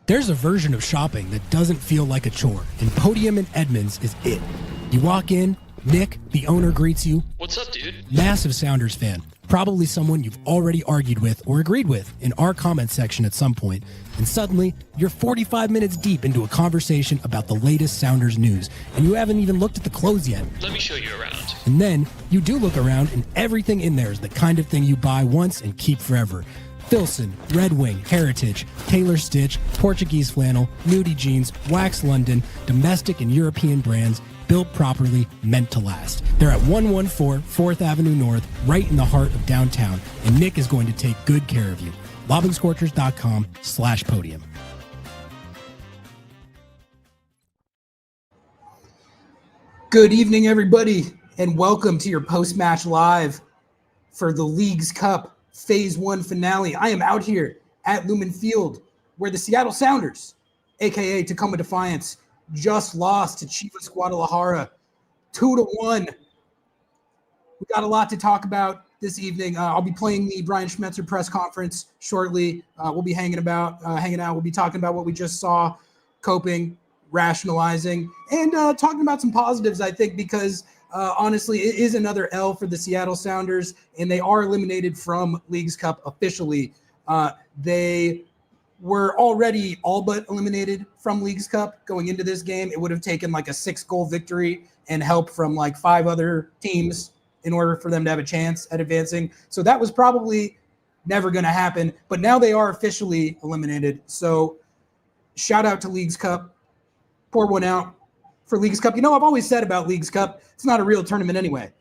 There's a version of shopping that doesn't feel like a chore, and Podium in Edmonds is it. You walk in, Nick, the owner, greets you. What's up, dude? Massive Sounders fan. Probably someone you've already argued with or agreed with in our comment section at some point. And suddenly, you're 45 minutes deep into a conversation about the latest Sounders news, and you haven't even looked at the clothes yet. Let me show you around. And then, you do look around, and everything in there is the kind of thing you buy once and keep forever. Filson, Red Wing, Heritage, Taylor Stitch, Portuguese flannel, nudie jeans, wax London, domestic and European brands, built properly, meant to last. They're at 114 4th Avenue North, right in the heart of downtown, and Nick is going to take good care of you. LobbingScorchers.com/podium. Good evening, everybody, and welcome to your post-match live for the Leagues Cup Phase 1 finale. I am out here at Lumen Field, where the Seattle Sounders, a.k.a. Tacoma Defiance, just lost to Chivas Guadalajara 2-1. We got a lot to talk about this evening. I'll be playing the Brian Schmetzer press conference shortly. We'll be hanging out. We'll be talking about what we just saw, coping, rationalizing, and talking about some positives, I think, because honestly, it is another L for the Seattle Sounders, and they are eliminated from Leagues Cup officially. They were already all but eliminated from Leagues Cup going into this game. It would have taken like a 6-goal victory and help from like 5 other teams in order for them to have a chance at advancing. So that was probably never going to happen, but now they are officially eliminated. So shout out to Leagues Cup. Pour one out for Leagues Cup. You know, I've always said about Leagues Cup, it's not a real tournament anyway.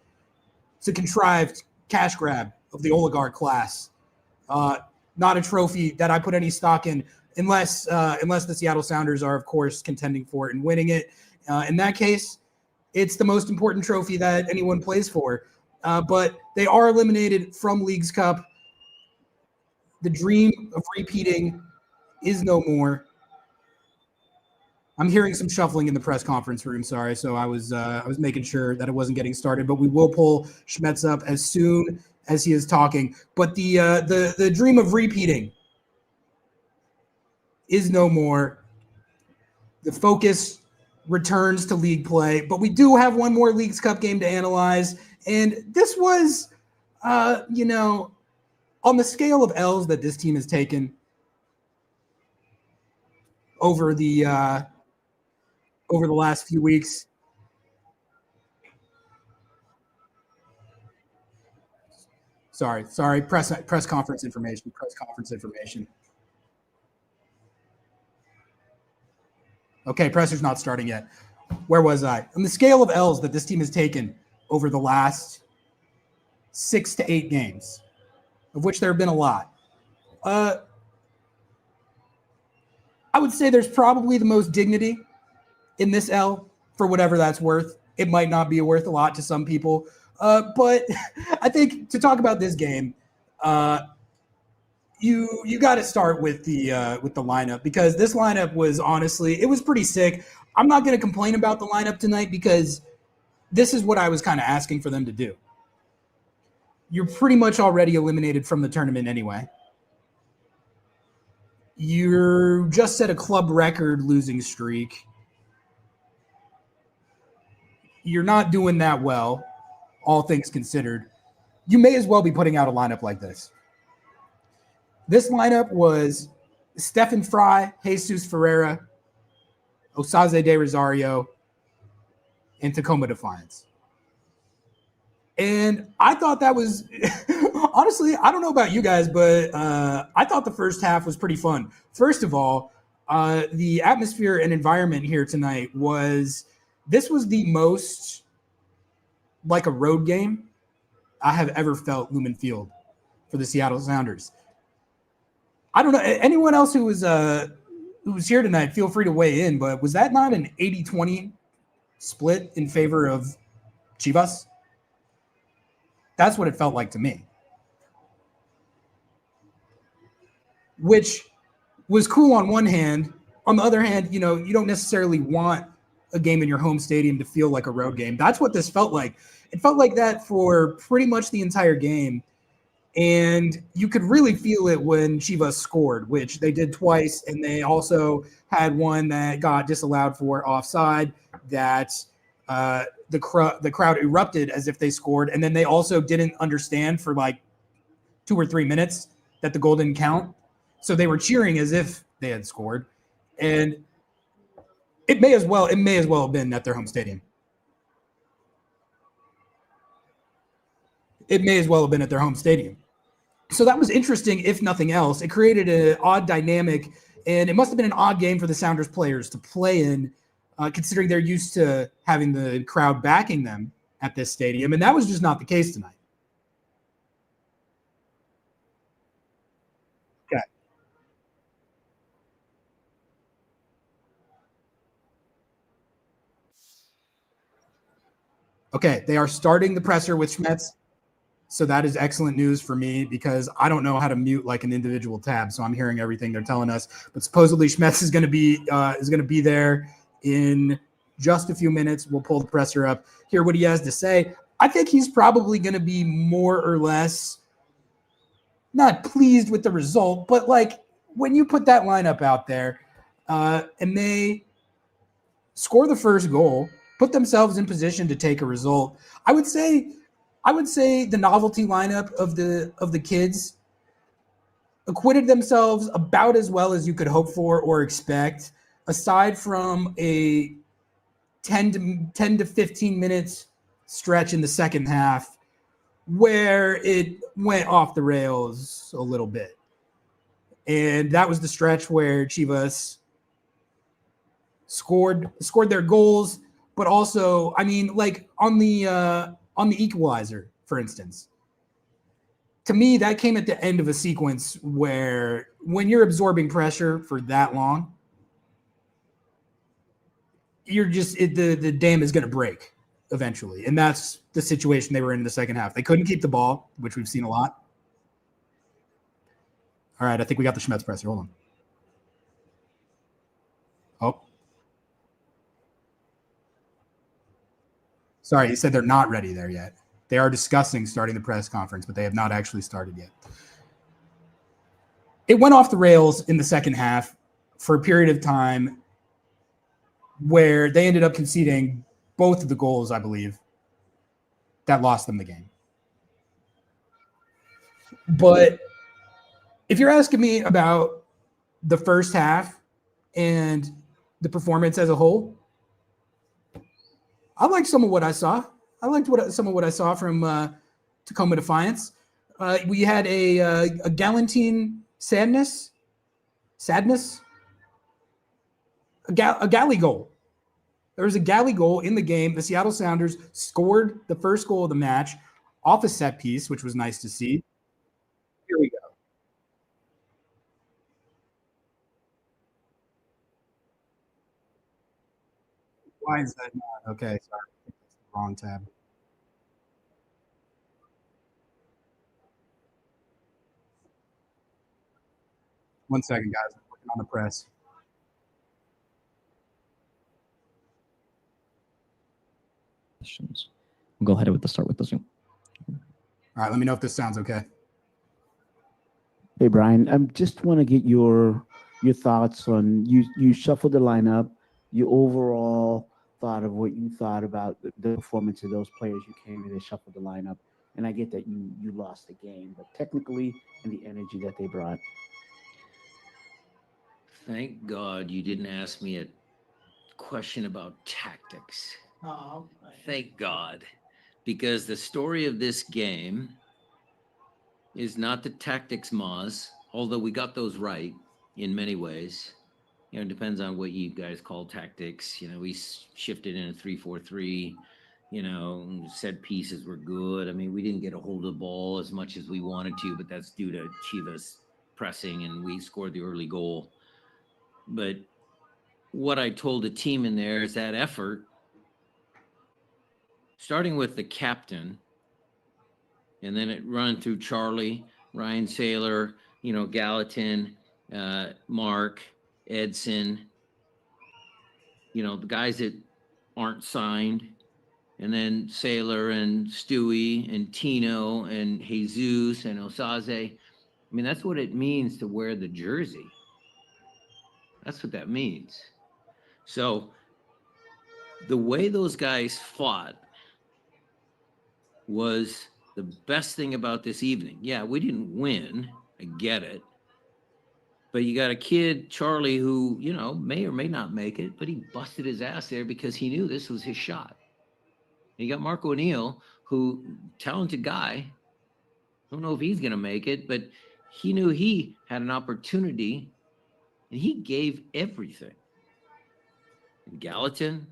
It's a contrived cash grab of the oligarch class. Not a trophy that I put any stock in unless the Seattle Sounders are, of course, contending for it and winning it. In that case, it's the most important trophy that anyone plays for. But they are eliminated from Leagues Cup. The dream of repeating is no more. I'm hearing some shuffling in the press conference room. Sorry, so I was making sure that it wasn't getting started. But we will pull Schmetzer up as soon as he is talking. But the dream of repeating is no more. The focus returns to league play. But we do have one more Leagues Cup game to analyze, and this was, on the scale of L's that this team has taken over the last few weeks. Sorry. Press conference information. Okay, presser's not starting yet. Where was I? On the scale of L's that this team has taken over the last 6 to 8 games, of which there have been a lot. I would say there's probably the most dignity in this L, for whatever that's worth. It might not be worth a lot to some people. But I think to talk about this game, you got to start with the lineup, because this lineup was honestly, it was pretty sick. I'm not going to complain about the lineup tonight because this is what I was kind of asking for them to do. You're pretty much already eliminated from the tournament anyway. You just set a club record losing streak. You're not doing that well, all things considered. You may as well be putting out a lineup like this. This lineup was Stefan Fry, Jesus Ferreira, Osaze de Rosario, and Tacoma Defiance. And I thought that was, honestly, I don't know about you guys, but I thought the first half was pretty fun. First of all, the atmosphere and environment here tonight this was the most like a road game I have ever felt Lumen Field for the Seattle Sounders. I don't know, anyone else who was here tonight, feel free to weigh in, but was that not an 80-20 split in favor of Chivas? That's what it felt like to me. Which was cool on one hand. On the other hand, you don't necessarily want a game in your home stadium to feel like a road game. That's what this felt like. It felt like that for pretty much the entire game. And you could really feel it when Chivas scored, which they did twice. And they also had one that got disallowed for offside that the crowd erupted as if they scored. And then they also didn't understand for like 2 or 3 minutes that the goal didn't count. So they were cheering as if they had scored. And it may as well have been at their home stadium. It may as well have been at their home stadium. So that was interesting, if nothing else. It created an odd dynamic, and it must have been an odd game for the Sounders players to play in, considering they're used to having the crowd backing them at this stadium, and that was just not the case tonight. Okay. Okay, they are starting the presser with Schmetzer. So that is excellent news for me because I don't know how to mute like an individual tab. So I'm hearing everything they're telling us. But supposedly Schmetzer is going to be there in just a few minutes. We'll pull the presser up, hear what he has to say. I think he's probably going to be more or less not pleased with the result, but like when you put that lineup out there and they score the first goal, put themselves in position to take a result, I would say the novelty lineup of the kids acquitted themselves about as well as you could hope for or expect, aside from a 10 to 15 minutes stretch in the second half where it went off the rails a little bit. And that was the stretch where Chivas scored their goals, but also, I mean, like on the equalizer, for instance. To me, that came at the end of a sequence where when you're absorbing pressure for that long, the dam is going to break eventually. And that's the situation they were in the second half. They couldn't keep the ball, which we've seen a lot. All right, I think we got the Schmetzer presser. Hold on. Oh. Sorry, he said they're not ready there yet. They are discussing starting the press conference, but they have not actually started yet. It went off the rails in the second half for a period of time where they ended up conceding both of the goals, I believe, that lost them the game. But if you're asking me about the first half and the performance as a whole, I liked some of what I saw. I liked some of what I saw from Tacoma Defiance. We had a Gallatin Sandness, a galley goal. There was a galley goal in the game. The Seattle Sounders scored the first goal of the match off a set piece, which was nice to see. Here we go. Why is that not? Okay, sorry. That's the wrong tab. One second, guys. I'm working on the press. Questions. We'll go ahead with the start with the Zoom. All right, let me know if this sounds okay. Hey Brian, I just want to get your thoughts on you shuffled the lineup, your overall thought of what you thought about the performance of those players you came in and shuffled the lineup. And I get that you lost the game, but technically and the energy that they brought. Thank God you didn't ask me a question about tactics. Oh, Thank God. Because the story of this game is not the tactics, Moz, although we got those right in many ways. You know, it depends on what you guys call tactics. You know, we shifted in a 3-4-3. You know, set pieces were good. I mean, we didn't get a hold of the ball as much as we wanted to, but that's due to Chivas pressing, and we scored the early goal. But what I told the team in there is that effort, starting with the captain, and then it run through Charlie, Ryan Saylor, you know, Gallatin, Mark, Edson, you know, the guys that aren't signed, and then Sailor and Stewie and Tino and Jesus and Osaze. I mean, that's what it means to wear the jersey. That's what that means. So the way those guys fought was the best thing about this evening. Yeah, we didn't win. I get it. But you got a kid, Charlie, who, may or may not make it, but he busted his ass there because he knew this was his shot. And you got Marco O'Neill, who, talented guy. Don't know if he's going to make it, but he knew he had an opportunity, and he gave everything. And Gallatin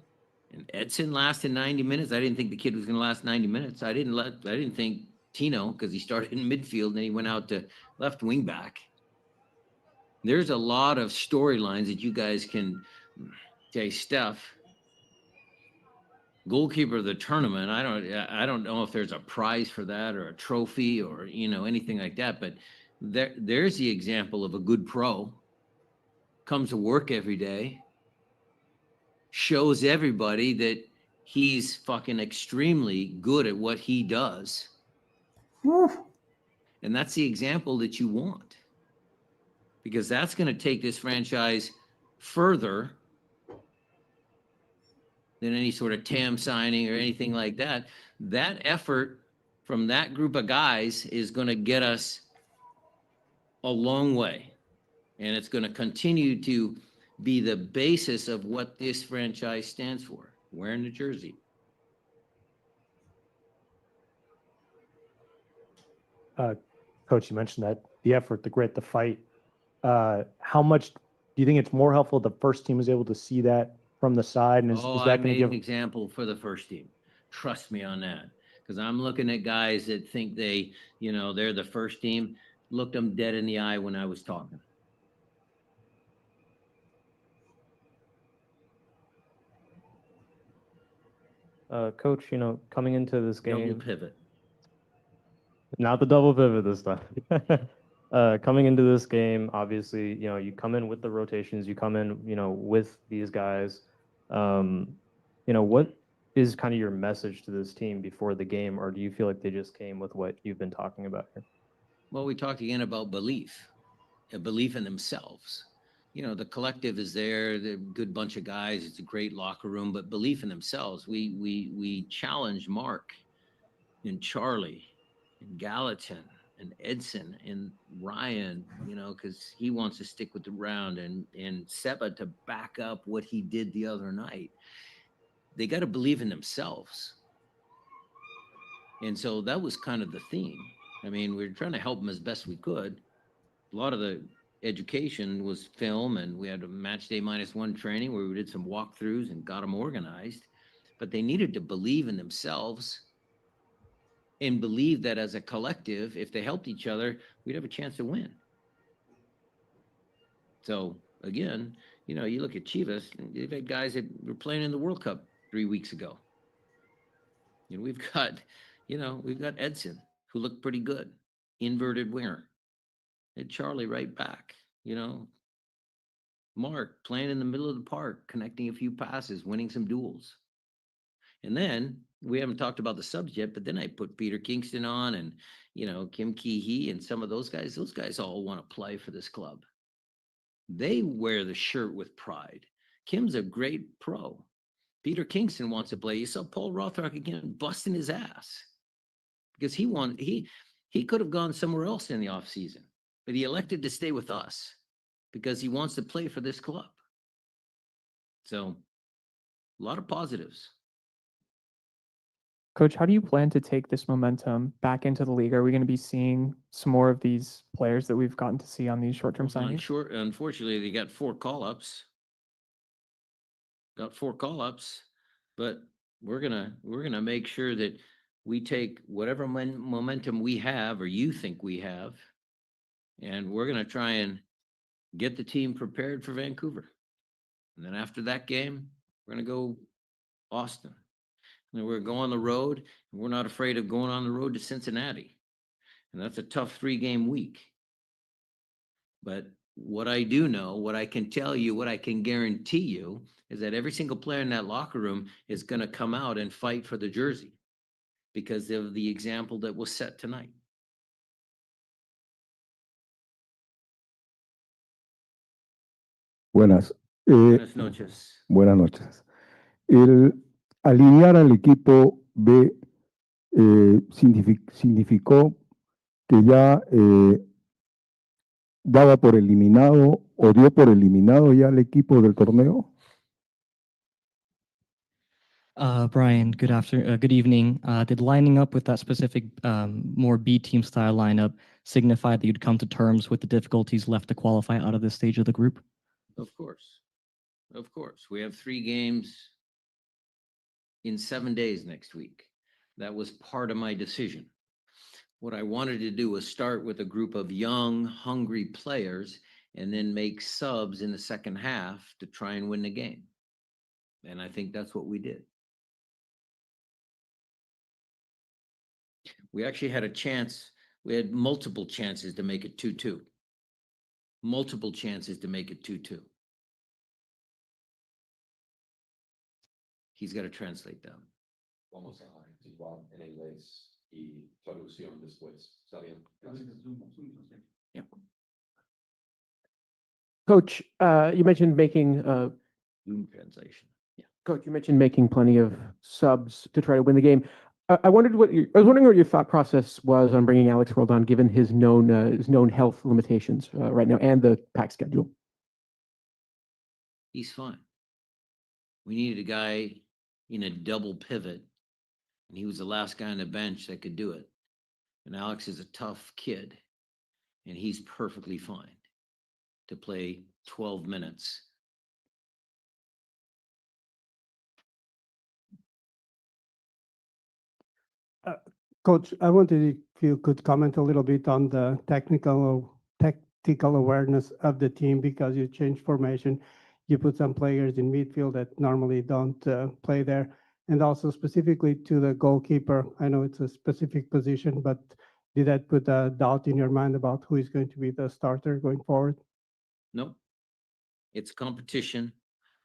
and Edson lasted 90 minutes. I didn't think the kid was going to last 90 minutes. I didn't think Tino, because he started in midfield and then he went out to left wing back. There's a lot of storylines that you guys can say. Steph, goalkeeper of the tournament. I don't know if there's a prize for that or a trophy or anything like that. But there's the example of a good pro. Comes to work every day. Shows everybody that he's fucking extremely good at what he does. And that's the example that you want. Because that's going to take this franchise further than any sort of TAM signing or anything like that. That effort from that group of guys is going to get us a long way. And it's going to continue to be the basis of what this franchise stands for, wearing the jersey. Coach, you mentioned that the effort, the grit, the fight. How much do you think it's more helpful the first team was able to see that from the side? And is that I going to made give an example for the first team. Trust me on that. Because I'm looking at guys that think they're the first team. Looked them dead in the eye when I was talking. Coach, coming into this game, Double pivot. not the double pivot this time. Coming into this game, obviously, you come in with the rotations, you come in, with these guys. What is kind of your message to this team before the game, or do you feel like they just came with what you've been talking about here? Well, we talked again about belief, a belief in themselves. The collective is there, they're a good bunch of guys, it's a great locker room, but belief in themselves. We challenged Mark and Charlie and Gallatin and Edson and Ryan, because he wants to stick with the round, and Seba to back up what he did the other night. They got to believe in themselves. And so that was kind of the theme. I mean, we were trying to help them as best we could. A lot of the education was film, and we had a match day -1 training where we did some walkthroughs and got them organized. But they needed to believe in themselves and believe that as a collective, if they helped each other, we'd have a chance to win. So again, you look at Chivas, they've had guys that were playing in the World Cup 3 weeks ago. We've got Edson, who looked pretty good, inverted winger. And Charlie right back, Mark playing in the middle of the park, connecting a few passes, winning some duels. And then we haven't talked about the subs yet, but then I put Peter Kingston on and, Kim Kee-hee and some of those guys. Those guys all want to play for this club. They wear the shirt with pride. Kim's a great pro. Peter Kingston wants to play. You saw Paul Rothrock again busting his ass because he could have gone somewhere else in the offseason, but he elected to stay with us because he wants to play for this club. So a lot of positives. Coach, how do you plan to take this momentum back into the league? Are we going to be seeing some more of these players that we've gotten to see on these short-term signings? Unfortunately, they got 4 call-ups. But we're gonna make sure that we take whatever momentum we have or you think we have, and we're gonna try and get the team prepared for Vancouver. And then after that game, we're gonna go Austin. And we're going on the road, and we're not afraid of going on the road to Cincinnati. And that's a tough 3-game week. But What I do know, what I can tell you, what I can guarantee you is that every single player in that locker room is going to come out and fight for the jersey because of the example that was set tonight. Buenas. Buenas noches. Buenas noches. El alinear al equipo B significó que ya daba por eliminado o dio por eliminado ya el equipo del torneo. Brian, good evening. Did lining up with that specific, more B team style lineup signify that you'd come to terms with the difficulties left to qualify out of this stage of the group? Of course. Of course. We have 3 games in 7 days next week. That was part of my decision. What I wanted to do was start with a group of young, hungry players and then make subs in the second half to try and win the game. And I think that's what we did. We actually had a chance. We had multiple chances to make it 2-2. Multiple chances to make it 2-2. He's got to translate that. Vamos a igual en inglés y traducción después. ¿Está bien? Yeah. Coach, you mentioned making Zoom translation. Yeah. Coach, you mentioned making plenty of subs to try to win the game. I was wondering what your thought process was on bringing Alex Roldan, given his known health limitations right now and the pack schedule. He's fine. We needed a guy in a double pivot, and he was the last guy on the bench that could do it. And Alex is a tough kid, and he's perfectly fine to play 12 minutes. Coach, I wanted if you could comment a little bit on the tactical awareness of the team, because you changed formation. You put some players in midfield that normally don't play there. And also specifically to the goalkeeper. I know it's a specific position, but did that put a doubt in your mind about who is going to be the starter going forward? Nope. It's competition.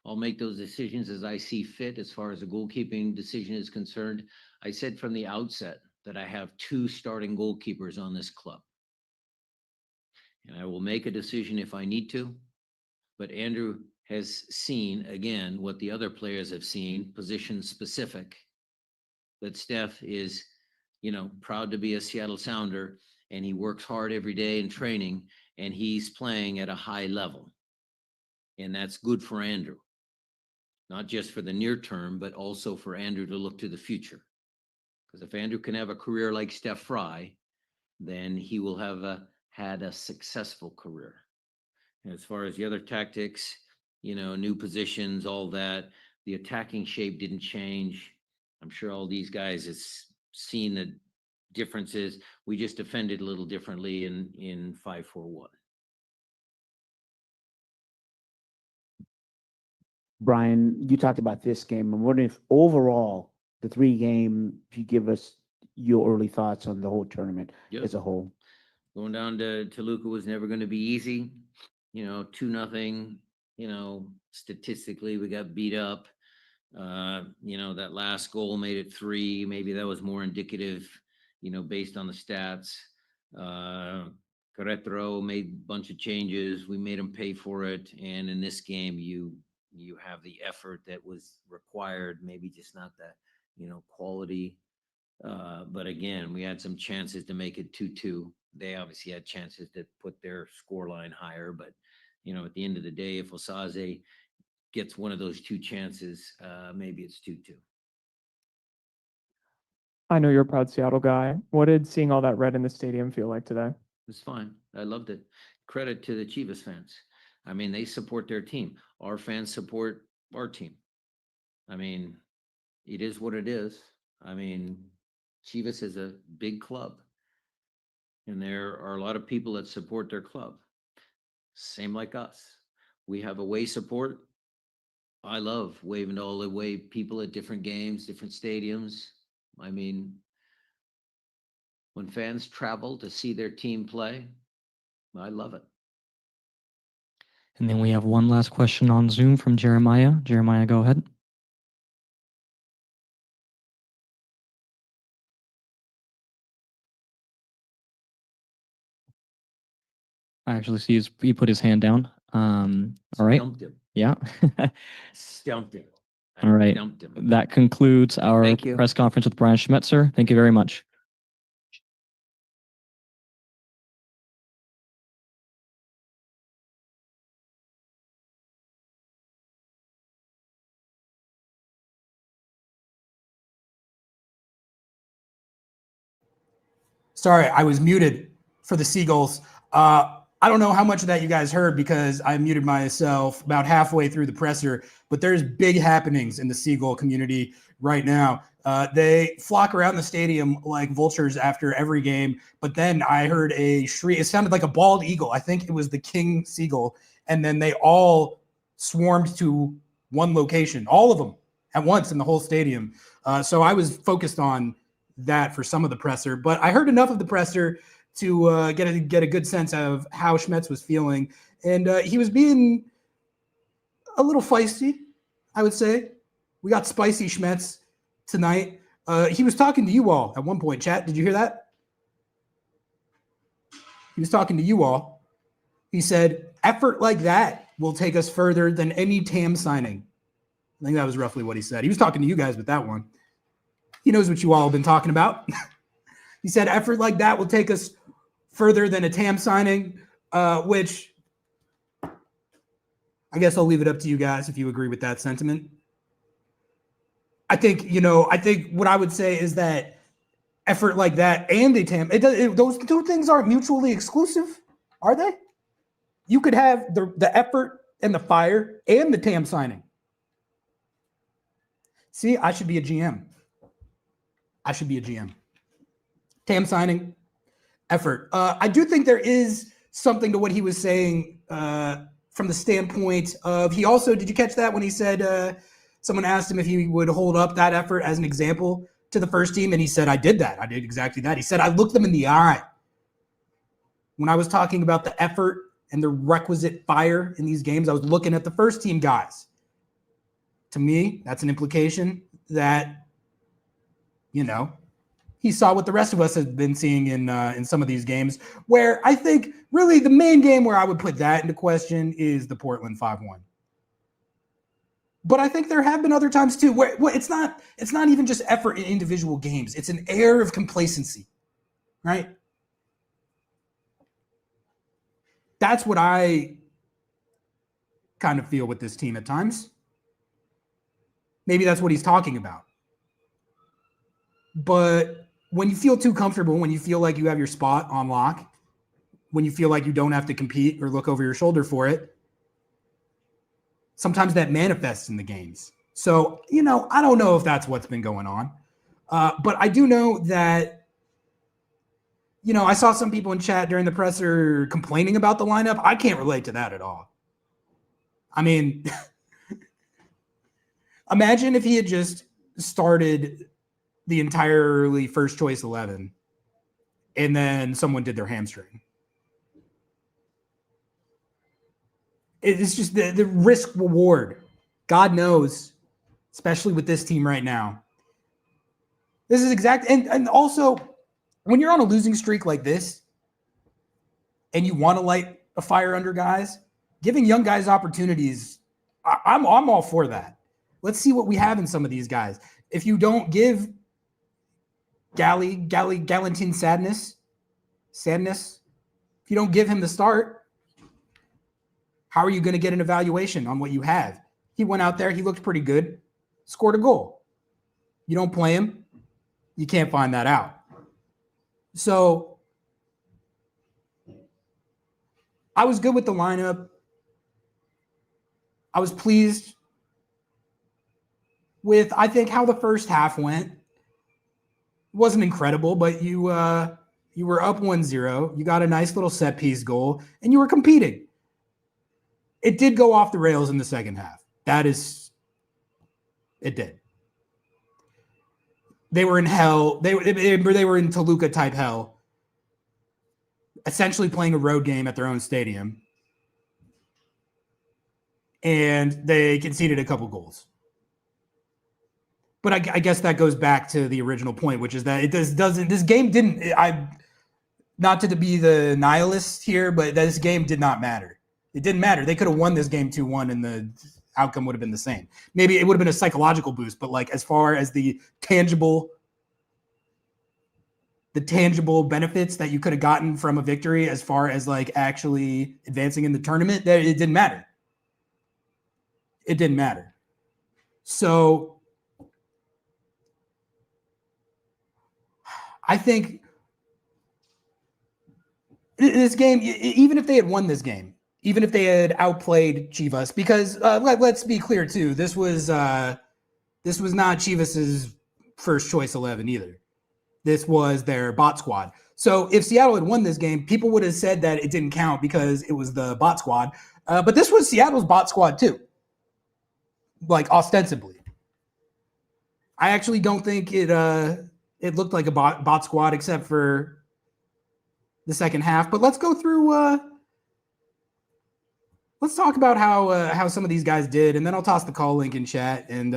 I'll make those decisions as I see fit as far as the goalkeeping decision is concerned. I said from the outset that I have 2 starting goalkeepers on this club. And I will make a decision if I need to. But Andrew has seen, again, what the other players have seen, position specific. That Steph is, proud to be a Seattle Sounder, and he works hard every day in training, and he's playing at a high level. And that's good for Andrew. Not just for the near term, but also for Andrew to look to the future. Because if Andrew can have a career like Steph Fry, then he will have had a successful career. And as far as the other tactics, new positions, all that, the attacking shape didn't change. I'm sure all these guys have seen the differences. We just defended a little differently in 5-4-1. Brian, you talked about this game. I'm wondering if overall, the 3-game, if you give us your early thoughts on the whole tournament as a whole. Going down to Toluca was never going to be easy. 2-0. Statistically, we got beat up. That last goal made it 3. Maybe that was more indicative, based on the stats. Querétaro made a bunch of changes. We made them pay for it. And in this game, you have the effort that was required, maybe just not the, quality. But again, we had some chances to make it 2-2. They obviously had chances to put their score line higher, but at the end of the day, if Osaze gets one of those 2 chances, maybe it's 2-2. I know you're a proud Seattle guy. What did seeing all that red in the stadium feel like today? It's fine. I loved it. Credit to the Chivas fans. I mean, they support their team. Our fans support our team. I mean, it is what it is. I mean, Chivas is a big club, and there are a lot of people that support their club. Same like us. We have away support. I love waving to all the way people at different games, different stadiums. I mean, when fans travel to see their team play, I love it. And then we have one last question on Zoom from Jeremiah. Jeremiah, go ahead. I actually see he put his hand down. All right. Stumped him. Yeah. Stumped him. All right. Stumped him. That concludes our Thank you. press conference with Brian Schmetzer. Thank you very much. Sorry, I was muted for the Seagulls. I don't know how much of that you guys heard because I muted myself about halfway through the presser, but there's big happenings in the Seagull community right now. They flock around the stadium like vultures after every game, but then I heard a shriek. It sounded like a bald eagle. I think it was the king seagull. And then they all swarmed to one location, all of them at once in the whole stadium. So I was focused on that for some of the presser, but I heard enough of the presser to get a good sense of how Schmetz was feeling. And he was being a little feisty, I would say. We got spicy Schmetz tonight. He was talking to you all at one point, chat. Did you hear that? He was talking to you all. He said, effort like that will take us further than any TAM signing. I think that was roughly what he said. He was talking to you guys with that one. He knows what you all have been talking about. He said, effort like that will take us further than a TAM signing, which I guess I'll leave it up to you guys if you agree with that sentiment. I think what I would say is that effort like that and a TAM, those two things aren't mutually exclusive, are they? You could have the effort and the fire and the TAM signing. See, I should be a GM. I should be a GM. TAM signing, effort. I do think there is something to what he was saying from the standpoint of did you catch that when he said someone asked him if he would hold up that effort as an example to the first team? And he said, I did that. I did exactly that. He said, I looked them in the eye. When I was talking about the effort and the requisite fire in these games, I was looking at the first team guys. To me, that's an implication that, he saw what the rest of us have been seeing in some of these games, where I think really the main game where I would put that into question is the Portland 5-1. But I think there have been other times too where it's not even just effort in individual games. It's an air of complacency, right? That's what I kind of feel with this team at times. Maybe that's what he's talking about. But when you feel too comfortable, when you feel like you have your spot on lock, when you feel like you don't have to compete or look over your shoulder for it, sometimes that manifests in the games. So, I don't know if that's what's been going on. But I do know that, I saw some people in chat during the presser complaining about the lineup. I can't relate to that at all. I mean, imagine if he had just started the entirely first choice 11 and then someone did their hamstring. It's just the risk reward. God knows, especially with this team right now. This is and also when you're on a losing streak like this and you want to light a fire under guys, giving young guys opportunities, I'm all for that. Let's see what we have in some of these guys. If you don't give Gallatin Sandnes, if you don't give him the start, how are you going to get an evaluation on what you have? He went out there, he looked pretty good, scored a goal. You don't play him, you can't find that out. So I was good with the lineup. I was pleased with, I think, how the first half went. It wasn't incredible, but you were up 1-0. You got a nice little set piece goal, and you were competing. It did go off the rails in the second half. It did. They were in hell. They were in Toluca type hell, essentially playing a road game at their own stadium. and they conceded a couple goals. But I guess that goes back to the original point, which is that this game didn't, not to be the nihilist here, but this game did not matter. It didn't matter. They could have won this game 2-1 and the outcome would have been the same. Maybe it would have been a psychological boost, but like as far as the tangible benefits that you could have gotten from a victory, as far as like actually advancing in the tournament, that it didn't matter. It didn't matter. So I think this game, even if they had won this game, even if they had outplayed Chivas, because let's be clear too, this was not Chivas's first choice 11 either. This was their bot squad. So if Seattle had won this game, people would have said that it didn't count because it was the bot squad. But this was Seattle's bot squad too, like ostensibly. I actually don't think it looked like a bot squad except for the second half. But let's go through. Let's talk about how some of these guys did, and then I'll toss the call link in chat, and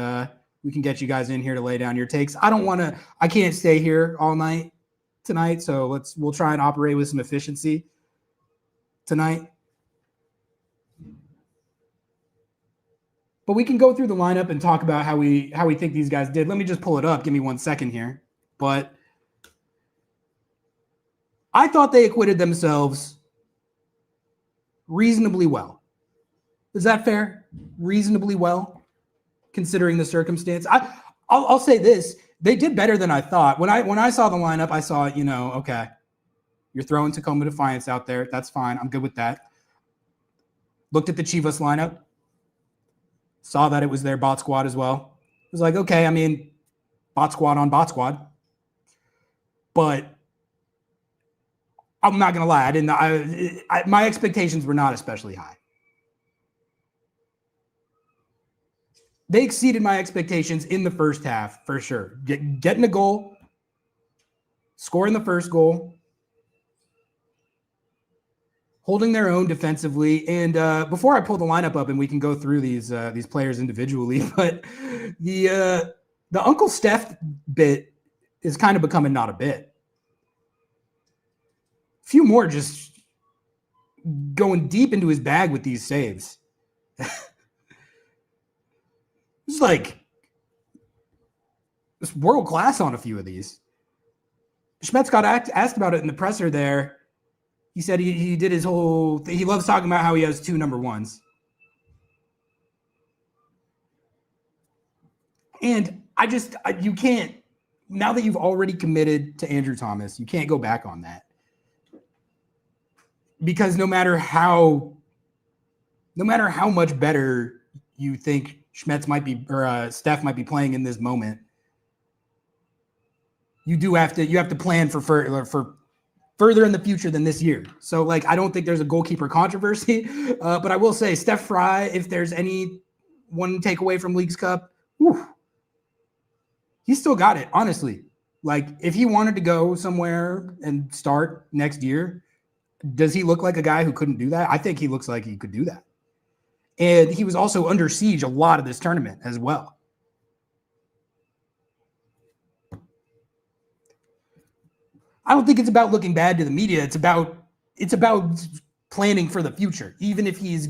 we can get you guys in here to lay down your takes. I can't stay here all night tonight, so we'll try and operate with some efficiency tonight. But we can go through the lineup and talk about how we think these guys did. Let me just pull it up. Give me 1 second here. But I thought they acquitted themselves reasonably well. Is that fair? Reasonably well, considering the circumstance. I'll say this: they did better than I thought. When I saw the lineup, I saw, okay, you're throwing Tacoma Defiance out there. That's fine. I'm good with that. Looked at the Chivas lineup, saw that it was their bot squad as well. It was like, okay, I mean, bot squad on bot squad. But I'm not gonna lie, my expectations were not especially high. They exceeded my expectations in the first half for sure. Getting a goal, scoring the first goal, holding their own defensively. And before I pull the lineup up, and we can go through these players individually, but the Uncle Steph bit is kind of becoming not a bit. A few more just going deep into his bag with these saves. It's like it's world class on a few of these. Schmetzer got asked about it in the presser there. He said he did his whole thing. He loves talking about how he has 2 number ones. And you can't, now that you've already committed to Andrew Thomas, you can't go back on that. Because no matter how much better you think Schmetzer might be, or Steph might be playing in this moment, you have to plan for further in the future than this year. So, like, I don't think there's a goalkeeper controversy, but I will say Steph Fry, if there's any one takeaway from Leagues Cup, he still got it, honestly. Like, if he wanted to go somewhere and start next year, does he look like a guy who couldn't do that? I think he looks like he could do that. And he was also under siege a lot of this tournament as well. I don't think it's about looking bad to the media. It's about planning for the future, even if he's,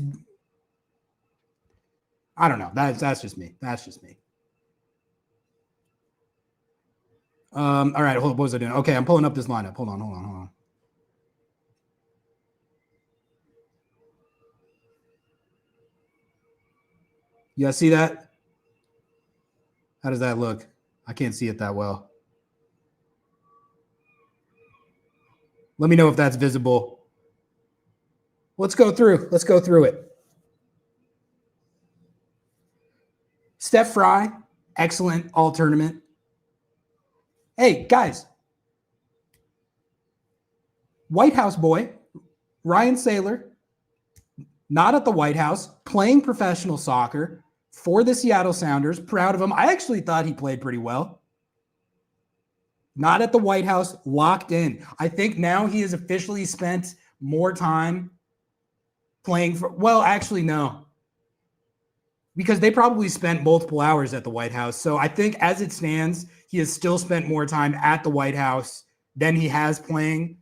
I don't know. That's just me. That's just me. All right. What was I doing? Okay, I'm pulling up this lineup. Hold on. You guys see that? How does that look? I can't see it that well. Let me know if that's visible. Let's go through it. Steph Fry, excellent all tournament. Hey, guys. White House boy, Ryan Saylor, not at the White House, playing professional soccer for the Seattle Sounders. Proud of him. I actually thought he played pretty well. Not at the White House, locked in. I think now he has officially spent more time playing for, well, actually, no. because they probably spent multiple hours at the White House. So I think as it stands, he has still spent more time at the White House than he has playing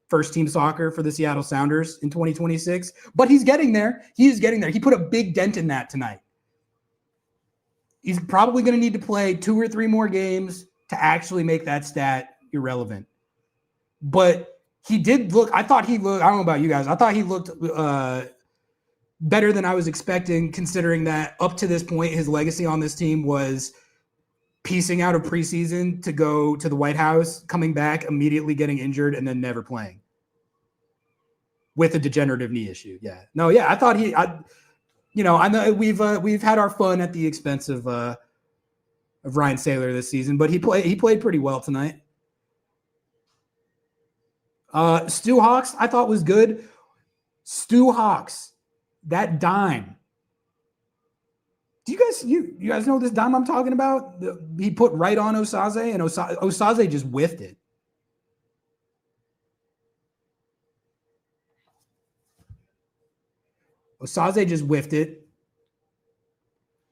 first team soccer for the Seattle Sounders in 2026. But he's getting there. He is getting there. He put a big dent in that tonight. He's probably going to need to play 2 or 3 more games to actually make that stat irrelevant. But he did look, I thought he looked, I don't know about you guys, I thought he looked better than I was expecting, considering that up to this point, his legacy on this team was piecing out of preseason to go to the White House, coming back, immediately getting injured, and then never playing with a degenerative knee issue. Yeah. No, yeah, I thought I know we've had our fun at the expense of Ryan Saylor this season, but he played pretty well tonight. Stu Hawks, I thought was good. Stu Hawks, that dime. Do you guys know this dime I'm talking about? He put right on Osaze, and Osaze just whiffed it. Osaze just whiffed it.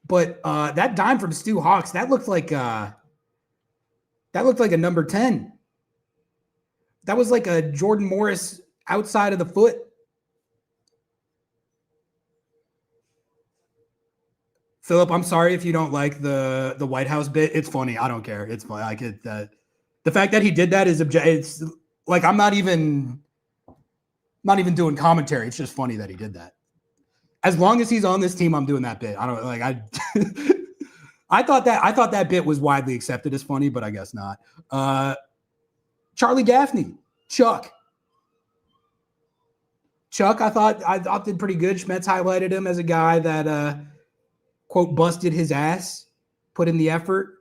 But that dime from Stu Hawks, that looked like a number 10. That was like a Jordan Morris outside of the foot. Philip, I'm sorry if you don't like the White House bit. It's funny. I don't care. It's funny. Like the fact that he did that is it's like I'm not even doing commentary. It's just funny that he did that. As long as he's on this team, I'm doing that bit. I don't like I thought that bit was widely accepted as funny, but I guess not. Charlie Gaffney, Chuck, I thought did pretty good. Schmetz highlighted him as a guy that quote busted his ass, put in the effort.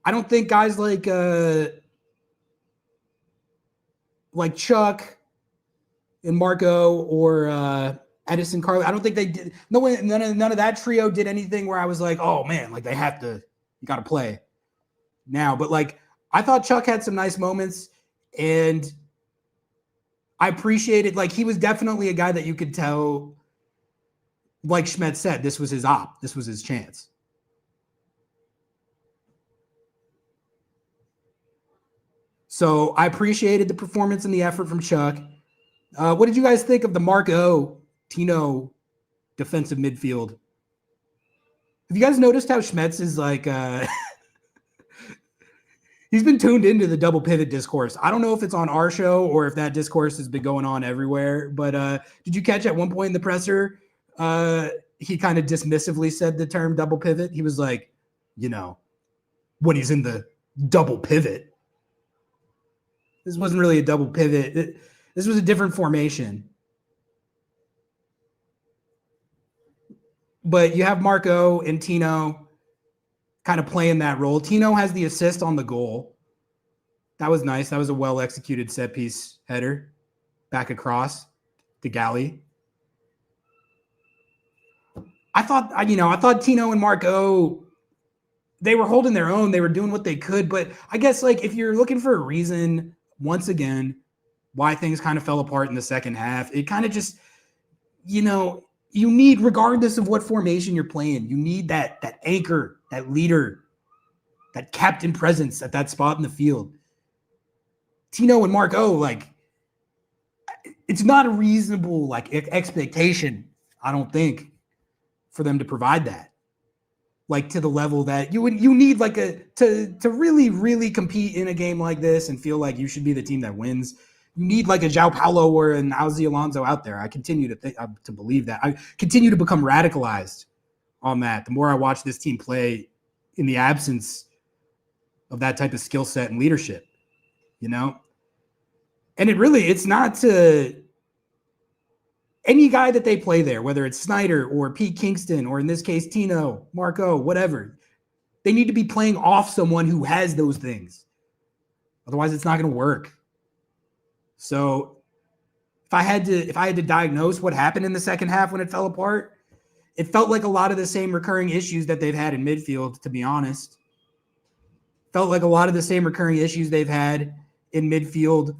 I don't think guys like Chuck and Marco or Edison Carly, I don't think they did. None of that trio did anything where I was like, oh man, like you got to play now. But like, I thought Chuck had some nice moments, and I appreciated, like, he was definitely a guy that you could tell, like Schmetz said, this was his op. This was his chance. So I appreciated the performance and the effort from Chuck. What did you guys think of the Marco Tino defensive midfield? Have you guys noticed how Schmetz is like he's been tuned into the double pivot discourse? I don't know if it's on our show or if that discourse has been going on everywhere, but did you catch at one point in the presser he kind of dismissively said the term double pivot? He was like, when he's in the double pivot. This wasn't really a double pivot. This was a different formation. But you have Marco and Tino kind of playing that role. Tino has the assist on the goal. That was nice. That was a well-executed set-piece header back across to Galley. I thought Tino and Marco, they were holding their own. They were doing what they could. But I guess, like, if you're looking for a reason, once again, why things kind of fell apart in the second half, it kind of just, you need, regardless of what formation you're playing, you need that anchor, that leader, that captain presence at that spot in the field. Tino and Marco, like, it's not a reasonable, like, expectation, I don't think, for them to provide that, like, to the level that you need, like, to really, really compete in a game like this and feel like you should be the team that wins. You need like a João Paulo or an Ozzy Alonso out there. I continue to believe that. I continue to become radicalized on that. The more I watch this team play in the absence of that type of skill set and leadership, and it's not to any guy that they play there, whether it's Snyder or Pete Kingston, or in this case, Tino, Marco, whatever. They need to be playing off someone who has those things. Otherwise, it's not going to work. So if I had to diagnose what happened in the second half when it fell apart, it felt like a lot of the same recurring issues that they've had in midfield, to be honest. Felt like a lot of the same recurring issues they've had in midfield.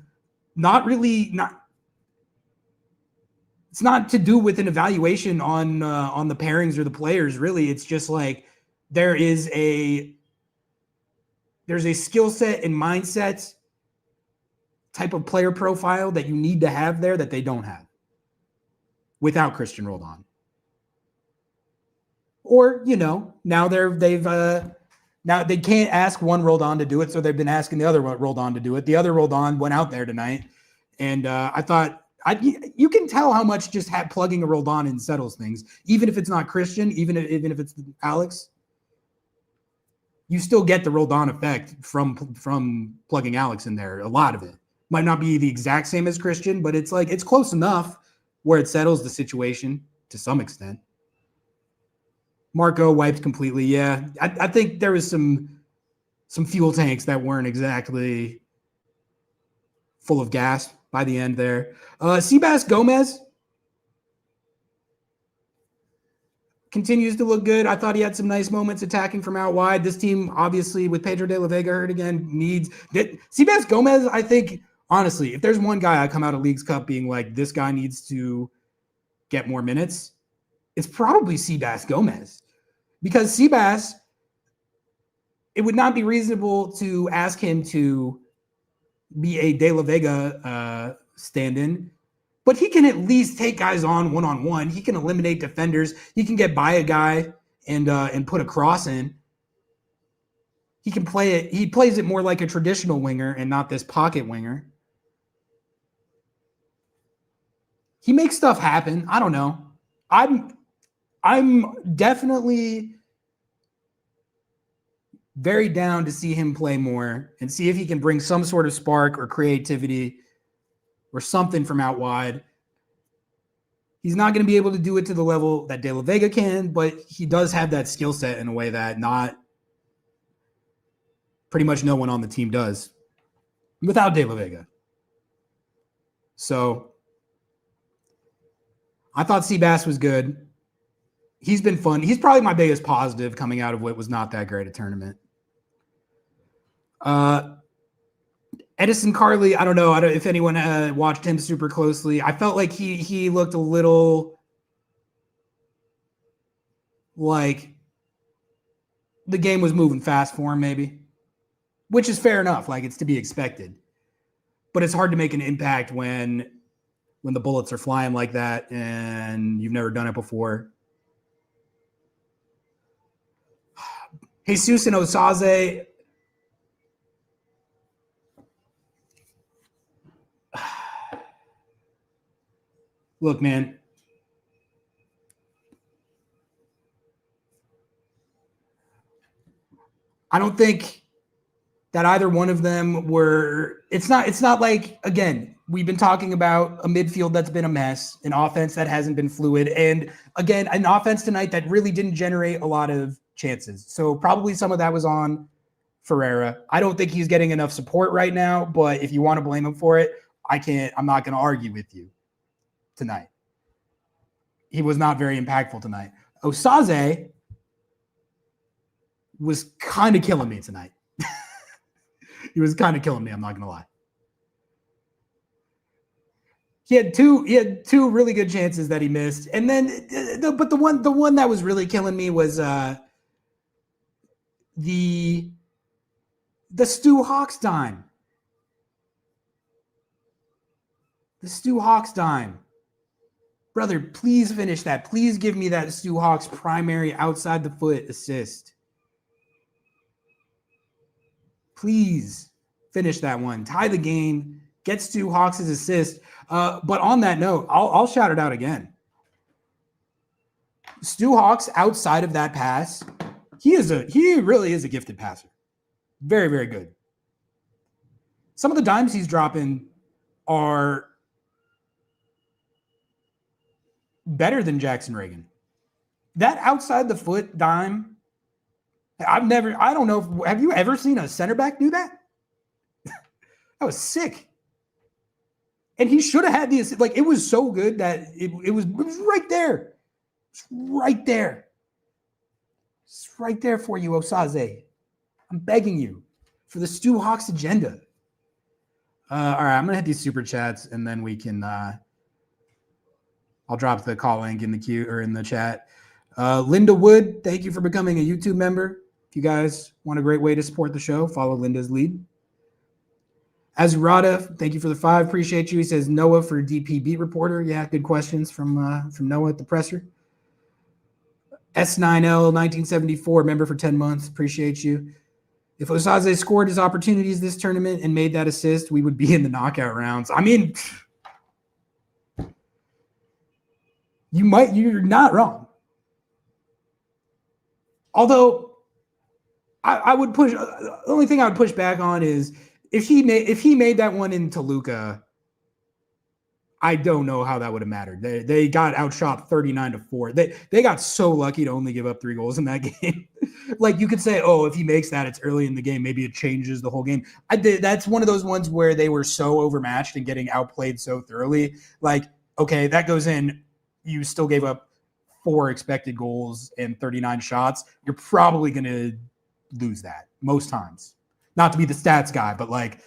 it's not to do with an evaluation on the pairings or the players, really. It's just like there's a skill set and mindset type of player profile that you need to have there that they don't have without Christian Roldan. Or, now now they can't ask one Roldan to do it, so they've been asking the other Roldan to do it. The other Roldan went out there tonight, and I thought you can tell how much just plugging a Roldan in settles things, even if it's not Christian, even if it's Alex. You still get the Roldan effect from plugging Alex in there. A lot of it might not be the exact same as Christian, but it's close enough where it settles the situation to some extent. Marco wiped completely. Yeah, I think there was some fuel tanks that weren't exactly full of gas by the end there. Seabass Gomez continues to look good. I thought he had some nice moments attacking from out wide. This team, obviously, with Pedro de la Vega hurt again, needs that. Seabass Gomez, I think, honestly, if there's one guy I come out of Leagues Cup being like, this guy needs to get more minutes, it's probably Seabass Gomez. Because Seabass, it would not be reasonable to ask him to be a De La Vega stand-in, but he can at least take guys on one-on-one. He can eliminate defenders. He can get by a guy and put a cross in. He can play it. He plays it more like a traditional winger and not this pocket winger. He makes stuff happen. I don't know. I'm definitely very down to see him play more and see if he can bring some sort of spark or creativity or something from out wide. He's not going to be able to do it to the level that De La Vega can, but he does have that skill set in a way that not pretty much no one on the team does without De La Vega. So I thought Seabass was good. He's been fun. He's probably my biggest positive coming out of what was not that great a tournament. Edison Carley, I don't know if anyone watched him super closely. I felt like he looked a little like the game was moving fast for him, maybe, which is fair enough. Like, it's to be expected. But it's hard to make an impact when the bullets are flying like that and you've never done it before. Jesus and Osaze. Look, man. I don't think that either one of them were. It's not like, again, we've been talking about a midfield that's been a mess, an offense that hasn't been fluid, and again, an offense tonight that really didn't generate a lot of chances. So probably some of that was on Ferreira. I don't think he's getting enough support right now, but if you want to blame him for it, I'm not going to argue with you tonight. He was not very impactful tonight. Osaze was kind of killing me tonight. He was kind of killing me, I'm not going to lie. He had two really good chances that he missed. And then the one that was really killing me was the Stu Hawks dime. The Stu Hawks dime. Brother, please finish that. Please give me that Stu Hawks primary outside the foot assist. Please finish that one. Tie the game. Get Stu Hawks' assist. But on that note, I'll shout it out again. Stu Hawks, outside of that pass, he really is a gifted passer. Very, very good. Some of the dimes he's dropping are better than Jackson Reagan. That outside the foot dime, I don't know. Have you ever seen a center back do that? That was sick. And he should have had the assist. Like, it was so good that it was right there. It's right there. It's right there for you, Osaze. I'm begging you for the Stu Hawks agenda. All right, I'm going to hit these super chats, and then we can I'll drop the call link in the queue or in the chat. Linda Wood, thank you for becoming a YouTube member. If you guys want a great way to support the show, follow Linda's lead. Azurada, thank you for the 5. Appreciate you. He says Noah for DP beat reporter. Yeah, good questions from Noah at the presser. S9L 1974, member for 10 months. Appreciate you. If Osaze scored his opportunities this tournament and made that assist, we would be in the knockout rounds. I mean, you're not wrong. Although I would push, the only thing I would push back on is if he made that one in Toluca, I don't know how that would have mattered. They got outshot 39-4. They got so lucky to only give up 3 goals in that game. Like you could say, oh, if he makes that, it's early in the game. Maybe it changes the whole game. That's one of those ones where they were so overmatched and getting outplayed so thoroughly. Like, okay, that goes in. You still gave up 4 expected goals and 39 shots. You're probably going to lose that most times. Not to be the stats guy, but like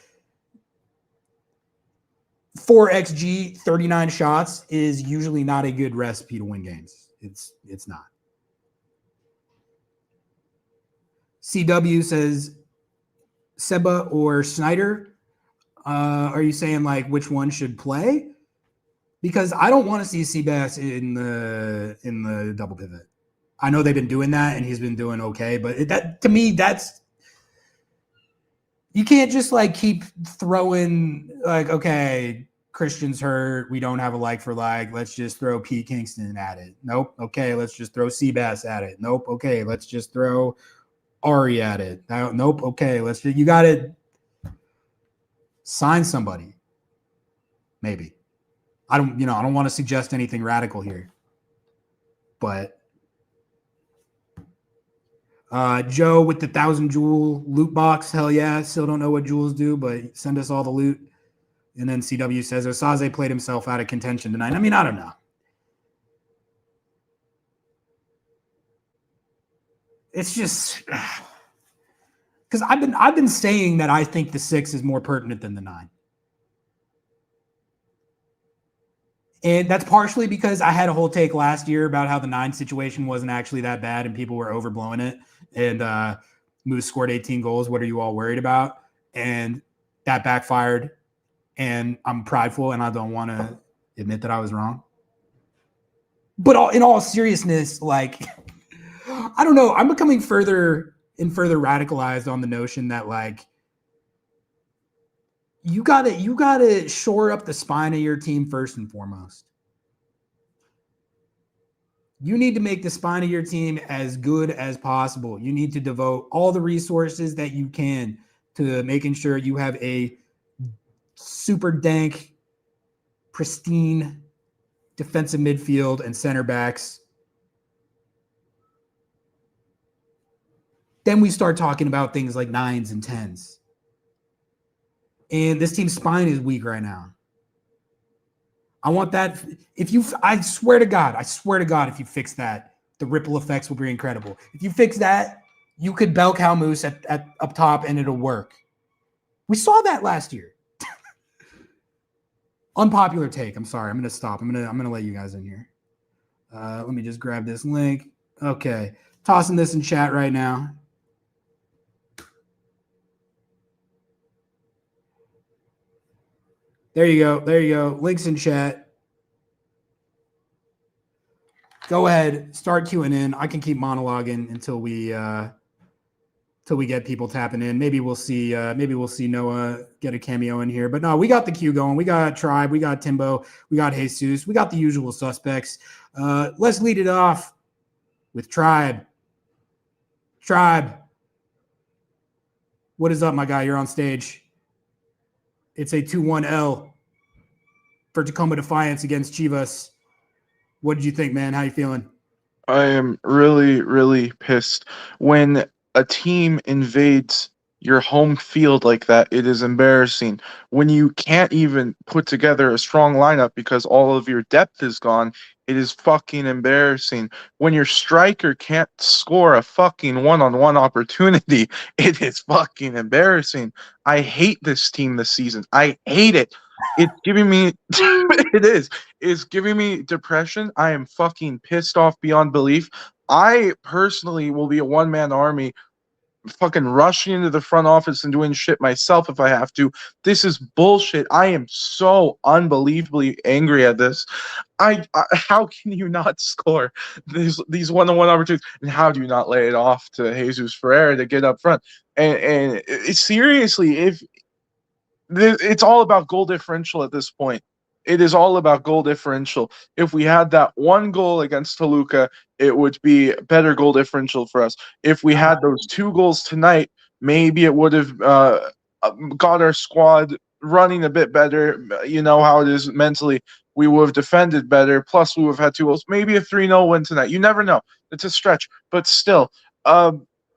4 XG, 39 shots is usually not a good recipe to win games. It's not. CW says Seba or Snyder. Are you saying like which one should play? Because I don't want to see Seabass in the double pivot. I know they've been doing that and he's been doing okay, but that to me, that's you can't just like keep throwing like, okay, Christian's hurt. We don't have a like for like. Let's just throw Pete Kingston at it. Nope. Okay, let's just throw Seabass at it. Nope. Okay, let's just throw Ari at it. Nope. Okay, you got to sign somebody. Maybe. I don't want to suggest anything radical here. But Joe with the 1,000 jewel loot box, hell yeah. Still don't know what jewels do, but send us all the loot. And then CW says Osaze played himself out of contention tonight. I mean, I don't know. It's just because I've been saying that I think the 6 is more pertinent than the 9. And that's partially because I had a whole take last year about how the 9 situation wasn't actually that bad and people were overblowing it. And Moose scored 18 goals. What are you all worried about? And that backfired. And I'm prideful and I don't want to admit that I was wrong. But in all seriousness, like, I don't know. I'm becoming further radicalized on the notion that like, you gotta shore up the spine of your team first and foremost. You need to make the spine of your team as good as possible. You need to devote all the resources that you can to making sure you have a super dank, pristine defensive midfield and center backs. Then we start talking about things like 9s and 10s. And this team's spine is weak right now. I want that. I swear to God, if you fix that, the ripple effects will be incredible. If you fix that, you could bell cow Moose at up top and it'll work. We saw that last year. Unpopular take. I'm sorry. I'm going to stop. I'm going to let you guys in here. Let me just grab this link. Okay. Tossing this in chat right now. There you go. Links in chat. Go ahead. Start queuing in. I can keep monologuing until we get people tapping in. Maybe we'll see Noah get a cameo in here. But no, we got the queue going. We got Tribe. We got Timbo. We got Jesus. We got the usual suspects. Let's lead it off with Tribe. Tribe. What is up, my guy? You're on stage. It's a 2-1 for Tacoma Defiance against Chivas. What did you think, man? How you feeling? I am really, really pissed. When a team invades your home field like that, it is embarrassing. When you can't even put together a strong lineup because all of your depth is gone, it is fucking embarrassing. When your striker can't score a fucking one-on-one opportunity, it is fucking embarrassing. I hate this team this season. I hate it. It's giving me it is. It's giving me depression. I am fucking pissed off beyond belief. I personally will be a one-man army fucking rushing into the front office and doing shit myself if I have to. This is bullshit. I am so unbelievably angry at this. How can you not score these one-on-one opportunities, and how do you not lay it off to Jesus Ferreira to get up front? And seriously, if it's all about goal differential at this point. It is all about goal differential. If we had that one goal against Toluca, it would be better goal differential for us. If we had those 2 goals tonight, maybe it would have got our squad running a bit better. You know how it is mentally. We would have defended better. Plus, we would have had 2 goals. Maybe a 3-0 win tonight. You never know. It's a stretch. But still,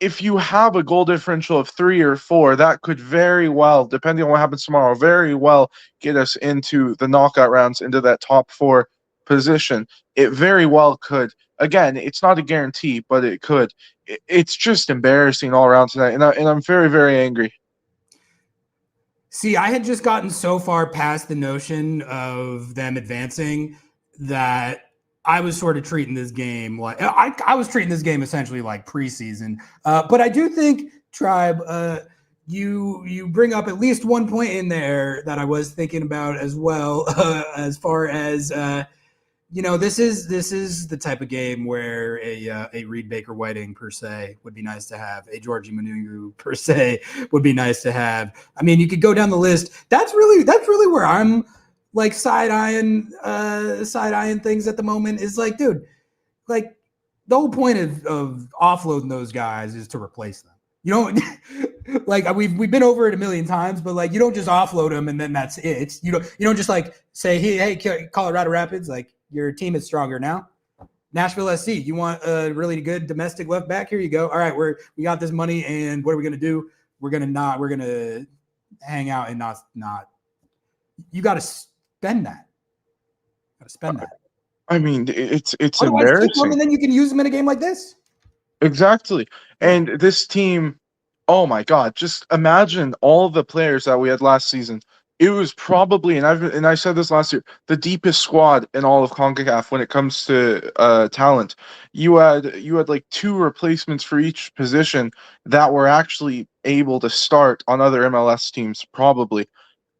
if you have a goal differential of 3 or 4, that could very well, depending on what happens tomorrow, very well get us into the knockout rounds, into that top 4 position. It very well could. Again, it's not a guarantee, but it could. It's just embarrassing all around tonight, and I'm very, very angry. See, I had just gotten so far past the notion of them advancing that I was sort of treating this game like I was treating this game essentially like preseason. But I do think, Tribe, you bring up at least one point in there that I was thinking about as well, as far as this is the type of game where a Reed Baker Whiting per se would be nice to have. A Georgie Manungu per se would be nice to have. I mean, you could go down the list. That's really where I'm like side eyeing things at the moment. Is like, dude, like the whole point of offloading those guys is to replace them. You don't like we've been over it a million times, but like you don't just offload them and then that's it. You don't just like say, hey, Colorado Rapids, like your team is stronger now. Nashville SC, you want a really good domestic left back? Here you go. All right, we got this money, and what are we gonna do? We're gonna hang out and not. You got to spend that. I mean, it's Otherwise, keep them, embarrassing. and then you can use them in a game like this. Exactly. And this team, oh my God, just imagine all the players that we had last season. It was probably, and I said this last year, the deepest squad in all of CONCACAF when it comes to talent. You had like 2 replacements for each position that were actually able to start on other MLS teams, probably.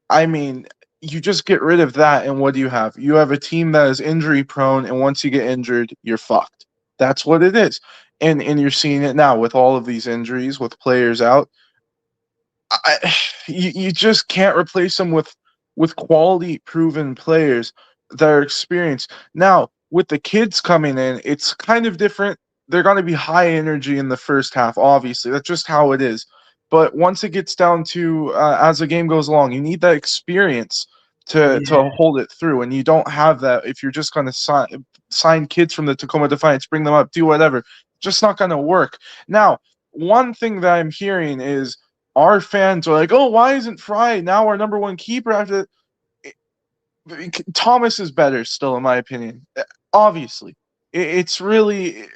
I mean, you just get rid of that, and what do you have? You have a team that is injury prone, and once you get injured, you're fucked. That's what it is. And you're seeing it now with all of these injuries, with players out. You just can't replace them with quality proven players that are experienced. Now, with the kids coming in, it's kind of different. They're going to be high energy in the first half, obviously. That's just how it is. But once it gets down to as the game goes along, you need that experience to hold it through, and you don't have that if you're just going to sign kids from the Tacoma Defiance, bring them up, do whatever. Just not going to work. Now, one thing that I'm hearing is our fans are like, "Oh, why isn't Fry now our number 1 keeper?" After Thomas is better still, in my opinion. Obviously, it's really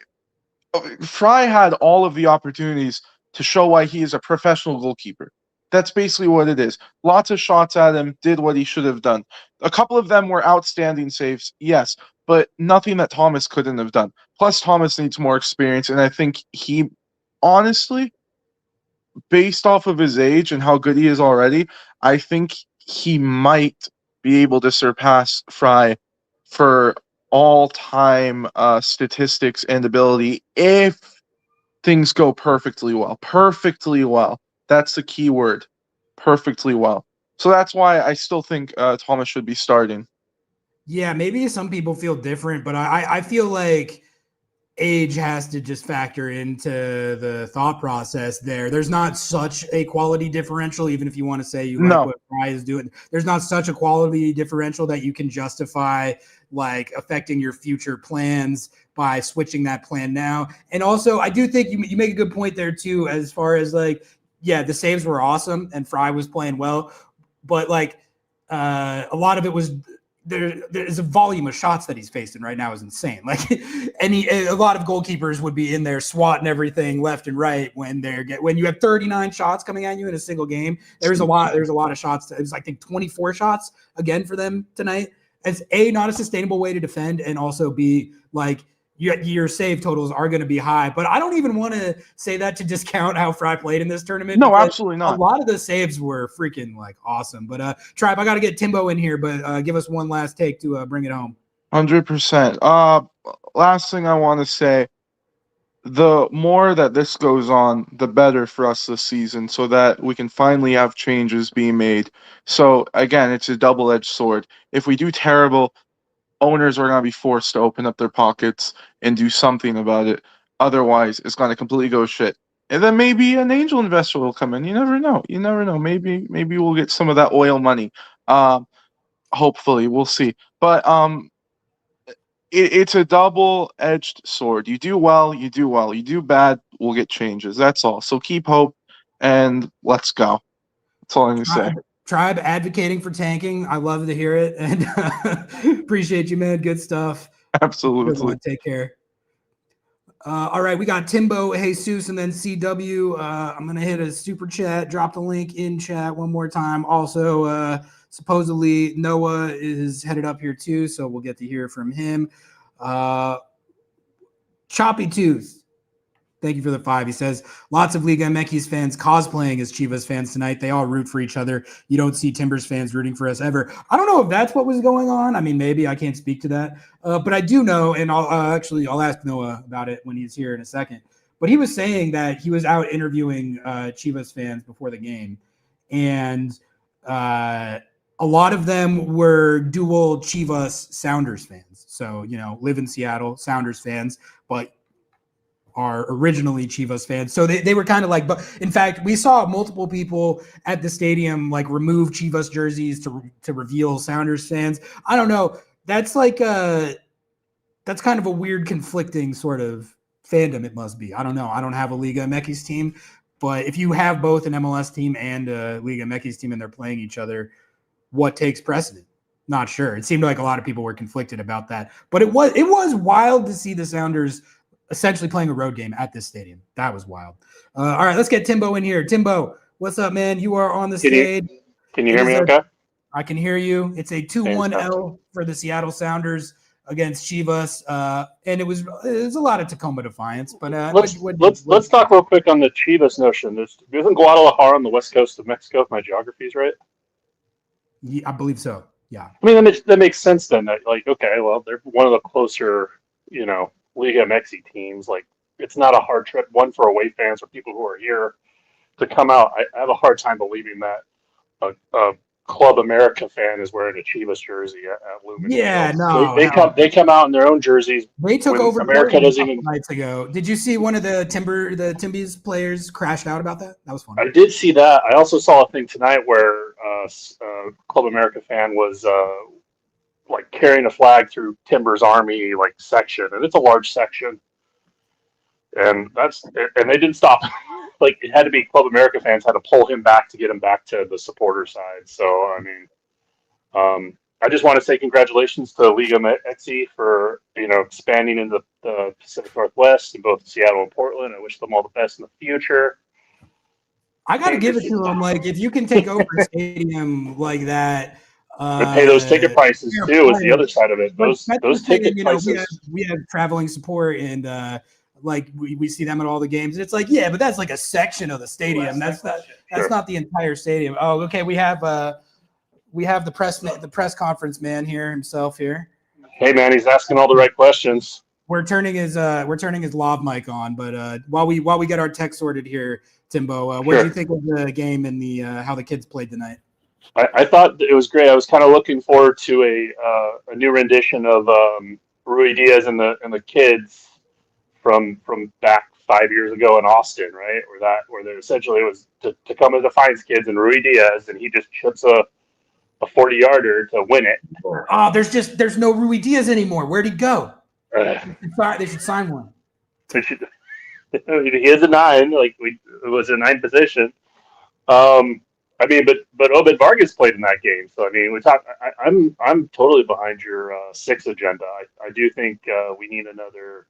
Fry had all of the opportunities to show why he is a professional goalkeeper. That's basically what it is. Lots of shots at him, did what he should have done. A couple of them were outstanding saves, yes, but nothing that Thomas couldn't have done. Plus, Thomas needs more experience, and I think he, honestly, based off of his age and how good he is already, I think he might be able to surpass Fry for all-time statistics and ability if things go perfectly well. Perfectly well. That's the key word. Perfectly well. So that's why I still think Thomas should be starting. Yeah, maybe some people feel different, but I feel like age has to just factor into the thought process there. There's not such a quality differential, even if you want to say you like what Fry is doing. There's not such a quality differential that you can justify like affecting your future plans by switching that plan now. And also, I do think you make a good point there too, as far as like, yeah, the saves were awesome and Fry was playing well, but like a lot of it was there's a volume of shots that he's facing right now is insane. Like, a lot of goalkeepers would be in there swatting everything left and right when you have 39 shots coming at you in a single game. There's a lot of shots. It was, I think, 24 shots again for them tonight. It's not a sustainable way to defend, and also B, like, your save totals are going to be high. But I don't even want to say that to discount how Fry played in this tournament. No, absolutely not. A lot of the saves were freaking like awesome. But Tribe, I got to get Timbo in here, but give us one last take to bring it home. 100%. Last thing I want to say, the more that this goes on, the better for us this season, so that we can finally have changes being made. So again, it's a double-edged sword. If we do terrible, owners are going to be forced to open up their pockets and do something about it. Otherwise, it's going to completely go shit. And then maybe an angel investor will come in. You never know. Maybe we'll get some of that oil money. Hopefully, we'll see. But it's a double-edged sword. You do well, you do well. You do bad, we'll get changes. That's all. So keep hope, and let's go. That's all I'm going to say. Tribe advocating for tanking. I love to hear it, and appreciate you, man. Good stuff. Absolutely. Take care. All right, we got Timbo, Jesus, and then CW. I'm going to hit a super chat, drop the link in chat one more time. Also, supposedly Noah is headed up here too, so we'll get to hear from him. Choppy Tooth, thank you for the 5. He says, lots of Liga MX fans cosplaying as Chivas fans tonight. They all root for each other. You don't see Timbers fans rooting for us ever. I don't know if that's what was going on. I mean, maybe. I can't speak to that. But I do know, and I'll ask Noah about it when he's here in a second. But he was saying that he was out interviewing Chivas fans before the game. And a lot of them were dual Chivas Sounders fans. So, live in Seattle, Sounders fans, but are originally Chivas fans. So they were kind of like, but in fact, we saw multiple people at the stadium like remove Chivas jerseys to reveal Sounders fans. I don't know. That's like that's kind of a weird conflicting sort of fandom. It must be. I don't know. I don't have a Liga MX team, but if you have both an MLS team and a Liga MX team and they're playing each other, what takes precedent? Not sure. It seemed like a lot of people were conflicted about that, but it was wild to see the Sounders essentially playing a road game at this stadium. That was wild. All right, let's get Timbo in here. Timbo, what's up, man? You are on the stage. Can you hear me okay? I can hear you. It's a 2-1 for the Seattle Sounders against Chivas. And it was a lot of Tacoma Defiance. But let's talk real quick on the Chivas notion. Isn't Guadalajara on the west coast of Mexico, if my geography is right? Yeah, I believe so. Yeah. I mean, that makes sense then. Like, okay, well, they're one of the closer, Liga MX teams. Like, it's not a hard trip, one for away fans or people who are here to come out. I have a hard time believing that a Club America fan is wearing a Chivas jersey at Lumen. Yeah, no. They come out in their own jerseys. They took over America doesn't even nights ago. Did you see one of the Timbies players crashed out about that? That was fun. I did see that. I also saw a thing tonight where Club America fan was like carrying a flag through Timbers Army section, and it's a large section, and they didn't stop. Like, it had to be Club America fans had to pull him back to get him back to the supporter side. So I mean, I just want to say congratulations to Liga MX for expanding into the Pacific Northwest in both Seattle and Portland. I wish them all the best in the future. I got to give it to them. Like, if you can take over a stadium like that. And pay those ticket prices too is the other side of it. Those ticket prices. We have traveling support, and we see them at all the games. And it's like, yeah, but that's like a section of the stadium. That's not the entire stadium. Oh, okay. We have the press conference man here himself here. Hey man, he's asking all the right questions. We're turning his lav mic on, but while we get our tech sorted here, Timbo, what did you think of the game and the how the kids played tonight? I thought it was great. I was kind of looking forward to a new rendition of Rui Diaz and the kids from back 5 years ago in Austin, right? Where there essentially was Tacoma Defiance kids and Rui Diaz, and he just chips a 40-yarder to win it. Oh, there's no Rui Diaz anymore. Where'd he go? They should sign one. He is a 9. It was a 9 position. I mean, but Obed Vargas played in that game, so I mean, we talk. I'm totally behind your 6 agenda. I do think we need another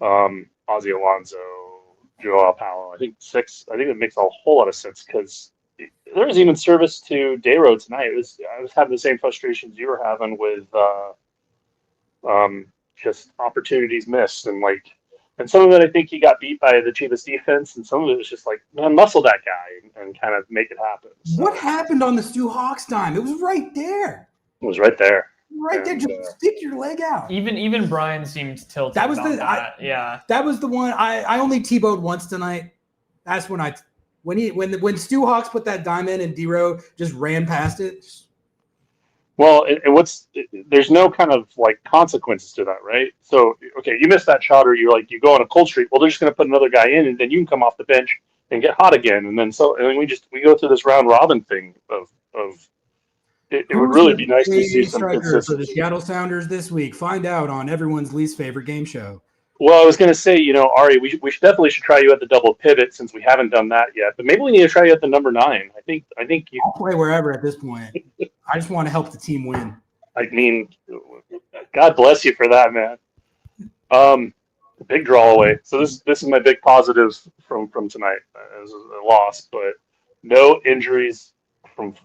Ozzy Alonso, Joao Paulo. I think 6. I think it makes a whole lot of sense because there was even service to Dayro tonight. I was having the same frustrations you were having with just opportunities missed and some of it I think he got beat by the Chivas defense, and some of it was just like, man, muscle that guy and kind of make it happen. So, What happened on the Stu Hawks time? It was right there. it was right there. Right there. Just stick your leg out. Even Brian seemed tilted. That was about yeah. That was the one. I only T-bowed once tonight. That's when when Stu Hawks put that dime in and D-Row just ran past it. Well, and there's no kind of like consequences to that, right? So, okay, you missed that shot, or you go on a cold streak. Well, they're just going to put another guy in, and then you can come off the bench and get hot again, and then we go through this round robin thing of it would really be nice to see some consistency for the Seattle Sounders this week. Find out on everyone's least favorite game show. Well, I was going to say, Ari, we definitely should try you at the double pivot since we haven't done that yet. But maybe we need to try you at the number 9. I think you I'll play wherever at this point. I just want to help the team win. I mean, God bless you for that, man. Big draw away. So this is my big positives from tonight. It was a loss, but no injuries from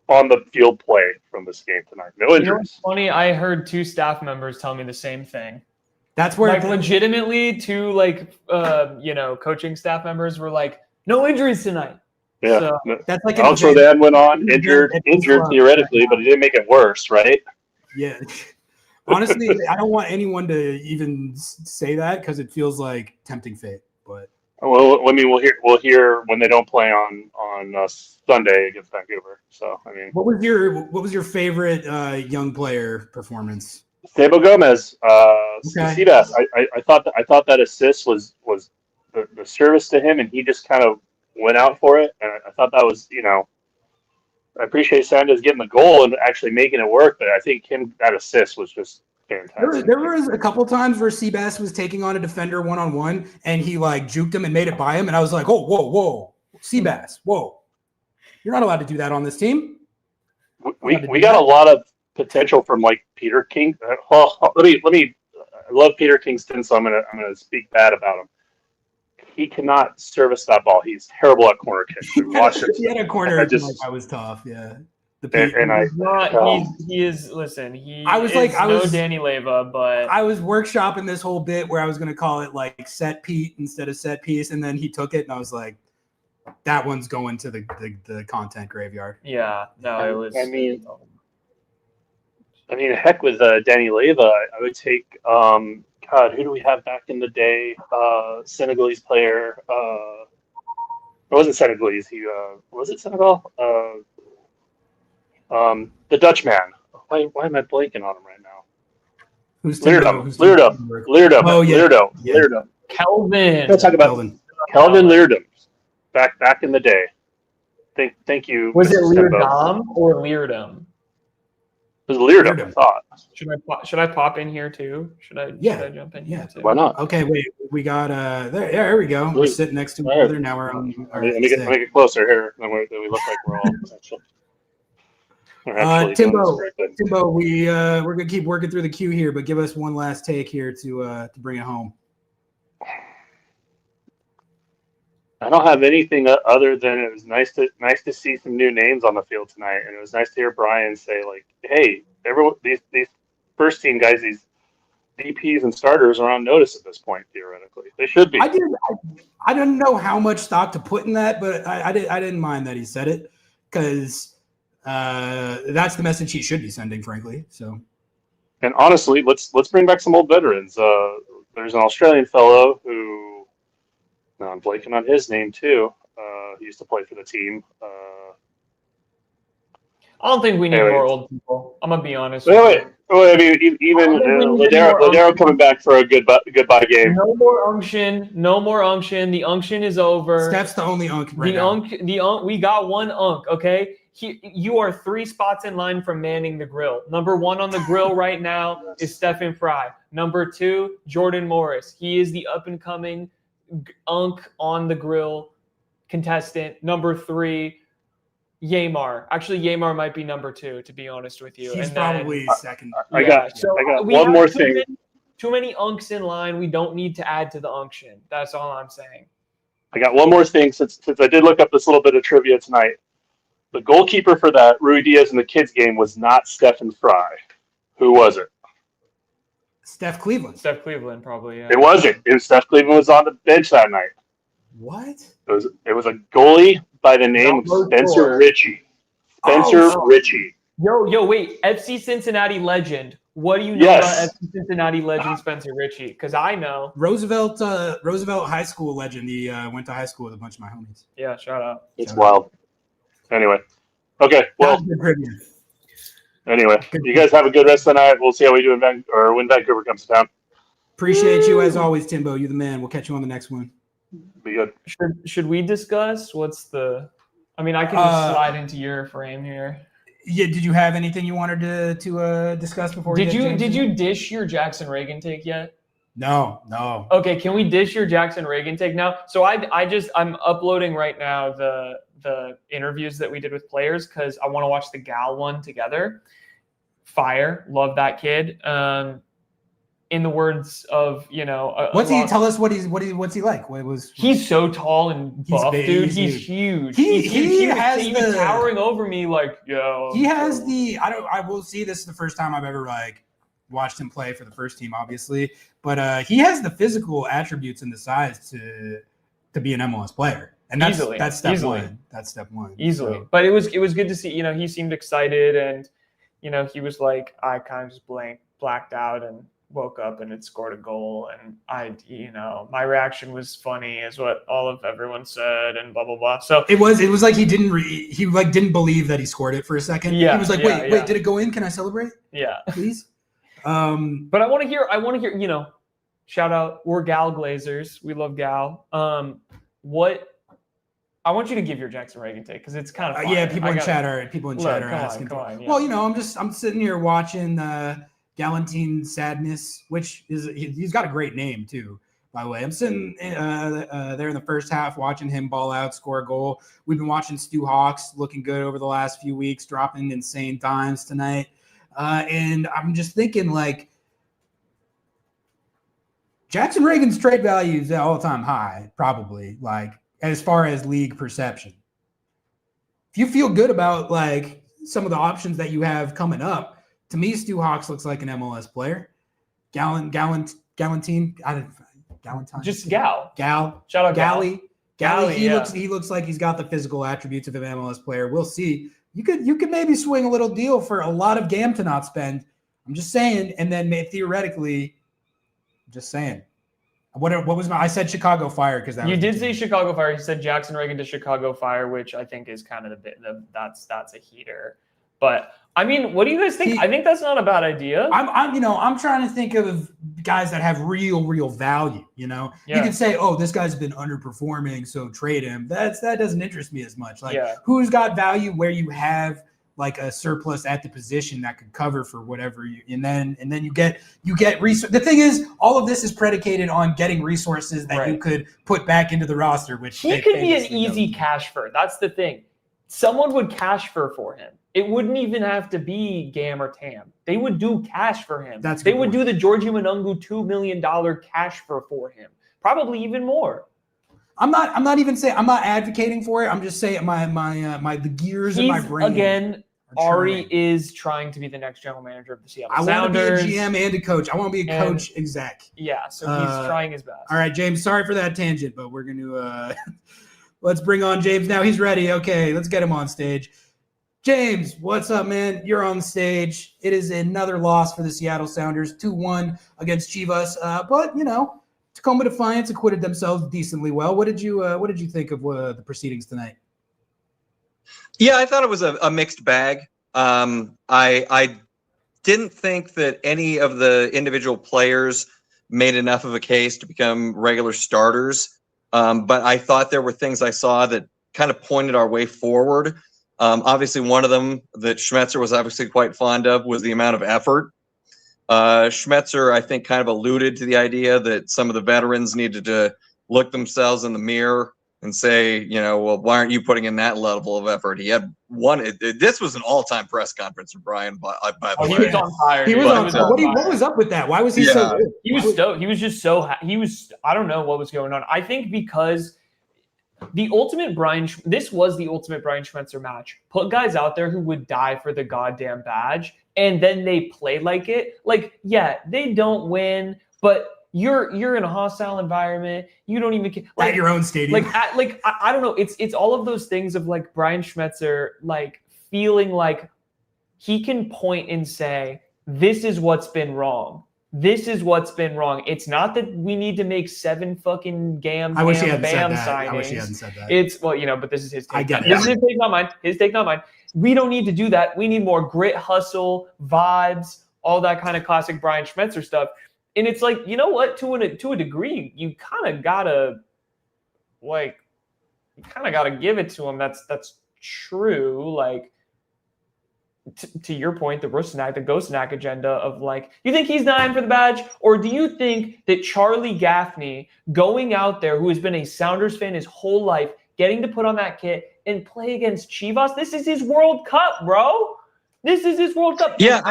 on the field play from this game tonight. No injuries. You know what's funny? I heard 2 staff members tell me the same thing. That's where legitimately 2 coaching staff members were like, no injuries tonight. Yeah, so, that's like Alex Rodan went on injured theoretically, but he didn't make it worse, right? Yeah. Honestly, I don't want anyone to even say that because it feels like tempting fate. But well, I mean, we'll hear when they don't play on Sunday against Vancouver. So I mean, what was your favorite young player performance? Sabo Gomez, Chivas. I thought that assist was the service to him, and he just kind of went out for it, and I thought that was, I appreciate Sanders getting the goal and actually making it work, but I think that assist was just fantastic. There was a couple times where Seabass was taking on a defender one-on-one, and he juked him and made it by him, and I was like, oh, whoa, Seabass, whoa. You're not allowed to do that on this team. We got a lot of potential from Peter King. Let me. I love Peter Kingston, so I'm gonna speak bad about him. He cannot service that ball. He's terrible at corner kicks. He had a corner that was tough. Yeah. He is. Listen, I was Danny Leva, but I was workshopping this whole bit where I was gonna call it set Pete instead of set piece, and then he took it, and I was like, that one's going to the content graveyard. Yeah. No, it was. I mean, heck with Danny Leva, I would take. God, who do we have back in the day? Senegalese player. It wasn't Senegalese. He was it Senegal? The Dutch man. Why am I blanking on him right now? Leerdam. Oh yeah. Leerdam. Kelvin. Let's talk about Kelvin Leerdam. Back in the day. Thank you. Was it Leerdam or Leerdam? It was Leerdam, I thought. Should I pop in here too? Should I jump in here too? Why not? Okay, wait. We got there we go. We're sitting next to each other. Now we're on. Let me get closer here. Then we look like we're all Timbo, we're gonna keep working through the queue here, but give us one last take here to bring it home. I don't have anything other than it was nice to see some new names on the field tonight, and it was nice to hear Brian say "Hey, everyone, these first team guys, these DPs and starters are on notice at this point. Theoretically, they should be." I didn't know how much stock to put in that, but I didn't mind that he said it because that's the message he should be sending, frankly. So, and honestly, let's bring back some old veterans. There's an Australian fellow who. Now I'm blanking on his name too. He used to play for the team. I don't think we need more old people. I'm gonna be honest. Wait. I mean, even Ladero coming back for a goodbye game. No more unction. The unction is over. Steph's the only unk right now. We got one unk. Okay. You are 3 spots in line from manning the grill. Number 1 on the grill right now is Stephen Fry. Number 2, Jordan Morris. He is the up and coming unk on the grill contestant. Number 3, Yamar. Actually, Yamar might be number 2, to be honest with you. He's and then, probably second. I got we one have more thing. Too many unks in line. We don't need to add to the unction. That's all I'm saying. I got one more thing since I did look up this little bit of trivia tonight. The goalkeeper for that Rui Diaz in the kids game was not Stephen Fry. Who was it? Steph Cleveland. Steph Cleveland, probably. Yeah. It wasn't. It was Steph Cleveland was on the bench that night. What? It was a goalie by the name of Spencer Ritchie. Ritchie. Yo, wait. FC Cincinnati legend. What do you know about FC Cincinnati legend Spencer Ritchie? Because I know. Roosevelt High School legend. He went to high school with a bunch of my homies. Yeah, shout out. It's wild. Anyway. Okay, well. Anyway, you guys have a good rest of the night. We'll see how we do when Vancouver comes to town. Appreciate you as always, Timbo. You're the man. We'll catch you on the next one. Be good. Should we discuss what's the? I mean, I can just slide into your frame here. Yeah. Did you have anything you wanted to discuss before? Did you dish your Jackson Reagan take yet? No. Okay, can we dish your Jackson Reagan take now? So I'm uploading right now the interviews that we did with players because I want to watch the Gal one together. Fire, love that kid. In the words of what's he? Tell us what's he like? He's so tall and buff, dude. He's huge. He was towering over me, like He has the. I will see. This is the first time I've ever watched him play for the first team, obviously, but he has the physical attributes and the size to be an MLS player, and that's step one. That's step one. Easily, so. But it was good to see. He seemed excited, and he was like, I kind of just blacked out and woke up and had scored a goal, and my reaction was funny, is what everyone said, and blah blah blah. So it was like he didn't believe that he scored it for a second. Yeah, he was like, wait, did it go in? Can I celebrate? Yeah, please. But I want to hear. Shout out, we're Gal Glazers. We love Gal. I want you to give your Jackson Reagan take because it's kind of fun. People in chat are asking. Well, I'm sitting here watching Gallatin Sandness, which he's got a great name too, by the way. I'm sitting there in the first half watching him ball out, score a goal. We've been watching Stu Hawkins looking good over the last few weeks, dropping insane dimes tonight. And I'm just thinking, Jackson Reagan's trade value is at all-time high, probably, as far as league perception. If you feel good about, some of the options that you have coming up, to me, Stu Hawkins looks like an MLS player. Gallatin. Just Gal. Shout out Gally. He looks like he's got the physical attributes of an MLS player. We'll see. You could maybe swing a little deal for a lot of GAM to not spend. I'm just saying, and then theoretically, just saying. What was I said Chicago Fire because that you did say Chicago Fire. You said Jackson Reagan to Chicago Fire, which I think is kind of that's a heater. But I mean, what do you guys think? I think that's not a bad idea. I'm trying to think of guys that have real value. You can say, oh, this guy's been underperforming, so trade him. That doesn't interest me as much. Who's got value where you have a surplus at the position that could cover for whatever and then you get resource. The thing is, all of this is predicated on getting resources that you could put back into the roster, which he could be an easy cash for. That's the thing. Someone would cash for him. It wouldn't even have to be GAM or TAM. They would do cash for him. They would do the Georgie Manungu $2 million cash for him. Probably even more. I'm not even saying I'm not advocating for it. I'm just saying the gears in my brain. Again, Ari is trying to be the next general manager of the Seattle Sounders. I want to be a GM and a coach. I want to be a coach exec. Yeah, so he's trying his best. All right, James, sorry for that tangent, but we're going to let's bring on James now. He's ready. Okay, let's get him on stage. James, what's up, man? You're on stage. It is another loss for the Seattle Sounders, 2-1 against Chivas. But Tacoma Defiance acquitted themselves decently well. What did you think of the proceedings tonight? Yeah, I thought it was a mixed bag. I didn't think that any of the individual players made enough of a case to become regular starters. But I thought there were things I saw that kind of pointed our way forward. Obviously, one of them that Schmetzer was obviously quite fond of was the amount of effort. Schmetzer, I think, kind of alluded to the idea that some of the veterans needed to look themselves in the mirror and say, well, why aren't you putting in that level of effort? He had one. This was an all-time press conference for Brian, by the way. He was on fire. He was on fire. What fire. was up with that? Why was he so good? He was stoked. He was just so he was. I don't know what was going on. I think because this was the ultimate Brian Schmetzer match. Put guys out there who would die for the goddamn badge, and then they play like it. Like, yeah, they don't win, but you're in a hostile environment. You don't even like at your own stadium. I don't know. It's all of those things of like Brian Schmetzer like feeling like he can point and say, this is what's been wrong. This is what's been wrong. It's not that we need to make 7 fucking bam signings. I wish he hadn't said that. It's but this is his take. I get it. This is his take, not mine. His take, not mine. We don't need to do that. We need more grit, hustle, vibes, all that kind of classic Brian Schmetzer stuff. And it's like, you know what? To a degree, you kind of gotta give it to him. That's true. Like, to your point, the Rusnak, the Ghostnak agenda of like, you think he's dying for the badge? Or do you think that Charlie Gaffney going out there, who has been a Sounders fan his whole life, getting to put on that kit and play against Chivas, this is his World Cup, bro. This is his World Cup. Yeah,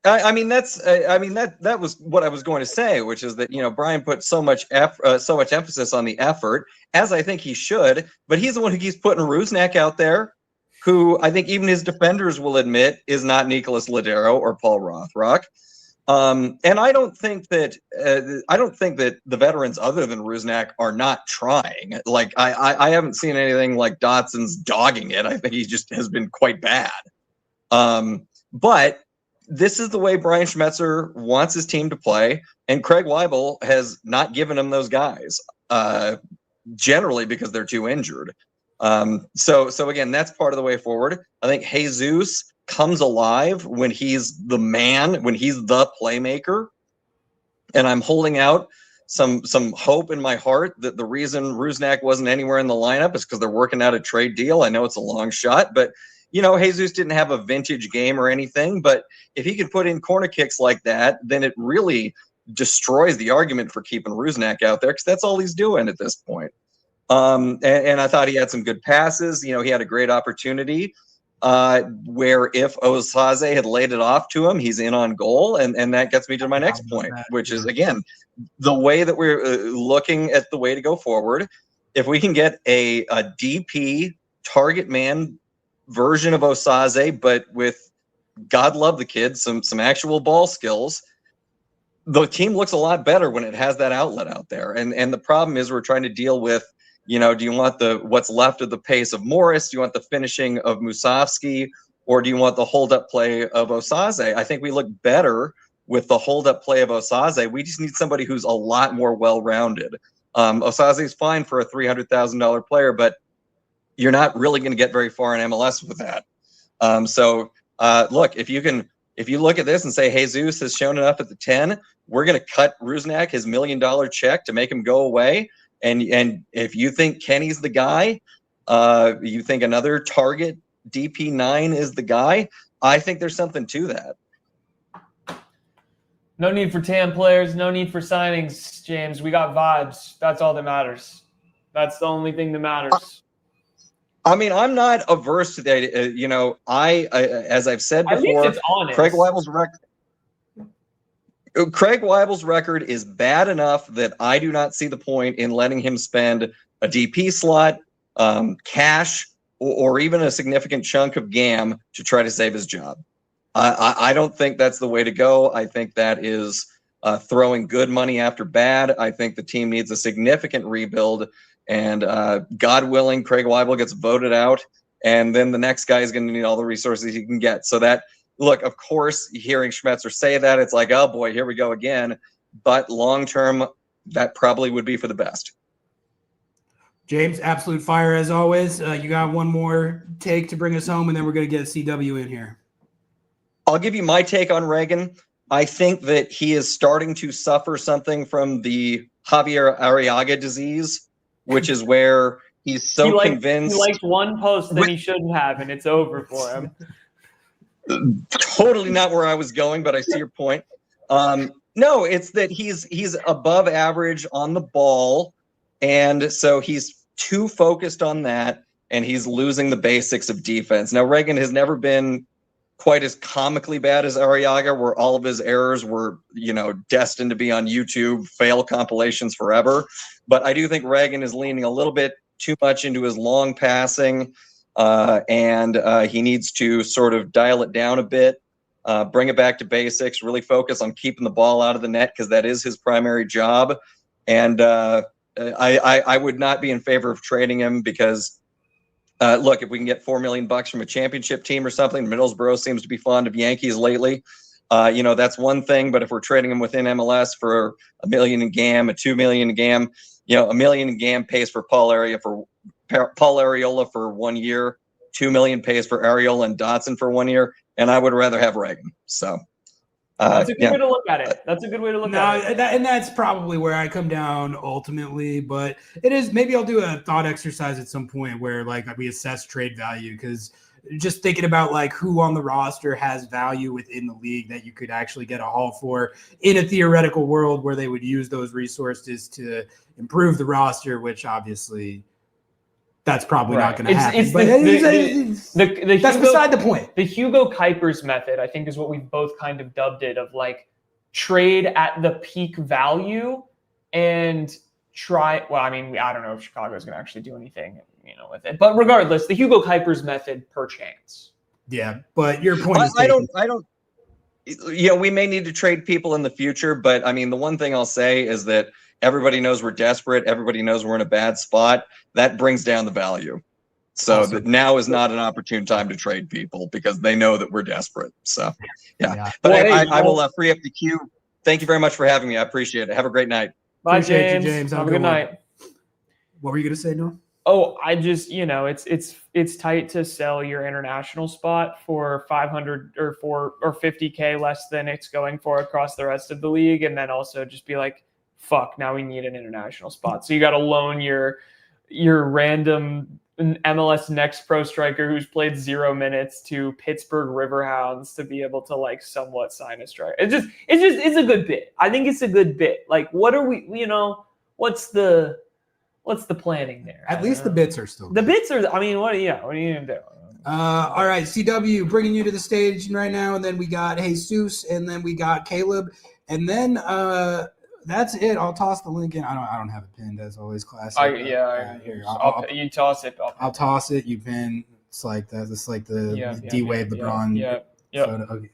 that was what I was going to say, which is that Brian put so much emphasis on the effort, as I think he should, but he's the one who keeps putting Rusnak out there, who I think even his defenders will admit is not Nicholas Ladero or Paul Rothrock. And I don't think that the veterans other than Rusnak are not trying. Like I haven't seen anything like Dotson's dogging it. I think he just has been quite bad. But this is the way Brian Schmetzer wants his team to play, and Craig Weibel has not given him those guys, generally because they're too injured. So again, that's part of the way forward. I think Jesus comes alive when he's the man, when he's the playmaker, and I'm holding out some hope in my heart that the reason Rusnak wasn't anywhere in the lineup is because they're working out a trade deal. I know it's a long shot, but Jesus didn't have a vintage game or anything, but if he can put in corner kicks like that, then it really destroys the argument for keeping Rusnak out there, because that's all he's doing at this point. And I thought he had some good passes. He had a great opportunity where if Osaze had laid it off to him, he's in on goal. And that gets me to my next point, which is, again, the way that we're looking at the way to go forward. If we can get a DP target man version of Osaze, but with, God love the kid, some actual ball skills, the team looks a lot better when it has that outlet out there. And the problem is we're trying to deal with, do you want what's left of the pace of Morris? Do you want the finishing of Musovski? Or do you want the hold-up play of Osaze? I think we look better with the hold-up play of Osaze. We just need somebody who's a lot more well-rounded. Osaze is fine for a $300,000 player, but you're not really going to get very far in MLS with that. Look, if you look at this and say Jesus has shown enough at the 10, we're going to cut Rusnak his $1 million check to make him go away. And if you think Kenny's the guy, you think another target DP9 is the guy, I think there's something to that. No need for TAM players, no need for signings, James. We got vibes. That's all that matters. That's the only thing that matters. I mean, I'm not averse to that. As I've said before, at least it's honest. Craig Weibel's record is bad enough that I do not see the point in letting him spend a DP slot, cash, or even a significant chunk of GAM to try to save his job. I don't think that's the way to go. I think that is throwing good money after bad. I think the team needs a significant rebuild. And God willing, Craig Weibel gets voted out, and then the next guy is going to need all the resources he can get. So that, look, of course, hearing Schmetzer say that, it's like, oh boy, here we go again. But long term, that probably would be for the best. James, absolute fire as always. You got one more take to bring us home, and then we're going to get a CW in here. I'll give you my take on Reagan. I think that he is starting to suffer something from the Javier Arriaga disease, which is where he's so convinced. He liked one post that he shouldn't have, and it's over for him. Totally not where I was going, but I see your point. No, No, it's that he's above average on the ball, and so he's too focused on that, and he's losing the basics of defense. Now, Reagan has never been quite as comically bad as Arriaga, where all of his errors were, destined to be on YouTube fail compilations forever. But I do think Reagan is leaning a little bit too much into his long passing, and he needs to sort of dial it down a bit. Bring it back to basics, really focus on keeping the ball out of the net, because that is his primary job. And I would not be in favor of trading him, because look, if we can get $4 million from a championship team or something, Middlesbrough seems to be fond of Yankees lately. That's one thing. But if we're trading him within MLS for $1 million a game, $2 million a game, $1 million a game pays for Paul Arriola for 1 year, $2 million pays for Arriola and Dotson for 1 year. And I would rather have Reagan. So that's a good way to look at it. That's a good way to look at it. And that's probably where I come down ultimately. But it is, maybe I'll do a thought exercise at some point where we assess trade value, because just thinking about who on the roster has value within the league that you could actually get a haul for in a theoretical world where they would use those resources to improve the roster, which obviously that's probably not going to happen. That's beside the point. The Hugo Kuipers method, I think, is what we've both kind of dubbed it, of trade at the peak value and try. Well, I mean, I don't know if Chicago is going to actually do anything, with it. But regardless, the Hugo Kuipers method, per chance. Yeah, but your point is I don't. We may need to trade people in the future, but I mean, the one thing I'll say is that everybody knows we're desperate. Everybody knows we're in a bad spot. That brings down the value. So that now is not an opportune time to trade people, because they know that we're desperate. So, yeah. But I will free up the queue. Thank you very much for having me. I appreciate it. Have a great night. Bye, James. Have a good night. What were you going to say, Noah? Oh, I just, it's tight to sell your international spot for 500 or 50K less than it's going for across the rest of the league. And then also just be like, fuck, now we need an international spot. So you got to loan your random MLS Next Pro striker who's played 0 minutes to Pittsburgh Riverhounds to be able to somewhat sign a striker. It's a good bit. I think it's a good bit. What are we, what's the planning there? At least the bits are still good. The bits are, I mean, what are you going to do? All right, CW, bringing you to the stage right now. And then we got Jesus, and then we got Caleb. And then that's it. I'll toss the link in. I don't have it pinned, as always. Classic. Here, you toss it. I'll toss it. You pin. It's like that. It's like the D-Wade LeBron. Yeah. Okay.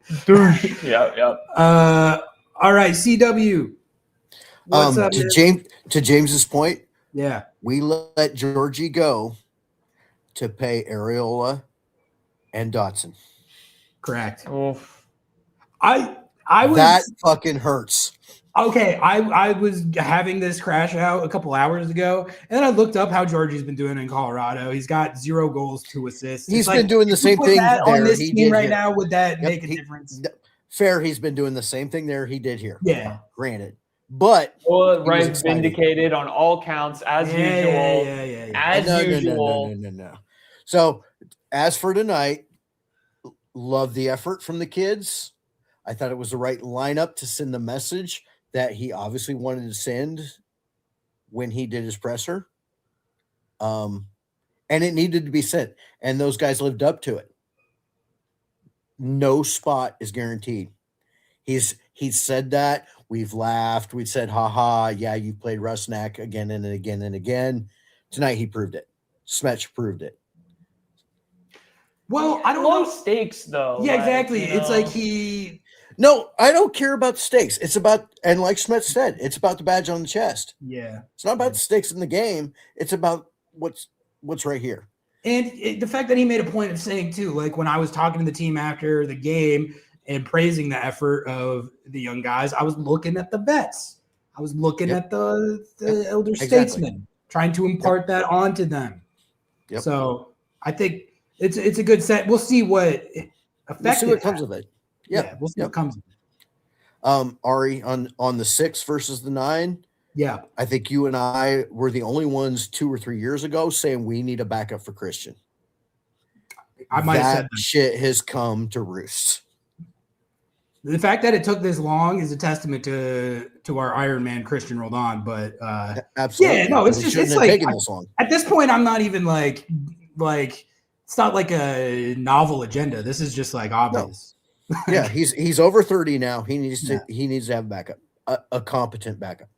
Yeah. All right, CW. What's up, to James's point. Yeah. We let Georgie go to pay Arriola and Dotson. Correct. Oof. I was, that fucking hurts. Okay, I was having this crash out a couple hours ago, and then I looked up how Georgie's been doing in Colorado. He's got 0 goals, 2 assists. He's been doing the same thing there. On this team right now, would that make a difference? Fair, he's been doing the same thing there he did here. Yeah. Granted. But right, vindicated on all counts as usual. As usual. No. So as for tonight, love the effort from the kids. I thought it was the right lineup to send the message that he obviously wanted to send when he did his presser. And it needed to be sent. And those guys lived up to it. No spot is guaranteed. He's said that. We've laughed. We said, haha, yeah, you've played Rusnak again and again and again. Tonight he proved it. Schmetzer proved it. Well, I don't low know. Stakes, though. Yeah, exactly. It's like he... No, I don't care about the stakes. It's about, and like Schmetzer said, it's about the badge on the chest. Yeah. It's not about the stakes in the game. It's about what's right here. And the fact that he made a point of saying, too, when I was talking to the team after the game and praising the effort of the young guys, I was looking at the vets. I was looking at the elder statesmen, trying to impart that onto them. Yep. So I think it's a good set. We'll see what effect we'll see what comes of it. Yeah, we'll see what comes of it. Ari, on the 6 versus the 9. Yeah. I think you and I were the only ones 2 or 3 years ago saying we need a backup for Christian. I might have said that. Shit has come to roost. The fact that it took this long is a testament to our Iron Man Christian Roldan. But absolutely, yeah, no, it's We just shouldn't it's have like taken this long. at this point, I'm not even like it's not like a novel agenda. This is just like obvious. Yeah, he's over 30 now. He needs to have backup, a competent backup.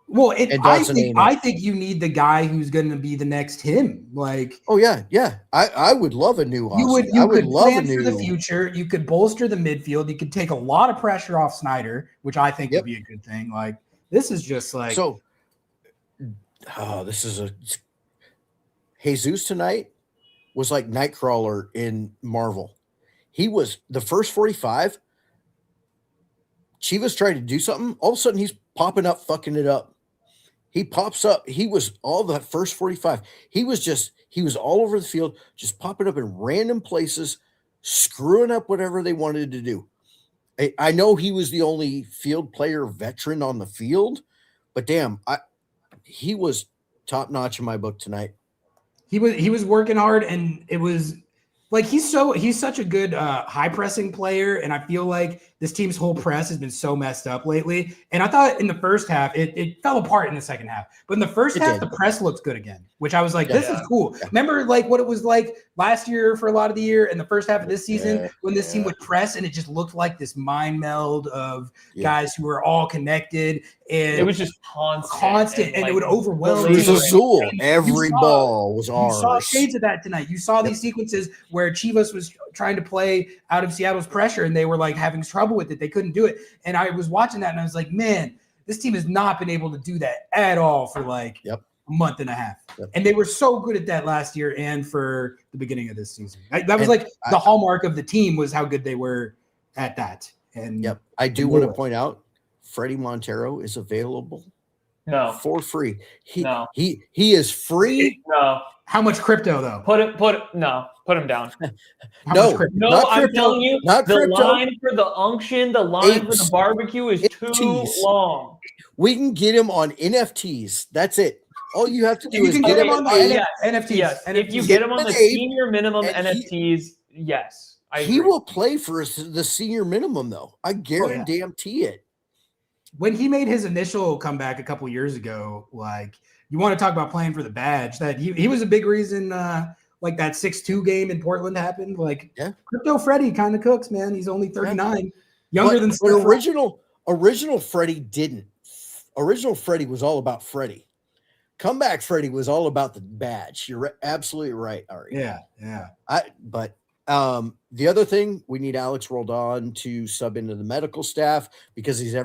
Well, And I Dawson think ain't I it. think you need the guy who's going to be the next him. Like, Oh yeah. I would love a new you would Osaze. I would could love a plan new for the future. You could bolster the midfield. You could take a lot of pressure off Snyder, which I think would be a good thing. Like, this is just like so. This is Jesus tonight was like Nightcrawler in Marvel. He was the first 45. Chivas tried to do something. All of a sudden, he's popping up, fucking it up. He pops up. He was all the first 45. He was all over the field, just popping up in random places, screwing up whatever they wanted to do. I know he was the only field player veteran on the field, but damn, he was top notch in my book tonight. he was working hard, and it was like he's such a good high pressing player, and I feel like this team's whole press has been so messed up lately. And I thought in the first half it fell apart in the second half, but in the first half the press looked good again, which I was like, this is cool. Remember like what it was like last year for a lot of the year and the first half of this season when this team would press and it just looked like this mind meld of guys who were all connected, and it was just constant and like, it would overwhelm. It was Azul. And Every ball was ours. You saw shades of that tonight. You saw these sequences where Chivas was trying to play out of Seattle's pressure and they were like having trouble with it. They couldn't do it. And I was watching that and I was like, man, this team has not been able to do that at all for like a month and a half. And they were so good at that last year and for the beginning of this season. That was the hallmark of the team was how good they were at that. And I do want to point out Freddie Montero is available. No. For free. He is free. No. How much crypto though? Put him down. No, I'm telling you, not the crypto. line for the unction, the line for the barbecue is too long. We can get him on NFTs. That's it. All you have to do is get him on the NFTs. Yes. NFTs. If you get him on the senior minimum NFTs, yes. He will play for the senior minimum though. I guarantee it. When he made his initial comeback a couple years ago, like you want to talk about playing for the badge, that he was a big reason like that 6-2 game in Portland happened. Like Crypto Freddy kind of cooks, man. He's only 39, younger than original Freddie didn't. Original Freddie was all about Freddie. Comeback Freddie was all about the badge. You're absolutely right, Ari. Yeah. But the other thing, we need Alex Roldan to sub into the medical staff because he's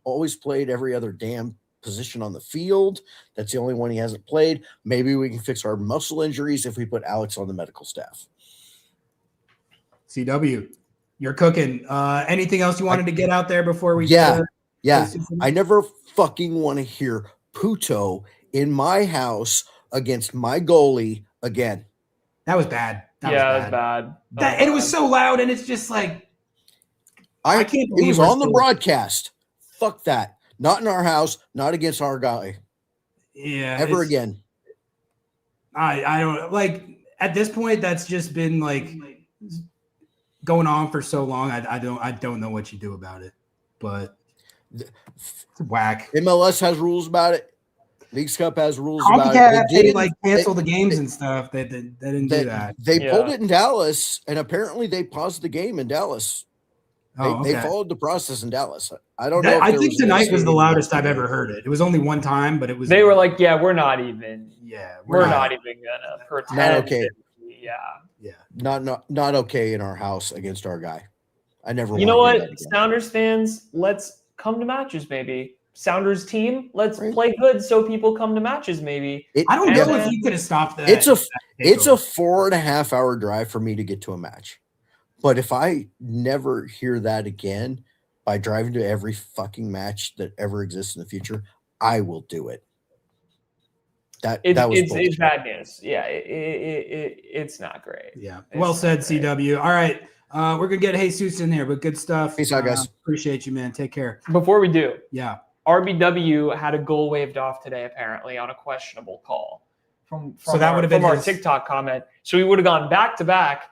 always played every other damn position on the field. That's the only one he hasn't played. Maybe we can fix our muscle injuries if we put Alex on the medical staff. CW, you're cooking. Anything else you wanted to get out there before we I never fucking want to hear Puto in my house against my goalie again. That was bad. That was bad. It was so loud, and it's just like I can't believe it was on the broadcast. Fuck that. Not in our house, not against our guy. Yeah. Ever again. I don't like at this point that's just been like going on for so long. I don't know what you do about it. But it's whack. MLS has rules about it. Leagues Cup has rules about it. They like cancel the games and stuff. They didn't do that. They pulled it in Dallas, and apparently they paused the game in Dallas. They followed the process in Dallas. I don't know. I think tonight was the loudest I've ever heard it. It was only one time, but it was. They were like, "Yeah, we're not even. Yeah, we're not even gonna pretend." Not okay. Yeah. Not okay in our house against our guy. I never. You know what, Sounders fans? Let's come to matches, maybe. Sounders team, let's play good so people come to matches. Maybe I don't know if you could have stopped that. It's a 4.5 hour drive for me to get to a match. But if I never hear that again by driving to every fucking match that ever exists in the future, I will do it. It's bad news. Yeah, it's not great. Yeah. Well said, CW. All right. We're going to get Jesus in here, but good stuff. Peace out, guys. Appreciate you, man. Take care. Before we do. Yeah. RBW had a goal waved off today, apparently, on a questionable call from our TikTok comment. So we would have gone back to back.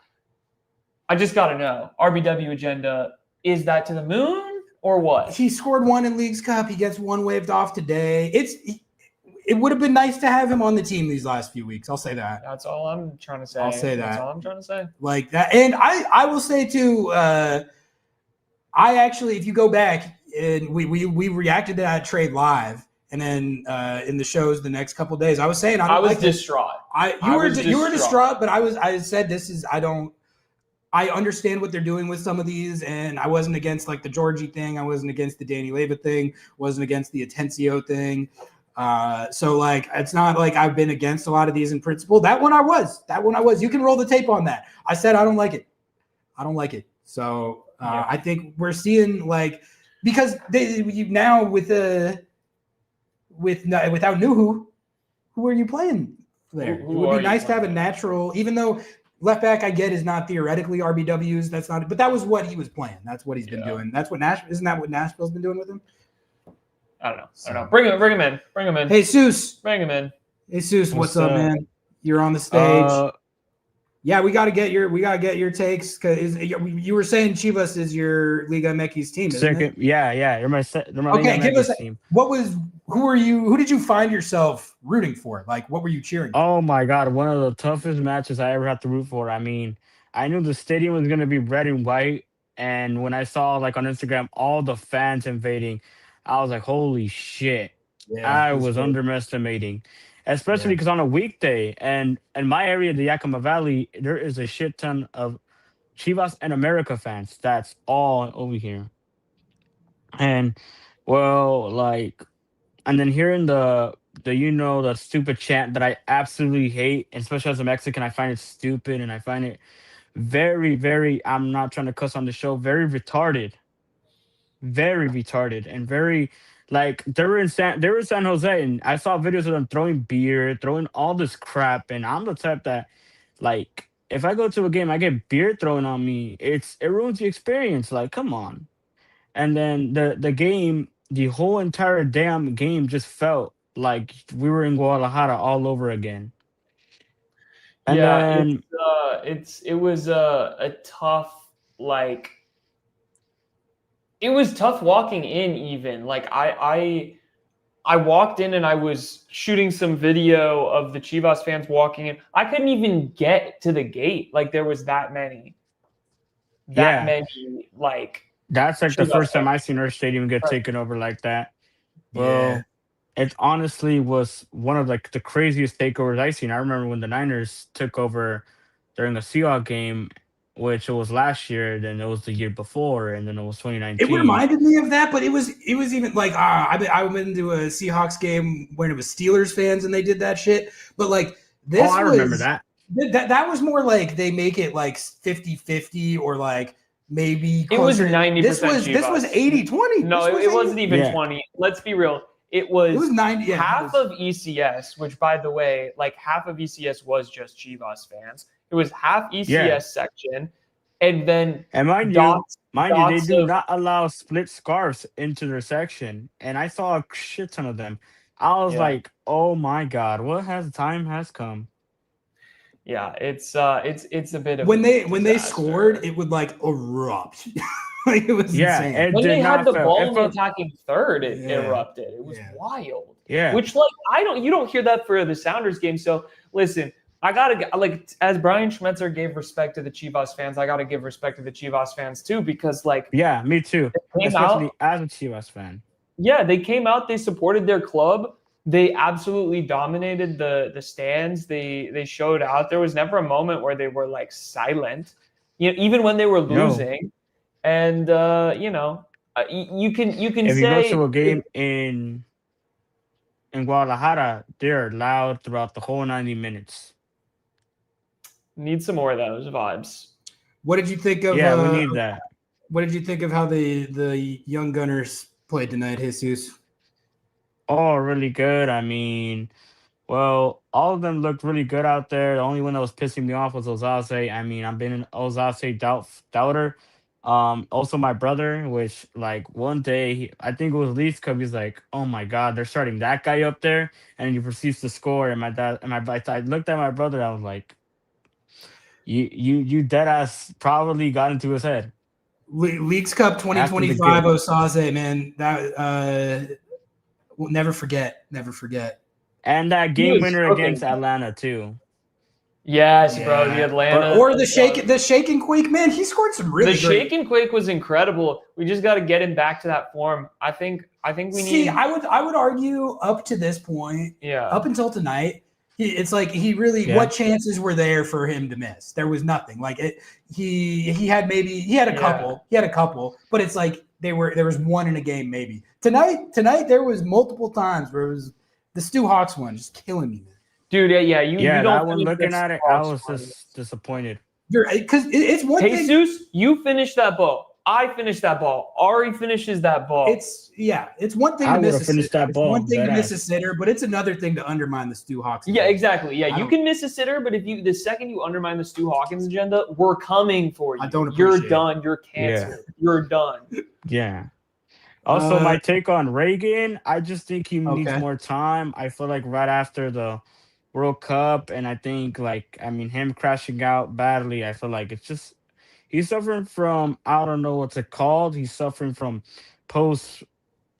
I just got to know, RBW agenda, is that to the moon or what? He scored one in Leagues Cup. He gets one waived off today. It would have been nice to have him on the team these last few weeks. I'll say that. That's all I'm trying to say. I'll say That's that. all I'm trying to say. Like that. And I will say too, I actually, if you go back and we reacted to that trade live, and then in the shows the next couple of days, I was saying I was distraught. You were distraught, but I said I understand what they're doing with some of these, and I wasn't against like the Georgie thing. I wasn't against the Danny Leva thing. Wasn't against the Atencio thing. So like, it's not like I've been against a lot of these in principle. That one I was. You can roll the tape on that. I said I don't like it. So I think we're seeing like, because now without Nuhu, who are you playing there? It would be nice to have a natural, even though left back I get is not theoretically RBWs. That's not, but that was what he was playing. That's what he's been doing. That's what isn't that what Nashville's been doing with him? I don't know. Bring him in. Hey, Seuss. Bring him in. Hey, Seuss, what's up, man? You're on the stage. Yeah, we got to get your takes, because you were saying Chivas is your Liga MX team, isn't it? Yeah. They're my okay, Liga give MX us team. Who did you find yourself rooting for? Like, what were you cheering for? Oh my God, one of the toughest matches I ever had to root for. I mean, I knew the stadium was gonna be red and white, and when I saw like on Instagram all the fans invading, I was like, holy shit. Yeah, I was underestimating. Especially because on a weekday, and in my area, the Yakima Valley, there is a shit ton of Chivas and America fans. That's all over here. And well, like, and then hearing the stupid chant that I absolutely hate, especially as a Mexican, I find it stupid, and I find it very, very, I'm not trying to cuss on the show, very retarded. Very retarded, and very, like, they were in San Jose, and I saw videos of them throwing beer, throwing all this crap, and I'm the type that, like, if I go to a game, I get beer thrown on me, it ruins the experience. Like, come on. And then the game, the whole entire damn game just felt like we were in Guadalajara all over again. And Yeah, then it was a tough, like, it was tough walking in. Even like I walked in and I was shooting some video of the Chivas fans walking in. I couldn't even get to the gate. Like, there was that many, like, that's like the Chivas first time fans. I seen our stadium get taken over like that. Yeah. Well, it honestly was one of like the craziest takeovers I've seen. I remember when the Niners took over during the Seahawks game, which it was last year, then it was the year before, and then it was 2019. It reminded me of that, but it was even like I went into a Seahawks game when it was Steelers fans and they did that shit. But like this, I remember that. That was more like they make it like 50-50 or like maybe closer. It was 90%. This was 80-20. No, it wasn't even 20. Let's be real. It was 90. Half of ECS, which, by the way, like, half of ECS was just Chivas fans. It was half ECS section, and then mind you, they do not allow split scarves into their section, and I saw a shit ton of them. I was like, oh my God, time has come. Yeah, it's a bit of when they scored, it would like erupt. Like, it was insane. When they had the ball in the attacking third, it erupted. It was wild. Yeah. Which, like, you don't hear that for the Sounders game. So listen, I gotta, like, as Brian Schmetzer gave respect to the Chivas fans, I gotta give respect to the Chivas fans too, because, like, yeah, me too. Especially as a Chivas fan. Yeah, they came out, they supported their club. They absolutely dominated the stands. They showed out. There was never a moment where they were, like, silent, even when they were losing. And you can if say, you go to a game in Guadalajara, they're loud throughout the whole 90 minutes. Need some more of those vibes. What did you think of? Yeah, we need that. What did you think of how the young Gunners played tonight, Jesus? Oh, really good. I mean, well, all of them looked really good out there. The only one that was pissing me off was Osaze. I mean, I've been an Osaze doubter. Also my brother, which, like, one day, I think it was Leafs Cup, he's like, oh my God, they're starting that guy up there, and he proceeds to score. And I looked at my brother, I was like, you dead ass probably got into his head. Leagues Cup After the 2025 game. Osaze, man. That we'll never forget. Never forget. And that He game was winner cooking. against Atlanta too. Yes, bro. The Yeah. Atlanta Or the shake and quake, man. He scored some really the great. shake and quake was incredible. We just got to get him back to that form. I think we See, need. I would argue up to this point, Yeah. up until tonight, it's like he really. Yeah. What chances were there for him to miss? There was nothing. Like it. He had a couple. He had a couple, but it's like there was one in a game maybe. Tonight there was multiple times where it was the Stu Hawks one just killing me, man. Dude, yeah, you Yeah, don't that one. finish Looking this at it, I Hawks was one. just disappointed. You're because it's one thing. Jesus, you finished that ball. I finished that ball. Ari finishes that ball. It's one thing I to miss would've a finished sitter. that It's ball, one thing to dead miss a ass. sitter, but it's another thing to undermine the Stu Hawks. Yeah, agenda. exactly. Yeah, I you don't- can miss a sitter, but the second you undermine the Stu Hawkins agenda, we're coming for you. I don't You're appreciate it. done. You're canceled. You're done. Yeah. Also, my Uh, take on Reagan, I just think he needs Okay. more time. I feel like right after the World Cup, and I think him crashing out badly, I feel like it's just he's suffering from, I don't know what's it called. He's suffering from post,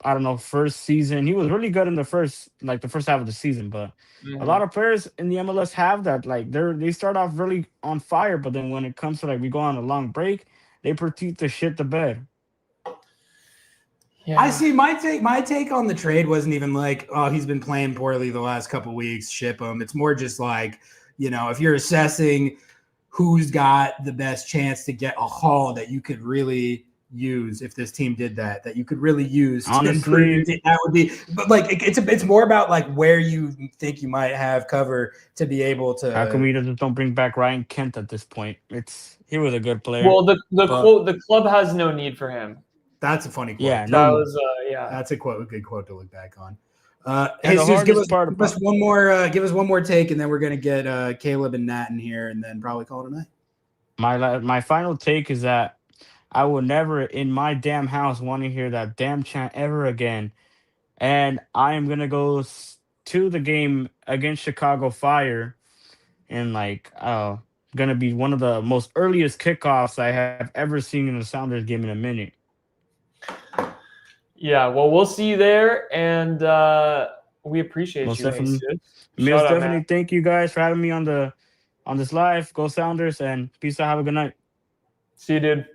I don't know, first season. He was really good in the first half of the season, but a lot of players in the MLS have that. Like they start off really on fire, but then when it comes to we go on a long break, they proceed to shit the bed. Yeah. I see. My take on the trade wasn't even like, oh, he's been playing poorly the last couple weeks, ship him. It's more just like, if you're assessing who's got the best chance to get a haul that you could really use if this team did that you could really use to improve Honestly, your team, that would be. But it's more about where you think you might have cover to be able to. how come we just don't bring back Ryan Kent at this point? He was a good player. Well, the club has no need for him. That's a funny quote. Yeah, That no. was That's a good quote to look back on. And the Jesus, give us hardest part one more take, and then we're gonna get Caleb and Nat in here, and then probably call it a night. My final take is that I will never in my damn house want to hear that damn chant ever again. And I am going to go to the game against Chicago Fire and going to be one of the most earliest kickoffs I have ever seen in a Sounders game in a minute. Yeah, well, we'll see you there, and we appreciate Most you. definitely. Jesus. Most Shout out, definitely. man. Thank you guys for having me on this live. Go Sounders, and peace out. Have a good night. See you, dude.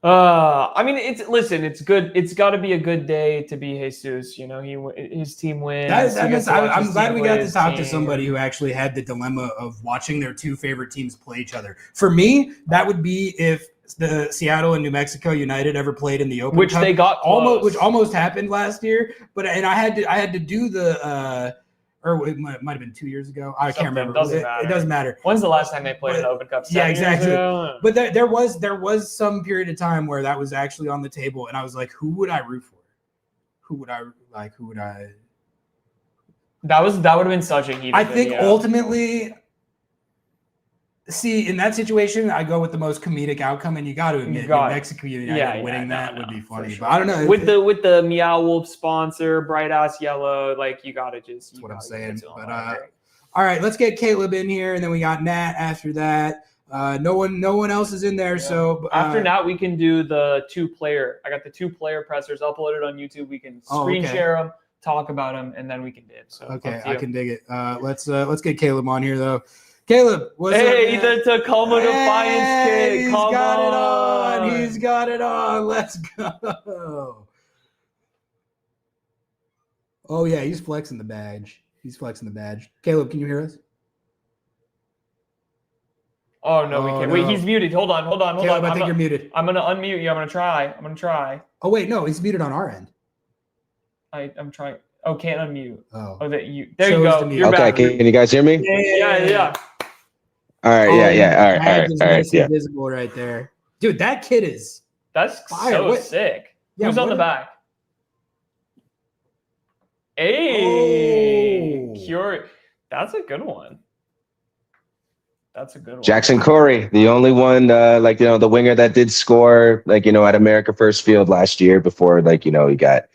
It's good. It's got to be a good day to be Jesus. His team wins. I'm glad we got to talk to somebody who actually had the dilemma of watching their two favorite teams play each other. For me, that would be if the Seattle and New Mexico United ever played in the Open Which Cup, they got close. which almost happened last year. And I had to do the. Or it might have been 2 years ago. I can't remember. It doesn't matter. When's the last time they played an Open Cup? Yeah, 7 years exactly. ago? But there was some period of time where that was actually on the table, and I was like, who would I root for? Who would I? That would have been such a heat. I think ultimately, see, in that situation, I go with the most comedic outcome, and you got to admit, New Mexico United winning that would be funny. Sure. But I don't know with the Meow Wolf sponsor, bright ass yellow, you got to just. That's what I'm saying. But all right, let's get Caleb in here, and then we got Nat after that. No one else is in there. Yeah. So after Nat, we can do the 2-player. I got the 2-player pressers uploaded on YouTube. We can screen share them, talk about them, and then we can dip. So okay, I can dig it. Let's get Caleb on here though. Caleb, what's up? Hey, the Tacoma Defiance kid. He's Come got on. it on. He's got it on. Let's go. Oh yeah, he's flexing the badge. Caleb, can you hear us? Oh no, we can't. No. Wait, he's muted. Hold on. Caleb, I think you're muted. I'm gonna unmute you. I'm gonna try. Oh wait, no, he's muted on our end. I'm trying. Oh, can't unmute. Oh, there you go. You're okay, back. can you guys hear me? Yeah. All right, all right. Yeah. Visible right there, dude. That kid is. That's fire. So sick. Yeah, who's on the back? Hey, Cure. That's a good one. Jackson Corey, the only one, the winger that did score, at America First Field last year before, he got,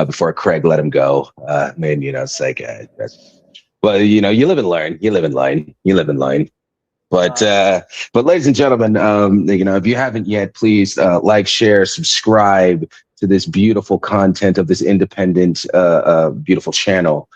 before Craig let him go. It's like, well, you live and learn. You live and learn. But ladies and gentlemen, if you haven't yet, please like, share, subscribe to this beautiful content of this independent, beautiful channel.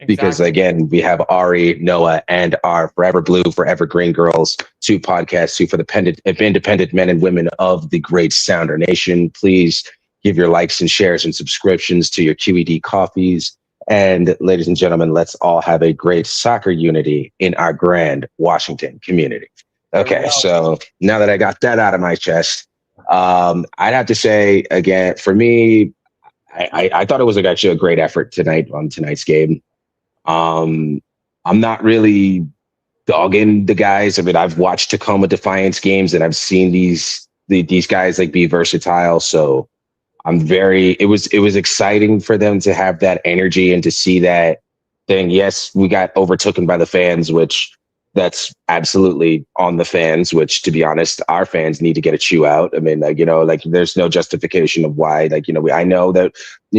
Because again, we have Ari, Noah, and our Forever Blue, Forever Green Girls, 2 podcasts, 2 for the independent men and women of the great Sounder Nation. Please give your likes and shares and subscriptions to your QED coffees. And ladies and gentlemen, let's all have a great soccer unity in our grand Washington community. Okay, so now that I got that out of my chest, I'd have to say, again, for me, I thought it was actually a great effort tonight on tonight's game. I'm not really dogging the guys. I mean, I've watched Tacoma Defiance games and I've seen these guys like be versatile. So it was exciting for them to have that energy and to see that thing. Yes, we got overtaken by the fans, which that's absolutely on the fans, which to be honest, our fans need to get a chew out. I mean, there's no justification of why, I know that,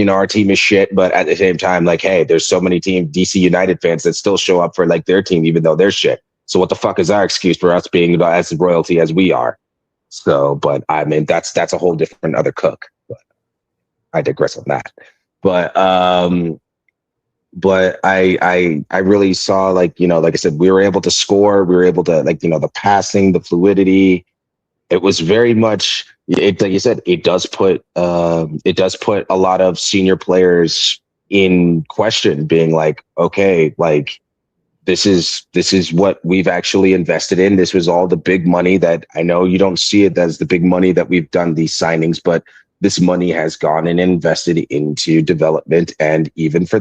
our team is shit, but at the same time, hey, there's so many DC United fans that still show up for their team, even though they're shit. So what the fuck is our excuse for us being as royalty as we are? So, but I mean, that's a whole different other cook, but I digress on that. But I really saw, like I said, we were able to score. We were able to, the passing, the fluidity. It was very much, like you said, it does put a lot of senior players in question, being like, okay, this is what we've actually invested in. This was all the big money that I know you don't see it as the big money that we've done these signings, but this money has gone and invested into development. And even for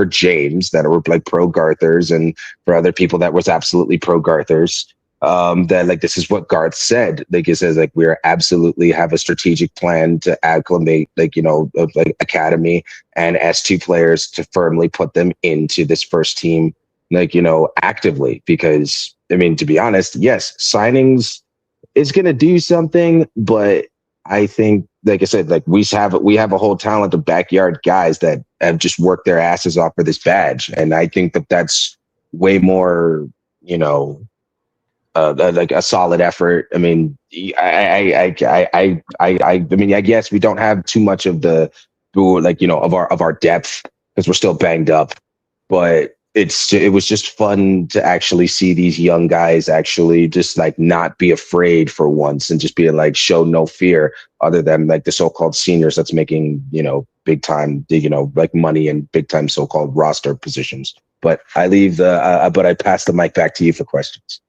James that were pro Garthers, and for other people that was absolutely pro Garthers, that this is what Garth said. He says, we are absolutely have a strategic plan to acclimate, academy and S2 players to firmly put them into this first team, actively. Because I mean, to be honest, yes, signings is going to do something, but I think, like I said, we have a whole talent of backyard guys that have just worked their asses off for this badge, and I think that's way more, a solid effort. I mean, I mean, I guess we don't have too much of the, of our depth because we're still banged up, but it was just fun to actually see these young guys actually just not be afraid for once and just be show no fear, other than the so-called seniors that's making, big time, money and big time so-called roster positions. But I pass the mic back to you for questions.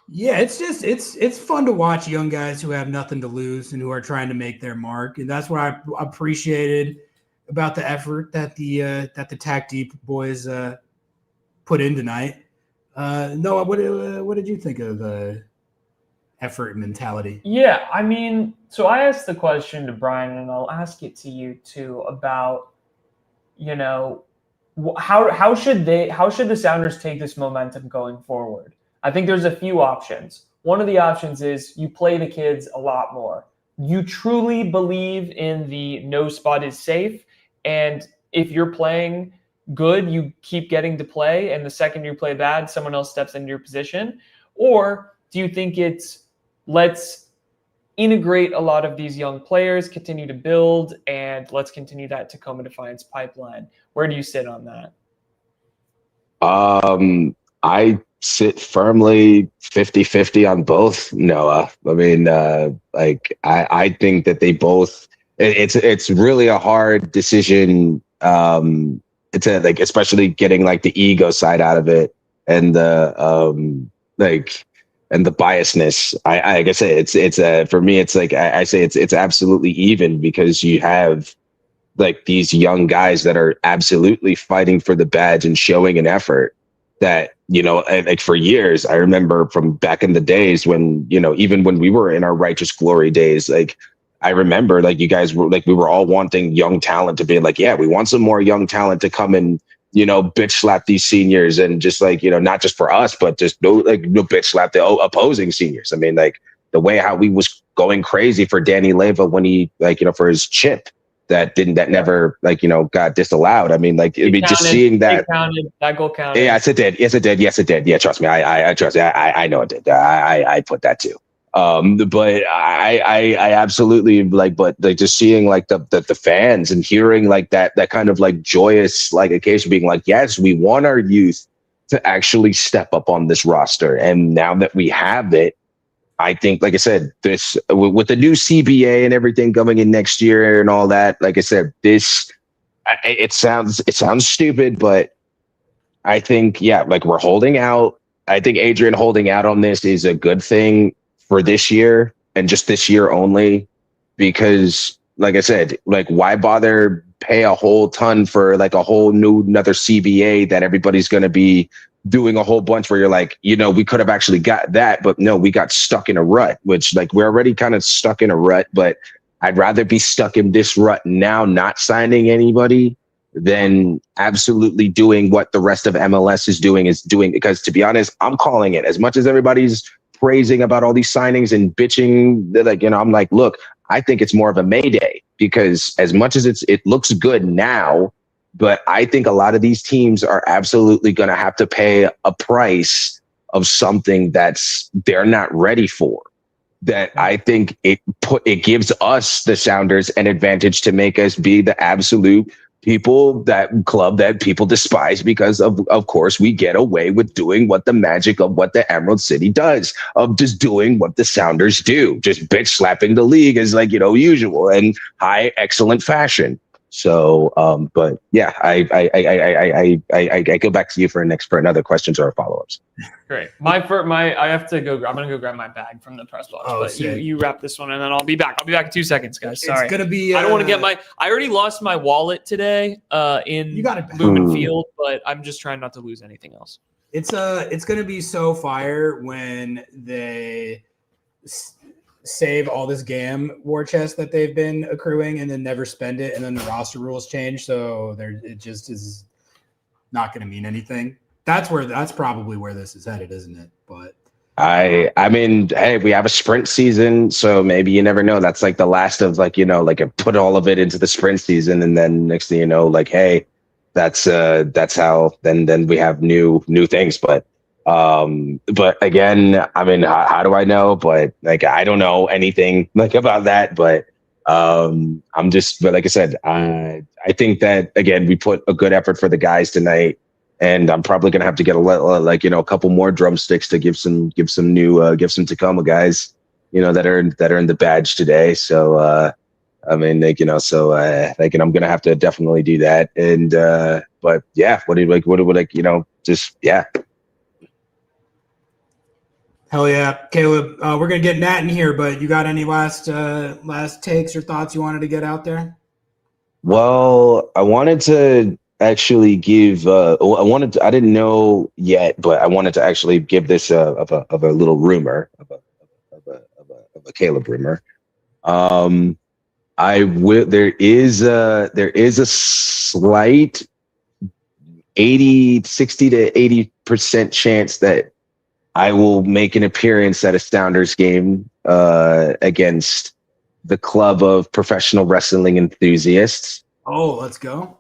Yeah, it's fun to watch young guys who have nothing to lose and who are trying to make their mark. And that's what I appreciated about the effort that the Tack Deep boys put in tonight. Noah, what did you think of the effort and mentality? Yeah, I mean, so I asked the question to Brian, and I'll ask it to you too about, how should the Sounders take this momentum going forward? I think there's a few options. One of the options is you play the kids a lot more. You truly believe in the no spot is safe. And if you're playing good, you keep getting to play. And the second you play bad, someone else steps into your position. Or do you think it's let's integrate a lot of these young players, continue to build, and let's continue that Tacoma Defiance pipeline? Where do you sit on that? I sit firmly 50-50 on both, Noah. I mean, I think that they both, it's really a hard decision to especially getting the ego side out of it and the and the biasness. I say it's for me, it's I say it's absolutely even, because you have these young guys that are absolutely fighting for the badge and showing an effort that, for years, I remember from back in the days when, even when we were in our Righteous Glory days, I remember you guys were we were all wanting young talent to be yeah, we want some more young talent to come and, bitch slap these seniors, and just not just for us, but just no bitch slap the opposing seniors. I mean, the way how we was going crazy for Danny Leva when he for his chip, that never got disallowed. I mean, just seeing that. That goal counted. Yes, it did. Yes, it did. Yes, it did. Yeah, trust me. I trust. I know it did. I put that too. But I absolutely but just seeing the fans and hearing that kind of joyous occasion, being yes, we want our youth to actually step up on this roster, and now that we have it, I think, like I said, this with the new CBA and everything coming in next year and all that, like I said, it sounds stupid, but I think, we're holding out. I think Adrian holding out on this is a good thing for this year and just this year only, because like I said, why bother pay a whole ton for a whole another CBA that everybody's going to be doing a whole bunch where you're we could have actually got that, but no, we got stuck in a rut, which we're already kind of stuck in a rut, but I'd rather be stuck in this rut now, not signing anybody, than absolutely doing what the rest of MLS is doing, because to be honest, I'm calling it. As much as everybody's praising about all these signings and bitching, I'm look, I think it's more of a mayday, because as much as it looks good now, but I think a lot of these teams are absolutely going to have to pay a price of something they're not ready for. That I think it gives us, the Sounders, an advantage to make us be the absolute club that people despise, because of course we get away with doing what the magic of what the Emerald City does, of just doing what the Sounders do, just bitch slapping the league as usual and high excellent fashion. So but yeah, I go back to you for another questions or follow-ups. Great. I have to go. I'm gonna go grab my bag from the press box. But you wrap this one and then I'll be back. I'll be back in 2 seconds, guys. Sorry. It's gonna be. I don't want to get I already lost my wallet today. In Lumen Field, but I'm just trying not to lose anything else. It's gonna be so fire when they save all this GAM war chest that they've been accruing and then never spend it, and then the roster rules change, so it just is not going to mean anything. That's probably where this is headed, isn't it? But I mean, hey, we have a sprint season, so maybe you never know. That's the last of put all of it into the sprint season, and then next thing you know, hey, that's how then we have new things. But again, I mean, how do I know? But I don't know anything about that. But but like I said, I think that again, we put a good effort for the guys tonight, and I'm probably gonna have to get a couple more drumsticks to give some Tacoma guys, that are in the badge today. So I mean, I'm gonna have to definitely do that. And but yeah, just yeah. Hell yeah, Caleb. We're gonna get Nat in here, but you got any last takes or thoughts you wanted to get out there? Well, I wanted to actually give. I didn't know yet, but I wanted to actually give this of a little rumor of a Caleb rumor. There is a slight 60 to 80% chance that I will make an appearance at a Sounders game against the Club of Professional Wrestling Enthusiasts. Oh, let's go.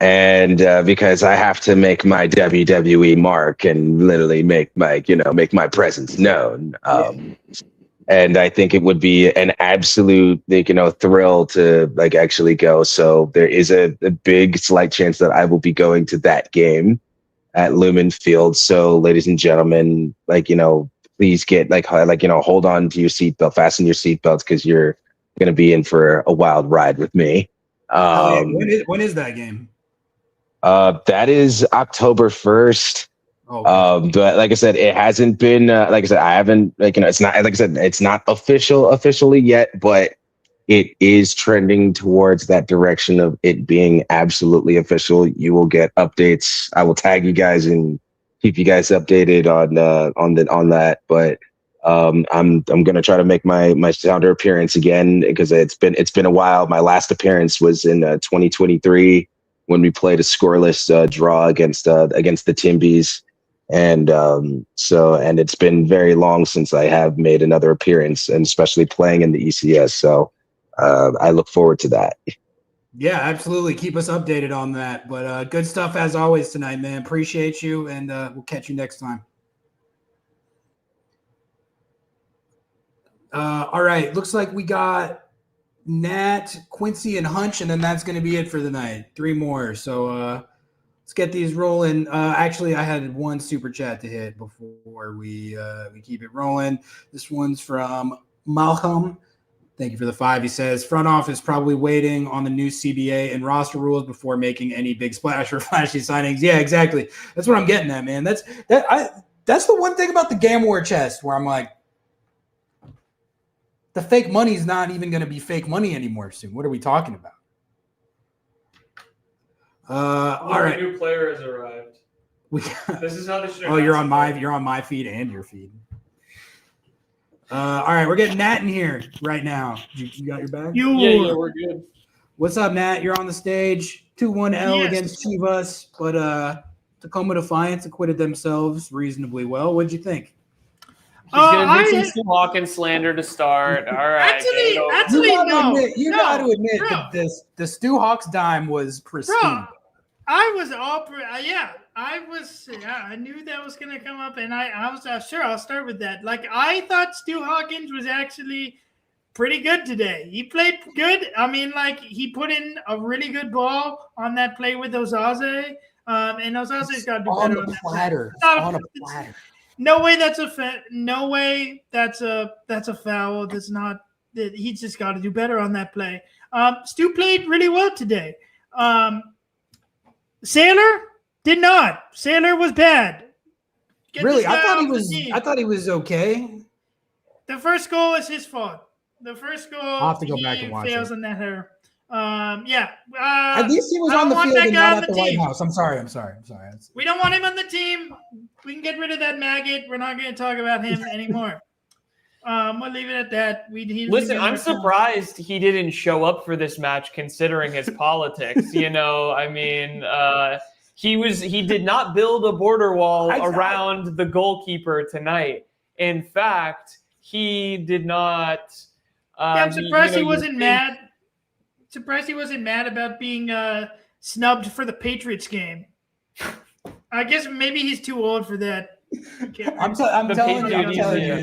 And because I have to make my WWE mark and literally make my presence known. And I think it would be an absolute thrill to actually go. So there is a big slight chance that I will be going to that game at Lumen Field. So ladies and gentlemen, please get hold on to your seatbelt, fasten your seatbelts, because you're going to be in for a wild ride with me. When is that game? That is October 1st. Okay. But like I said, it hasn't been I haven't it's not, like I said, it's not officially yet, but it is trending towards that direction of it being absolutely official. You will get updates. I will tag you guys and keep you guys updated on that. But I'm gonna try to make my Sounder appearance again, because it's been a while. My last appearance was in 2023 when we played a scoreless draw against the Timbies. And and it's been very long since I have made another appearance, and especially playing in the ECS. So I look forward to that. Yeah, absolutely. Keep us updated on that. But good stuff as always tonight, man. Appreciate you, and we'll catch you next time. All right. Looks like we got Nat, Quincy, and Hunch, and then that's going to be it for the night. 3 more. So let's get these rolling. Actually, I had one super chat to hit before we keep it rolling. This one's from Malcolm. Thank you for the 5. He says, front office probably waiting on the new CBA and roster rules before making any big splash or flashy signings. Yeah, exactly. That's what I'm getting at, man. That's the one thing about the Game War chest where I'm like, the fake money is not even going to be fake money anymore soon. What are we talking about? All right. A new player has arrived. This is how this should. Oh, you're on my feed and your feed. All right, we're getting Nat in here right now. You got your bag? Yeah, we're good. What's up, Nat? You're on the stage. 2-1 against Chivas, but Tacoma Defiance acquitted themselves reasonably well. What'd you think? He's gonna do some Stu Hawkins slander to start. All right. You got to admit that the Stu Hawks dime was pristine. Bro, I was all I knew that was gonna come up, and I was sure. I'll start with that. Like, I thought Stu Hawkins was actually pretty good today. He played good. I mean, like, he put in a really good ball on that play with Osaze, and Osaze's got to do better on that platter. On a platter. No way that's a foul. That's not. He's just got to do better on that play. Stu played really well today. Sailor did not. Sailor was bad. Really? I thought he was okay. The first goal is his fault. The first goal, I'll have to go back and watch fails it. on that header. At least he was on the field and not at the White House. I'm sorry. We don't want him on the team. We can get rid of that maggot. We're not going to talk about him anymore. We'll leave it at that. Listen, I'm surprised he didn't show up for this match, considering his politics. You know, I mean, he did not build a border wall around the goalkeeper tonight. In fact, he did not. I'm surprised he wasn't mad. Surprised he wasn't mad about being snubbed for the Patriots game. I guess maybe he's too old for that. I'm telling you,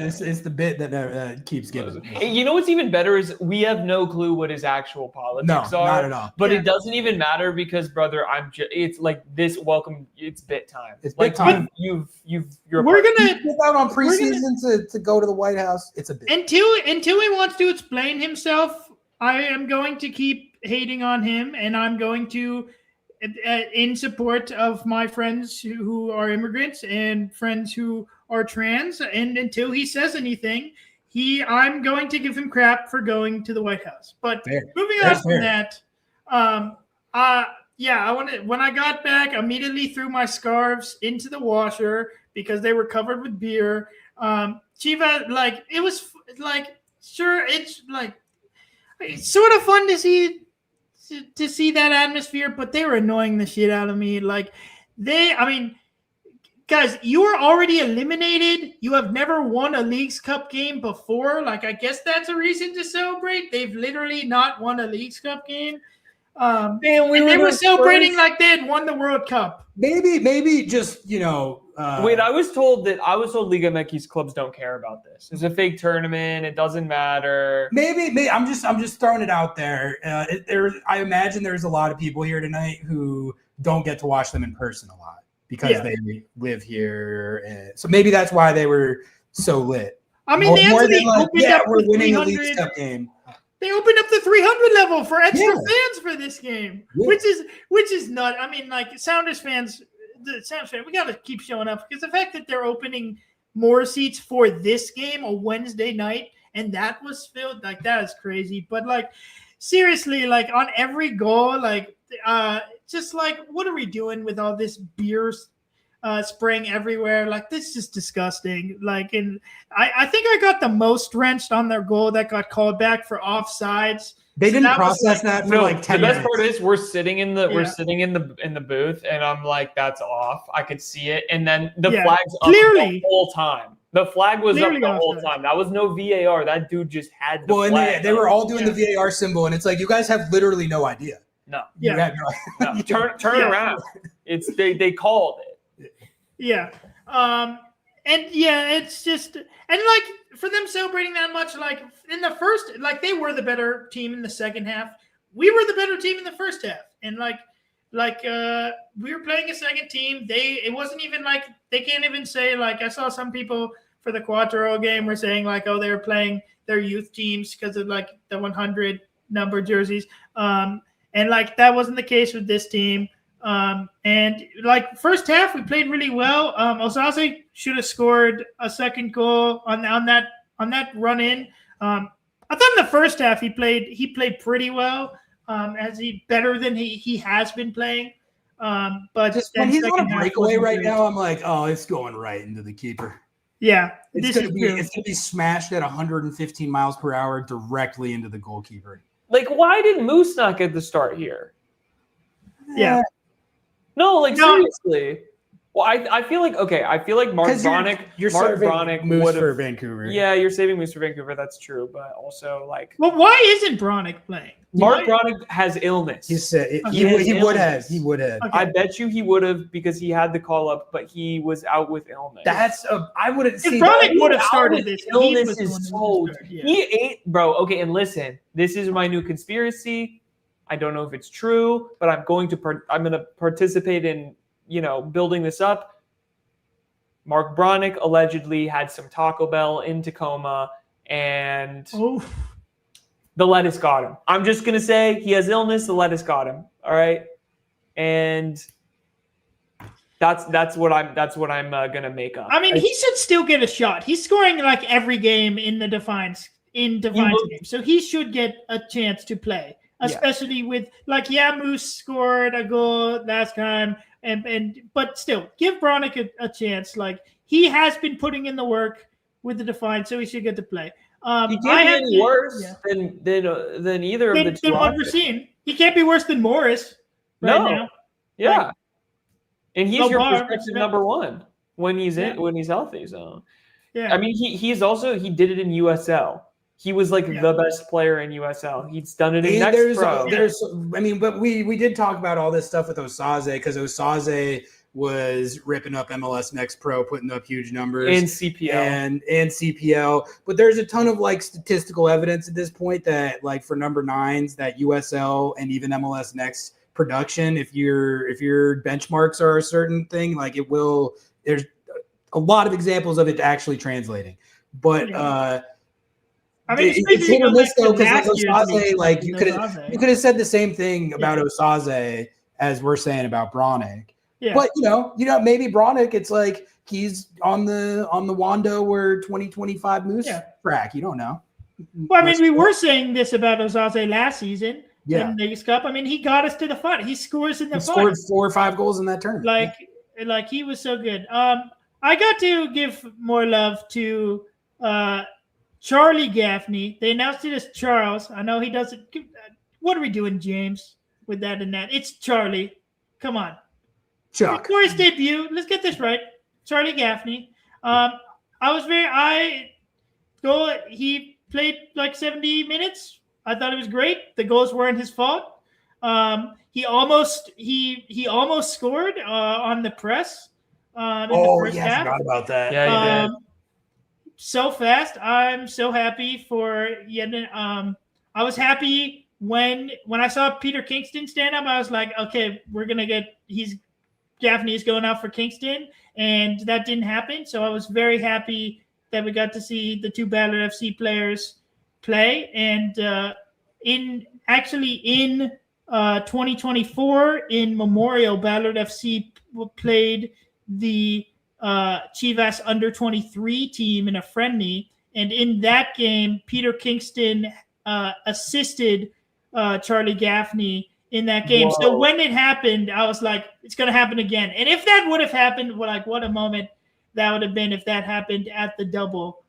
it's the bit that keeps giving. You know what's even better is we have no clue what his actual politics are. Not at all. But it doesn't even matter because, brother, it's like this. Welcome, it's bit time. It's bit time. You're gonna put out on preseason to go to the White House. It's a bit until he wants to explain himself. I am going to keep hating on him, and I'm going to. In support of my friends who are immigrants and friends who are trans, and until he says anything, I'm going to give him crap for going to the White House. But moving on from that, when I got back, immediately threw my scarves into the washer because they were covered with beer. Chiva, like, it was like, sure, it's like it's sort of fun to see that atmosphere, but they were annoying the shit out of me. Like, guys, you are already eliminated. You have never won a Leagues Cup game before. Like, I guess that's a reason to celebrate. They've literally not won a Leagues Cup game. They were celebrating like they had won the World Cup. Maybe just, wait, I was told Liga MX clubs don't care about this. It's a fake tournament. It doesn't matter. Maybe I'm just throwing it out there. I imagine there's a lot of people here tonight who don't get to watch them in person a lot because they live here. So maybe that's why they were so lit. I mean, we're winning a Leagues Cup game. They opened up the 300 level for extra fans for this game, which is not. I mean, like, Sounders fans, we got to keep showing up because the fact that they're opening more seats for this game a Wednesday night and that was filled, like, that is crazy. But, like, seriously, like, on every goal, like, just like, what are we doing with all this beer spraying everywhere? Like, this is disgusting. Like, and I think I got the most drenched on their goal that got called back for offsides. They didn't process that for like 10 minutes. The best part is we're sitting in the booth, and I'm like, that's off. I could see it, and then the flag's up the whole time. The flag was Clearly up the whole offside. time. That was no VAR. That dude just had the Well, and flag. they were all doing the VAR symbol, and it's like you guys have literally no idea. No. You Yeah. had no No. Turn Yeah. around. It's they called it. Yeah. And yeah, it's just, and like for them celebrating that much, like in the first, like they were the better team in the second half. We were the better team in the first half. And like we were playing a second team. It wasn't even like, they can't even say, like, I saw some people for the Quattro game were saying like, oh, they were playing their youth teams because of like the 100 number jerseys. And like that wasn't the case with this team. And like first half, we played really well. Osaze should have scored a second goal on that run in. I thought in the first half he played pretty well. As he better than he has been playing. But just when he's on a breakaway right now, I'm like, oh, it's going right into the keeper. Yeah, it's gonna be smashed at 115 miles per hour directly into the goalkeeper. Like, why did Moose not get the start here? Yeah. No, like seriously. Well, I feel like Mark Bronick. You're Mark serving Bronick Moose for Vancouver. Yeah, you're saving Moose for Vancouver. That's true, but also like. Well, why isn't Bronick playing? Mark Bronick has illness. He said he would have. He would have. Okay. I bet you he would have because he had the call up, but he was out with illness. I wouldn't see. If Bronick would have started this, illness is told. He ate, bro. Okay, and listen, this is my new conspiracy. I don't know if it's true, but I'm going to participate in building this up. Mark Bronick allegedly had some Taco Bell in Tacoma, and the lettuce got him. I'm just gonna say he has illness. The lettuce got him. All right, and that's what I'm gonna make up. I mean, he should still get a shot. He's scoring like every game in the Defiance game, so he should get a chance to play. Especially with Moose scored a goal last time, but still give Bronick a chance. Like he has been putting in the work with the Defiance, so he should get to play. He can't be any worse than either of the two. Than what we're seeing. He can't be worse than Morris now. Yeah, and he's your prospective number one when he's healthy. So yeah, I mean he did it in USL. He was like the best player in USL. He's done it in Next Pro. But we did talk about all this stuff with Osaze because Osaze was ripping up MLS Next Pro, putting up huge numbers and CPL and CPL. But there's a ton of like statistical evidence at this point that like for number 9s that USL and even MLS Next production, if your benchmarks are a certain thing, like it will. There's a lot of examples of it actually translating, but. I mean, it's hit or miss though, because Osaze, like you could have said the same thing about Osaze as we're saying about Bronick. Yeah. But maybe Bronick, it's like he's on the Wando or 2025 Moose track. You don't know. Well, I mean, we were saying this about Osaze last season. Yeah. In the Leagues Cup. I mean, he got us to the final. He scores in the final. Scored 4 or 5 goals in that tournament. Like he was so good. I got to give more love to Charlie Gaffney. They announced it as Charles. I know he doesn't. What are we doing, James, with that and that? It's Charlie. Come on. Chuck. For his debut, let's get this right. Charlie Gaffney. He played like 70 minutes. I thought it was great. The goals weren't his fault. He almost scored on the press. In the first half. I forgot about that. Yeah, he did. So fast. I'm so happy for Yedlin. I was happy when I saw Peter Kingston stand up. I was like, okay, Gaffney is going out for Kingston, and that didn't happen. So I was very happy that we got to see the 2 Ballard FC players play. And in 2024 in Memorial, Ballard FC played the Chivas under 23 team in a friendly, and in that game Peter Kingston assisted Charlie Gaffney in that game. Whoa. So when it happened, I was like, it's going to happen again. And if that would have happened, what a moment that would have been if that happened at the double.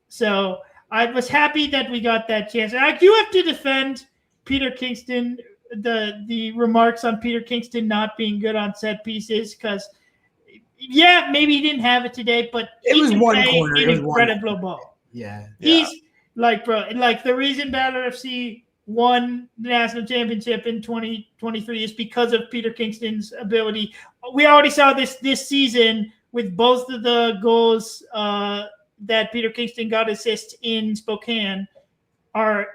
So I was happy that we got that chance. And I do have to defend Peter Kingston, the remarks on Peter Kingston not being good on set pieces, because yeah, maybe he didn't have it today, but It he was can one play corner. It an was one incredible ball. Yeah. He's like, bro, like the reason Battler FC won the national championship in 2023 is because of Peter Kingston's ability. We already saw this season with both of the goals that Peter Kingston got assists in Spokane are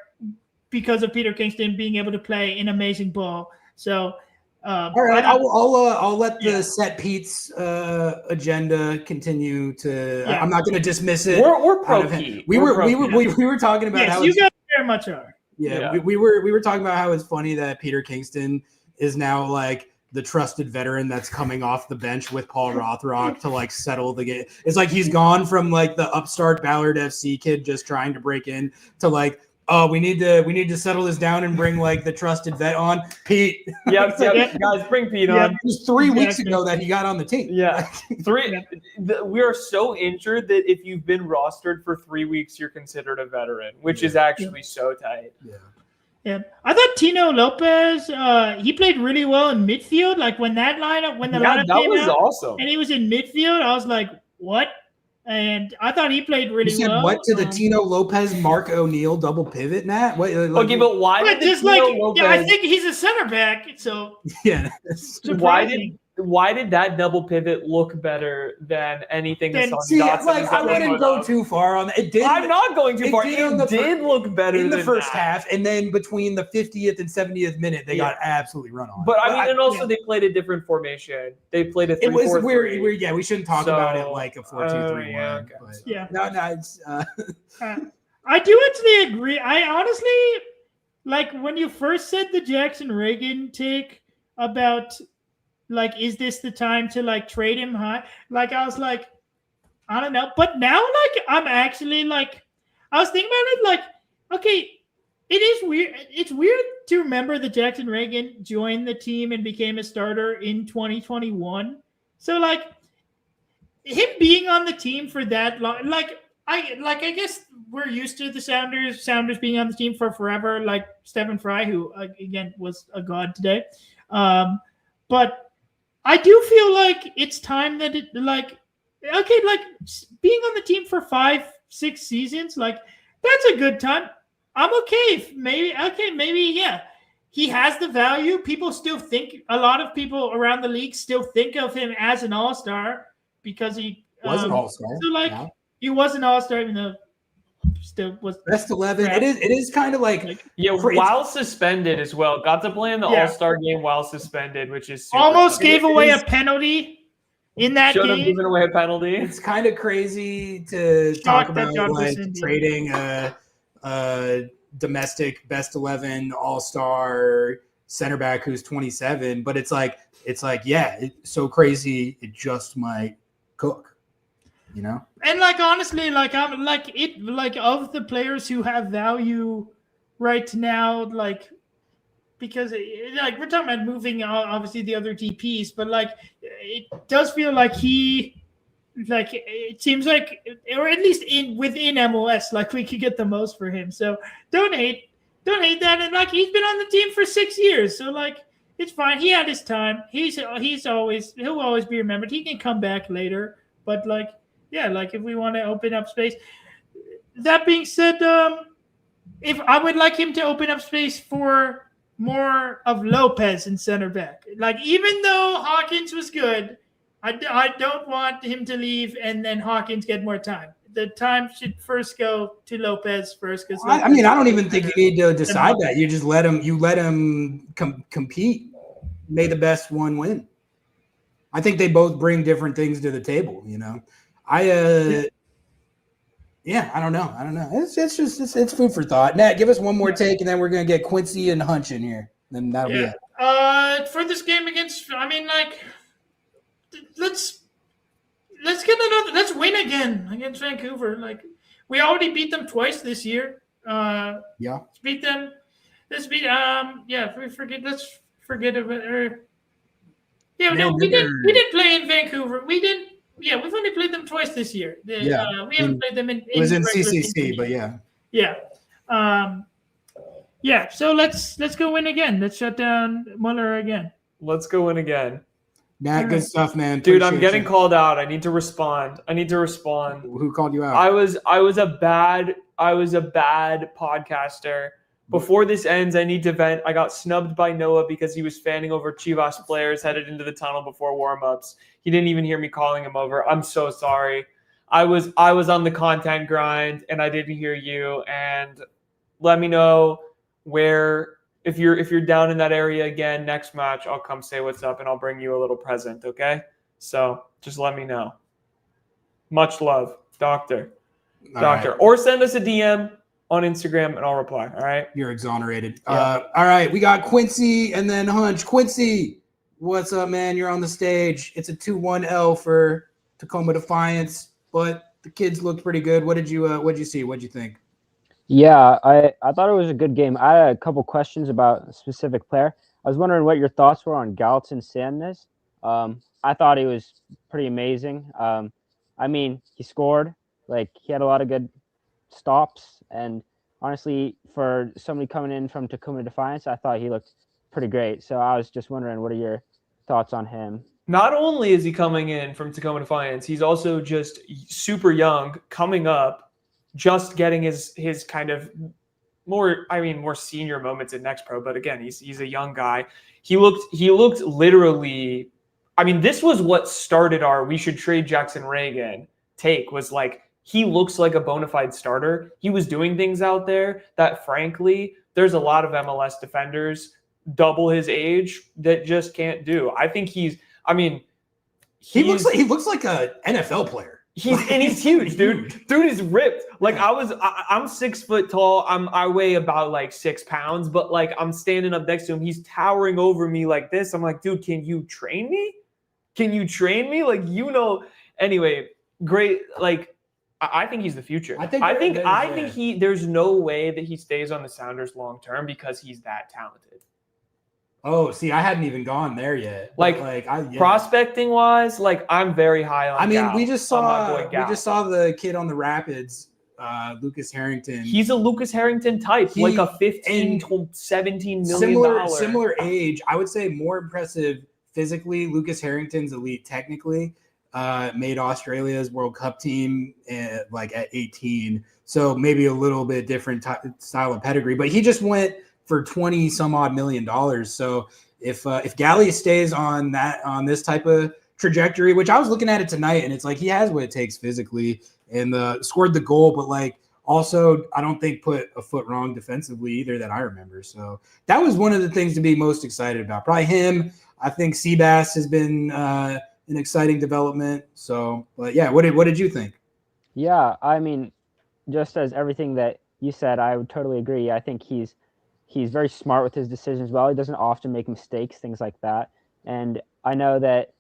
because of Peter Kingston being able to play an amazing ball. So, all right, I'll let the set Pete's agenda continue to. Yeah. I'm not going to dismiss it. We're pro out of hand. Pete. We We're were pro we were talking about Yes, how you it's, guys very much are. yeah, Yeah. we were talking about how it's funny that Peter Kingston is now like the trusted veteran that's coming off the bench with Paul Rothrock to like settle the game. It's like he's gone from like the upstart Ballard FC kid just trying to break in to like, oh, we need to settle this down and bring like the trusted vet on. Pete. Yep, guys, bring Pete on. It was 3 weeks ago that he got on the team. Yeah, we are so injured that if you've been rostered for 3 weeks, you're considered a veteran, which is actually so tight. Yeah, I thought Tino Lopez, he played really well in midfield. Like when that lineup, when the lineup that came was out, awesome. and he was in midfield, I was like, what? And I thought he played really You said well. what to the Tino Lopez, Mark O'Neill double pivot, Nat? What, Okay, but why But did just Tino like, Lopez, yeah, I think he's a center back. So yeah, why did that double pivot look better than anything Then- Hassan See, Dotson like has I done wouldn't for go them? too far on that. It did. I'm not going too far. did on the It did look better in the than first that. half, and then between the 50th and 70th minute, they got absolutely run on. But I mean, and also they played a different formation. They played a 3-4-3. It was weird. Yeah, we shouldn't talk about it like a 4-2-3-1. yeah, but yeah. No, it's. I do actually agree. I honestly like when you first said the Jackson Reagan take about like, is this the time to like trade him high? Like I was like, I don't know. But now like I'm actually like, I was thinking about it like, okay, it is weird. It's weird to remember that Jackson Reagan joined the team and became a starter in 2021. So like him being on the team for that long, I guess we're used to the Sounders being on the team for forever, like Stephen Fry, who again was a god today. But I do feel like it's time that it like, okay, like being on the team for 5-6 seasons, like that's a good time. I'm okay if maybe, yeah. He has the value. People still think, a lot of people around the league still think of him as an all-star because he was an all-star. So like he was an all-star, even though still was best 11. It is kind of like while suspended as well. Got to play in the All-Star game while suspended, which is super almost tough. gave away a penalty in that Should have game. given away a penalty. It's kind of crazy to talk about like trading a domestic best 11 all-star center back who's 27, but it's like yeah, it's so crazy it just might cook, you know. And like honestly, like I'm like it like of the players who have value right now, like because like we're talking about moving obviously the other DPs, but like it does feel like he like it seems like, or at least within MLS, like we could get the most for him. So don't hate that. And like he's been on the team for 6 years, so like it's fine. He had his time. He'll always be remembered. He can come back later, but like yeah, like if we want to open up space. That being said, if I would like him to open up space for more of Lopez in center back. Like even though Hawkins was good, I don't want him to leave and then Hawkins get more time. The time should first go to Lopez first. Because I mean, I don't even think you need to decide that. You just let him compete. May the best one win. I think they both bring different things to the table. You know, I don't know. It's food for thought. Nat, give us one more take, and then we're gonna get Quincy and Hunch in here. Then that'll be it. For this game against, I mean, like, let's win again against Vancouver. Like, we already beat them twice this year. Yeah. Let's beat them. Let's forget about it. Yeah, no, we didn't play in Vancouver. We didn't. Yeah, we've only played them twice this year. We haven't played them in. It was in regular CCC, season. but yeah. Yeah. So let's go win again. Let's shut down Muller again. Let's go win again. Matt, good stuff, man. Dude, I'm Appreciate getting you. called out. I need to respond. Who called you out? I was a bad podcaster. Before this ends, I need to vent. I got snubbed by Noah because he was fanning over Chivas players headed into the tunnel before warm-ups. He didn't even hear me calling him over. I'm so sorry. I was on the content grind and I didn't hear you. And let me know where if you're down in that area again next match, I'll come say what's up and I'll bring you a little present, okay? So just let me know. Much love, Doctor. All right. Or send us a DM on Instagram and I'll reply. All right. You're exonerated. Yeah. All right. We got Quincy and then Hunch. Quincy, what's up, man? You're on the stage. It's a 2-1 L for Tacoma Defiance, but the kids looked pretty good. What did you see? What'd you think? Yeah, I thought it was a good game. I had a couple questions about a specific player. I was wondering what your thoughts were on Gallatin Sandness. I thought he was pretty amazing. I mean, he scored. Like, he had a lot of good stops. And honestly, for somebody coming in from Tacoma Defiance, I thought he looked pretty great. So I was just wondering, what are your thoughts on him? Not only is he coming in from Tacoma Defiance, he's also just super young, coming up, just getting his kind of more senior moments at Next Pro. But again, he's a young guy. He looked literally. I mean, this was what started our "we should trade Jackson Reagan" take. Was like, he looks like a bona fide starter. He was doing things out there that, frankly, there's a lot of MLS defenders double his age that just can't do. I think he looks like an NFL player. He's huge, dude. Dude is ripped. Like, I'm 6 foot tall. I weigh about like 6 pounds, but like, I'm standing up next to him. He's towering over me like this. I'm like, dude, can you train me? Like, anyway, great. Like, I think he's the future. I think there's no way that he stays on the Sounders long term because he's that talented. Oh, see, I hadn't even gone there yet. Prospecting wise, like, I'm very high on. Gal, we just saw the kid on the Rapids, Lucas Harrington. He's a Lucas Harrington type, like a 15 to 17 million similar age. I would say more impressive physically. Lucas Harrington's elite technically. Made Australia's World Cup team at 18, so maybe a little bit different style of pedigree. But he just went for 20 some odd $20 million. So if Galley stays on this type of trajectory, which I was looking at it tonight, and it's like he has what it takes physically and scored the goal, but like also I don't think put a foot wrong defensively either that I remember. So that was one of the things to be most excited about. Probably him. I think Seabass has been an exciting development. So, but yeah, what did you think? Yeah, I mean, just as everything that you said, I would totally agree. I think he's very smart with his decisions. Well, he doesn't often make mistakes, things like that. And I know that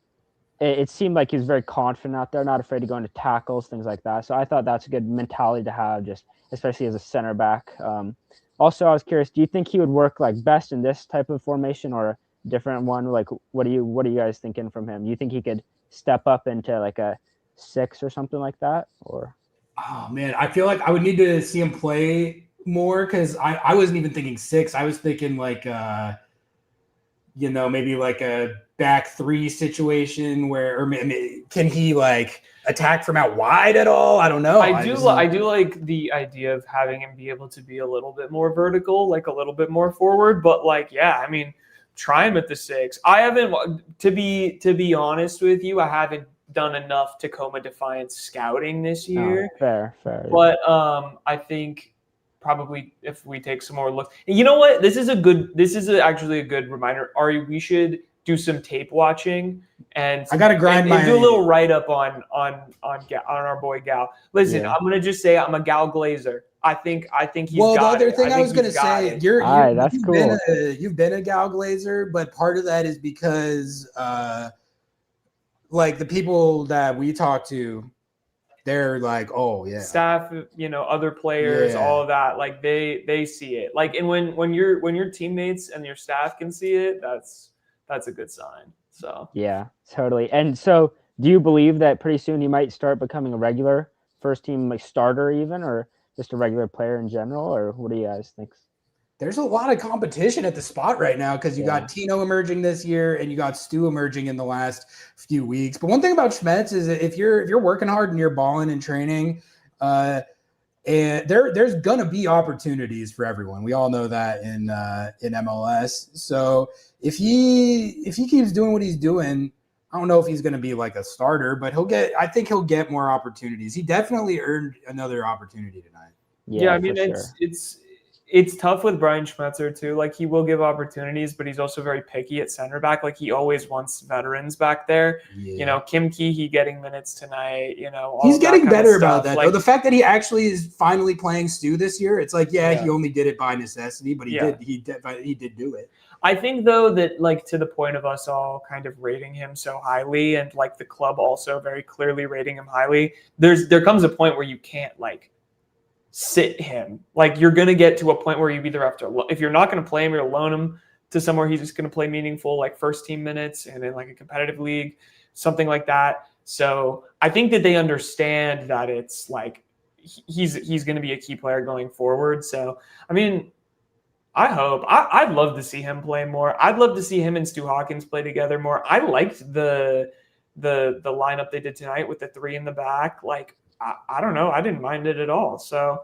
it seemed like he was very confident out there, not afraid to go into tackles, things like that. So I thought that's a good mentality to have, just especially as a center back. Also, I was curious, do you think he would work like best in this type of formation or a different one? Like, what are you guys thinking from him? Do you think he could step up into like a 6 or something like that? Or oh man, I feel like I would need to see him play more, because I wasn't even thinking 6. I was thinking like maybe like a back 3 situation where, or can he like attack from out wide at all? I don't know. I do like the idea of having him be able to be a little bit more vertical, like a little bit more forward. But like, yeah, I mean, try him at the 6. I haven't, to be honest with you, I haven't done enough Tacoma Defiance scouting this year. Fair. But I think probably if we take some more looks, and you know what, this is actually a good reminder, Ari, we should do some tape watching, and I gotta grind and do a little write up on our boy Gal. Listen, yeah. I'm gonna just say I'm a Gal Glazer. I think he's well, got the other it. thing I was gonna say, that's cool. You've been a Gal Glazer, but part of that is because like the people that we talk to, they're like, oh yeah, staff, other players, all of that, like they see it. Like, and when your teammates and your staff can see it, that's a good sign. So yeah, totally. And so, do you believe that pretty soon he might start becoming a regular first team, like starter even, or just a regular player in general, or what do you guys think? there's a lot of competition at the spot right now because you got Tino emerging this year and you got Stu emerging in the last few weeks. But one thing about Schmetz is that if you're working hard and you're balling and training, and there's gonna be opportunities for everyone. We all know that in MLS. So if he keeps doing what he's doing, I don't know if he's gonna be like a starter, but I think he'll get more opportunities. He definitely earned another opportunity tonight. Yeah, I mean it's tough with Brian Schmetzer too. Like he will give opportunities, but he's also very picky at center back. Like he always wants veterans back there. Yeah. You know, Kim Keehee getting minutes tonight. You know, all He's of that getting kind of better stuff. about that. Like, Though the fact that he actually is finally playing Stu this year, it's like, he only did it by necessity, but he did do it. I think though that like to the point of us all kind of rating him so highly, and like the club also very clearly rating him highly, there comes a point where you can't like sit him. Like you're gonna get to a point where you either have to, if you're not gonna play him, you're loan him to somewhere he's just gonna play meaningful like first team minutes and in like a competitive league, something like that. So I think that they understand that it's like he's gonna be a key player going forward. So I mean, I hope. I'd love to see him play more. I'd love to see him and Stu Hawkins play together more. I liked the lineup they did tonight with the three in the back. Like I don't know. I didn't mind it at all. So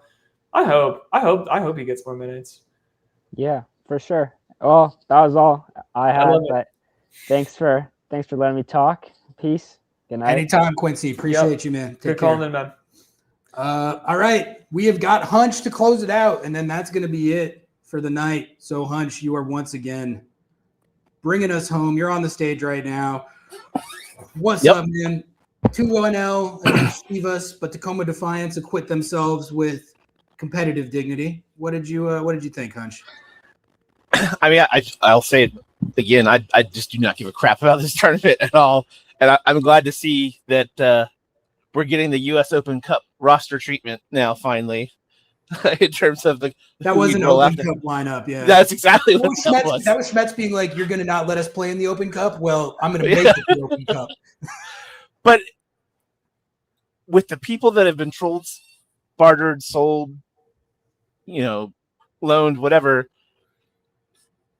I hope he gets more minutes. Yeah, for sure. Well, that was all I had. But thanks for letting me talk. Peace. Good night. Anytime, Quincy. Appreciate you, man. Good calling in, man. All right. We have got Hunch to close it out, and then that's going to be it for the night. So, Hunch, you are once again bringing us home. You're on the stage right now. What's up, man? 2-1-L against Chivas, but Tacoma Defiance acquit themselves with competitive dignity. What did you think, Hunch? I mean, I'll say it again. I just do not give a crap about this tournament at all, and I'm glad to see that we're getting the U.S. Open Cup roster treatment now. Finally, in terms of that was an Open Cup lineup. Yeah, that's exactly what that was. That was Schmetz being like, "You're going to not let us play in the Open Cup? Well, I'm going to make it the Open Cup." But with the people that have been trolled, bartered, sold, loaned, whatever,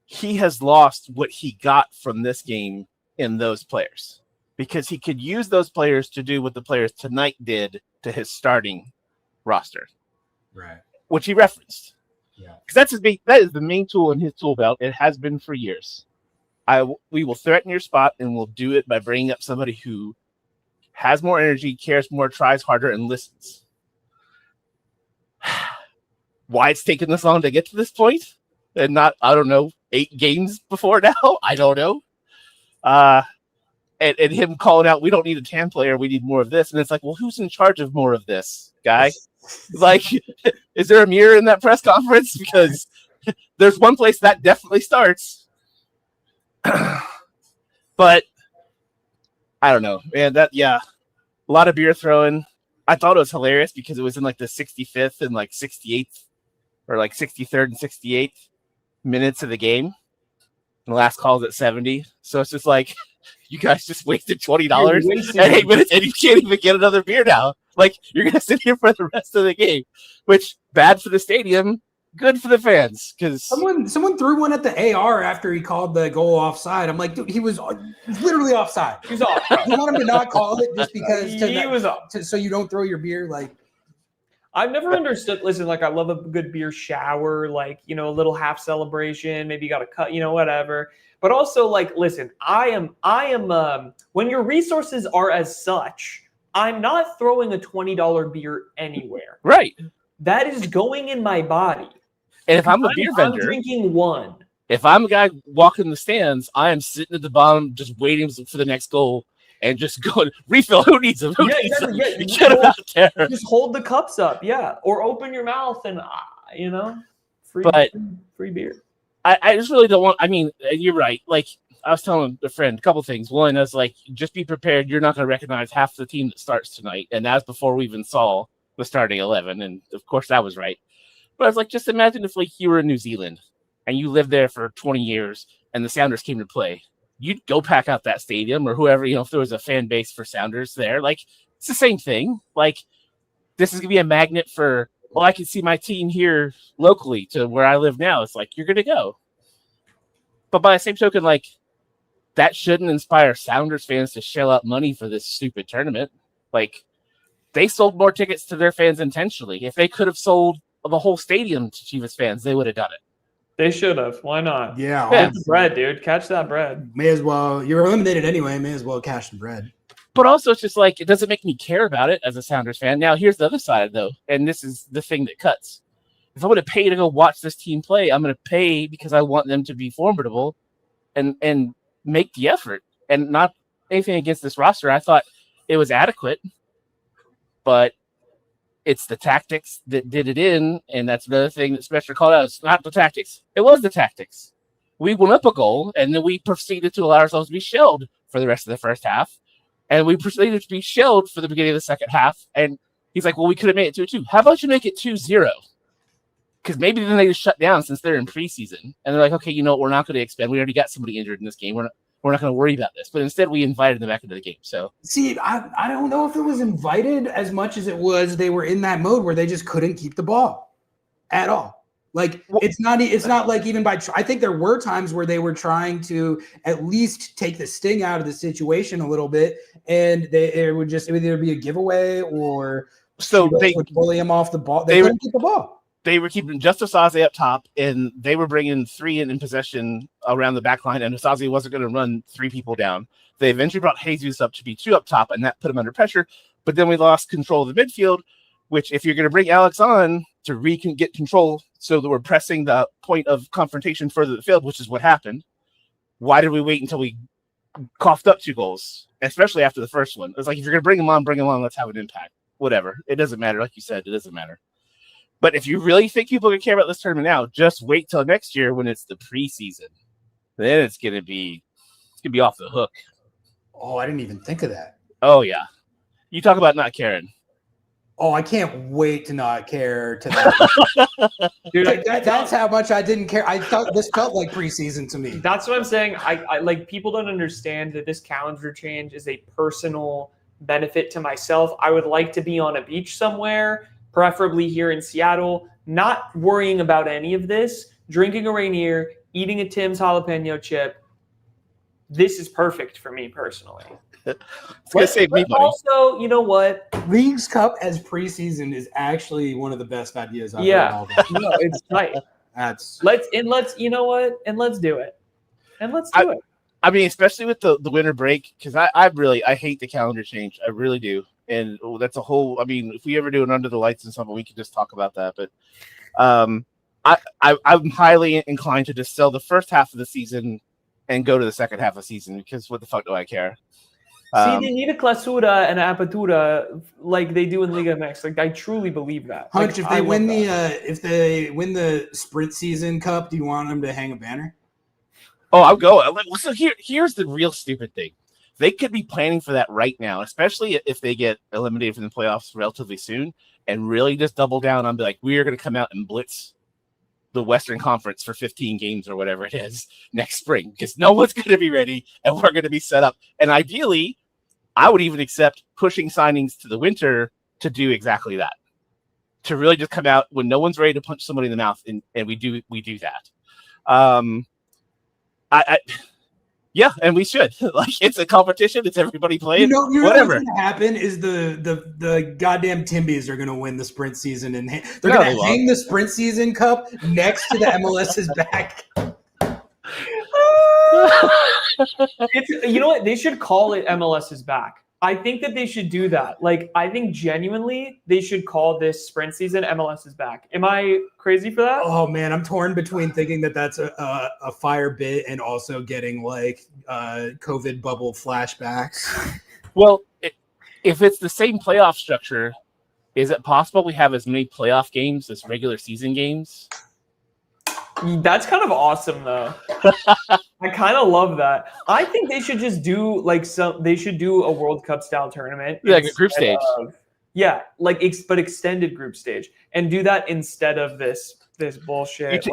he has lost what he got from this game in those players, because he could use those players to do what the players tonight did to his starting roster, right? Which he referenced. Yeah, because that is the main tool in his tool belt. It has been for years. We will threaten your spot, and we'll do it by bringing up somebody who has more energy, cares more, tries harder, and listens. Why it's taken this long to get to this point, and not, I don't know, 8 games before now? I don't know. And him calling out, we don't need a TAN player, we need more of this. And it's like, well, who's in charge of more of this, guy? Like, is there a mirror in that press conference? Because there's one place that definitely starts. But I don't know, man. A lot of beer throwing. I thought it was hilarious because it was in like the 65th and like 68th or like 63rd and 68th minutes of the game. And the last call is at 70. So it's just like, you guys just wasted $20 at 8 minutes and you can't even get another beer now. Like, you're going to sit here for the rest of the game, which bad for the stadium, good for the fans. Because someone threw one at the AR after he called the goal offside. I'm like, dude, he was literally offside. He's off. You want him to not call it just because he was off. So you don't throw your beer? Like, I've never understood. Listen, like I love a good beer shower, like, a little half celebration. Maybe you got to cut, whatever. But also, like, listen, I am. When your resources are as such, I'm not throwing a $20 beer anywhere. Right. That is going in my body. And if I'm a beer vendor, I'm drinking one. If I'm a guy walking the stands, I am sitting at the bottom, just waiting for the next goal. And just go refill. Who needs them? Who needs them? Get them out there. Just hold the cups up, or open your mouth and free beer. I just really don't want. I mean, you're right. Like I was telling a friend, a couple things. One, I was like, just be prepared. You're not going to recognize half the team that starts tonight, and that's before we even saw the starting 11. And of course, that was right. But I was like, just imagine if like you were in New Zealand and you lived there for 20 years, and the Sounders came to play. You'd go pack out that stadium or whoever, if there was a fan base for Sounders there. Like, it's the same thing. Like, this is going to be a magnet for well, I can see my team here locally to where I live now. It's like, you're going to go. But by the same token, like, that shouldn't inspire Sounders fans to shell out money for this stupid tournament. Like, they sold more tickets to their fans intentionally. If they could have sold the whole stadium to Chivas fans, they would have done it. They should have. Why not? Yeah. Get the bread, dude. Catch that bread. May as well. You're eliminated anyway. May as well cash the bread. But also, it's just like, it doesn't make me care about it as a Sounders fan. Now, here's the other side, though, and this is the thing that cuts. If I'm going to pay to go watch this team play, I'm going to pay because I want them to be formidable and make the effort. And not anything against this roster. I thought it was adequate, but it's the tactics that did it in, and that's another thing that Schmetzer called out. It's not the tactics. It was the tactics. We went up a goal, and then we proceeded to allow ourselves to be shelled for the rest of the first half, and we proceeded to be shelled for the beginning of the second half. And he's like, well, we could have made it 2-2. How about you make it 2-0? Because maybe then they just shut down since they're in preseason. And they're like, okay, you know what? We're not going to expand. We already got somebody injured in this game. We're not going to worry about this. But instead, we invited them back into the game. So see, I don't know if it was invited as much as it was they were in that mode where they just couldn't keep the ball at all. Like, it's not like even by I think there were times where they were trying to at least take the sting out of the situation a little bit, and it would either be a giveaway or so they would bully him off the ball. They couldn't get the ball. They were keeping just Osaze up top, and they were bringing 3 in possession around the back line, and Osaze wasn't going to run 3 people down. They eventually brought Jesus up to be 2 up top, and that put him under pressure. But then we lost control of the midfield, which if you're going to bring Alex on to get control so that we're pressing the point of confrontation further to the field, which is what happened, why did we wait until we coughed up 2 goals, especially after the first one? It's like, if you're going to bring him on, let's have an impact. Whatever. It doesn't matter. Like you said, it doesn't matter. But if you really think people are going to care about this tournament now, just wait till next year when it's the preseason. Then it's going to be off the hook. Oh, I didn't even think of that. Oh, yeah. You talk about not caring. Oh, I can't wait to not care to that. Dude, that's how much I didn't care. I thought this felt like preseason to me. That's what I'm saying. I like, people don't understand that this calendar change is a personal benefit to myself. I would like to be on a beach somewhere, preferably here in Seattle, not worrying about any of this, drinking a Rainier, eating a Tim's jalapeno chip. This is perfect for me personally. It's going to save me money. Also, you know what? Leagues Cup as preseason is actually one of the best ideas I've heard all day. No, it's tight. Let's you know what? And let's do it. And let's do it. I mean, especially with the winter break, because I hate the calendar change. I really do. And that's a whole, I mean, if we ever do an Under the Lights and something, we could just talk about that. But I'm highly inclined to just sell the first half of the season and go to the second half of the season, because what the fuck do I care? See, they need a clausura and an apertura like they do in Liga MX. Like, I truly believe that. Hunch, like, if they win the sprint season cup, do you want them to hang a banner? Oh, I'll go. So here's the real stupid thing. They could be planning for that right now, especially if they get eliminated from the playoffs relatively soon, and really just double down on, be like, we are going to come out and blitz the Western Conference for 15 games or whatever it is next spring, because no one's going to be ready and we're going to be set up. And ideally, I would even accept pushing signings to the winter to do exactly that, to really just come out when no one's ready to punch somebody in the mouth, and we do that. Yeah, and we should. Like, it's a competition. It's everybody playing. You know whatever. What's going to happen is the goddamn Timbies are going to win the sprint season, and they're going to hang the sprint season cup next to the MLS's back. You know what? They should call it MLS's back. I think that they should do that. Like, I think genuinely they should call this sprint season MLS's back. Am I crazy for that? Oh man, I'm torn between thinking that that's a fire bit and also getting like COVID bubble flashbacks. Well, if it's the same playoff structure, is it possible we have as many playoff games as regular season games? That's kind of awesome, though. I kind of love that. I think they should just do they should do a World Cup style tournament. Yeah, like a group stage. But extended group stage, and do that instead of this bullshit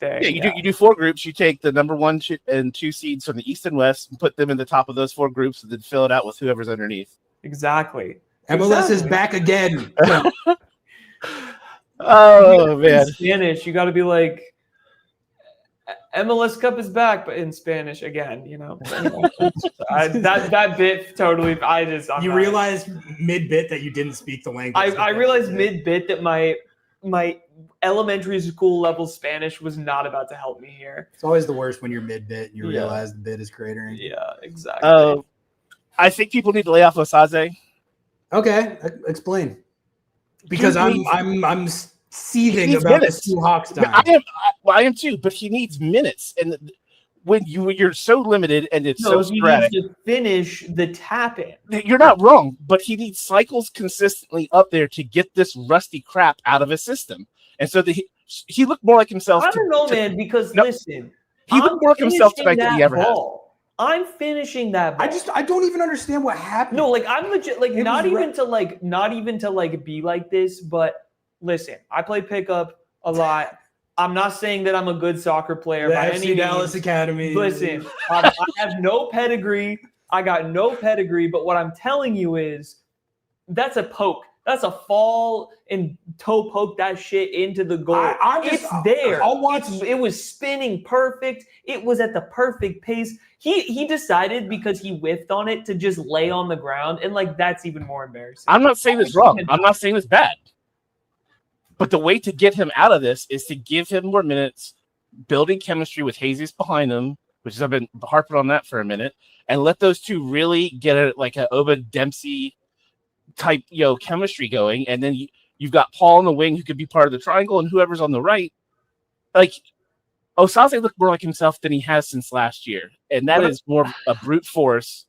You do 4 groups. You take the number 1 and 2 seeds from the East and West and put them in the top of those 4 groups, and then fill it out with whoever's underneath. Exactly. MLS is back again. Oh man, in Spanish, you got to be like, MLS Cup is back, but in Spanish again. That bit totally. You realized mid bit that you didn't speak the language. I realized mid bit that my elementary school level Spanish was not about to help me here. It's always the worst when you're mid bit and you Yeah. realize the bit is cratering. Yeah, exactly. I think people need to lay off Osaze. Okay, explain. Because I'm seething about minutes. the Stu Hawks time. I am too, but he needs minutes. And when you're so limited and it's so sporadic, he needs to finish the tap in. You're not wrong, but he needs cycles consistently up there to get this rusty crap out of his system. And so he looked more like himself. I don't know, man, because listen, he looked more like himself tonight than he ever has. I'm finishing that ball. I don't even understand what happened. No, like I'm legit, like not even to be like this, but listen, I play pickup a lot. I'm not saying that I'm a good soccer player by any means. Dallas Academy. Listen, I have no pedigree. I got no pedigree, but what I'm telling you is that's a poke. That's a fall and toe poke that shit into the goal. It's there. It was spinning perfect. It was at the perfect pace. He decided because he whiffed on it to just lay on the ground, and like that's even more embarrassing. I'm not saying it's wrong. I'm not saying it's bad. But the way to get him out of this is to give him more minutes, building chemistry with Jesus behind him, which I've been harping on that for a minute, and let those two really get a Oba Dempsey type, chemistry going. And then you've got Paul on the wing who could be part of the triangle, and whoever's on the right. Like Osaze looked more like himself than he has since last year, and that is more a brute force,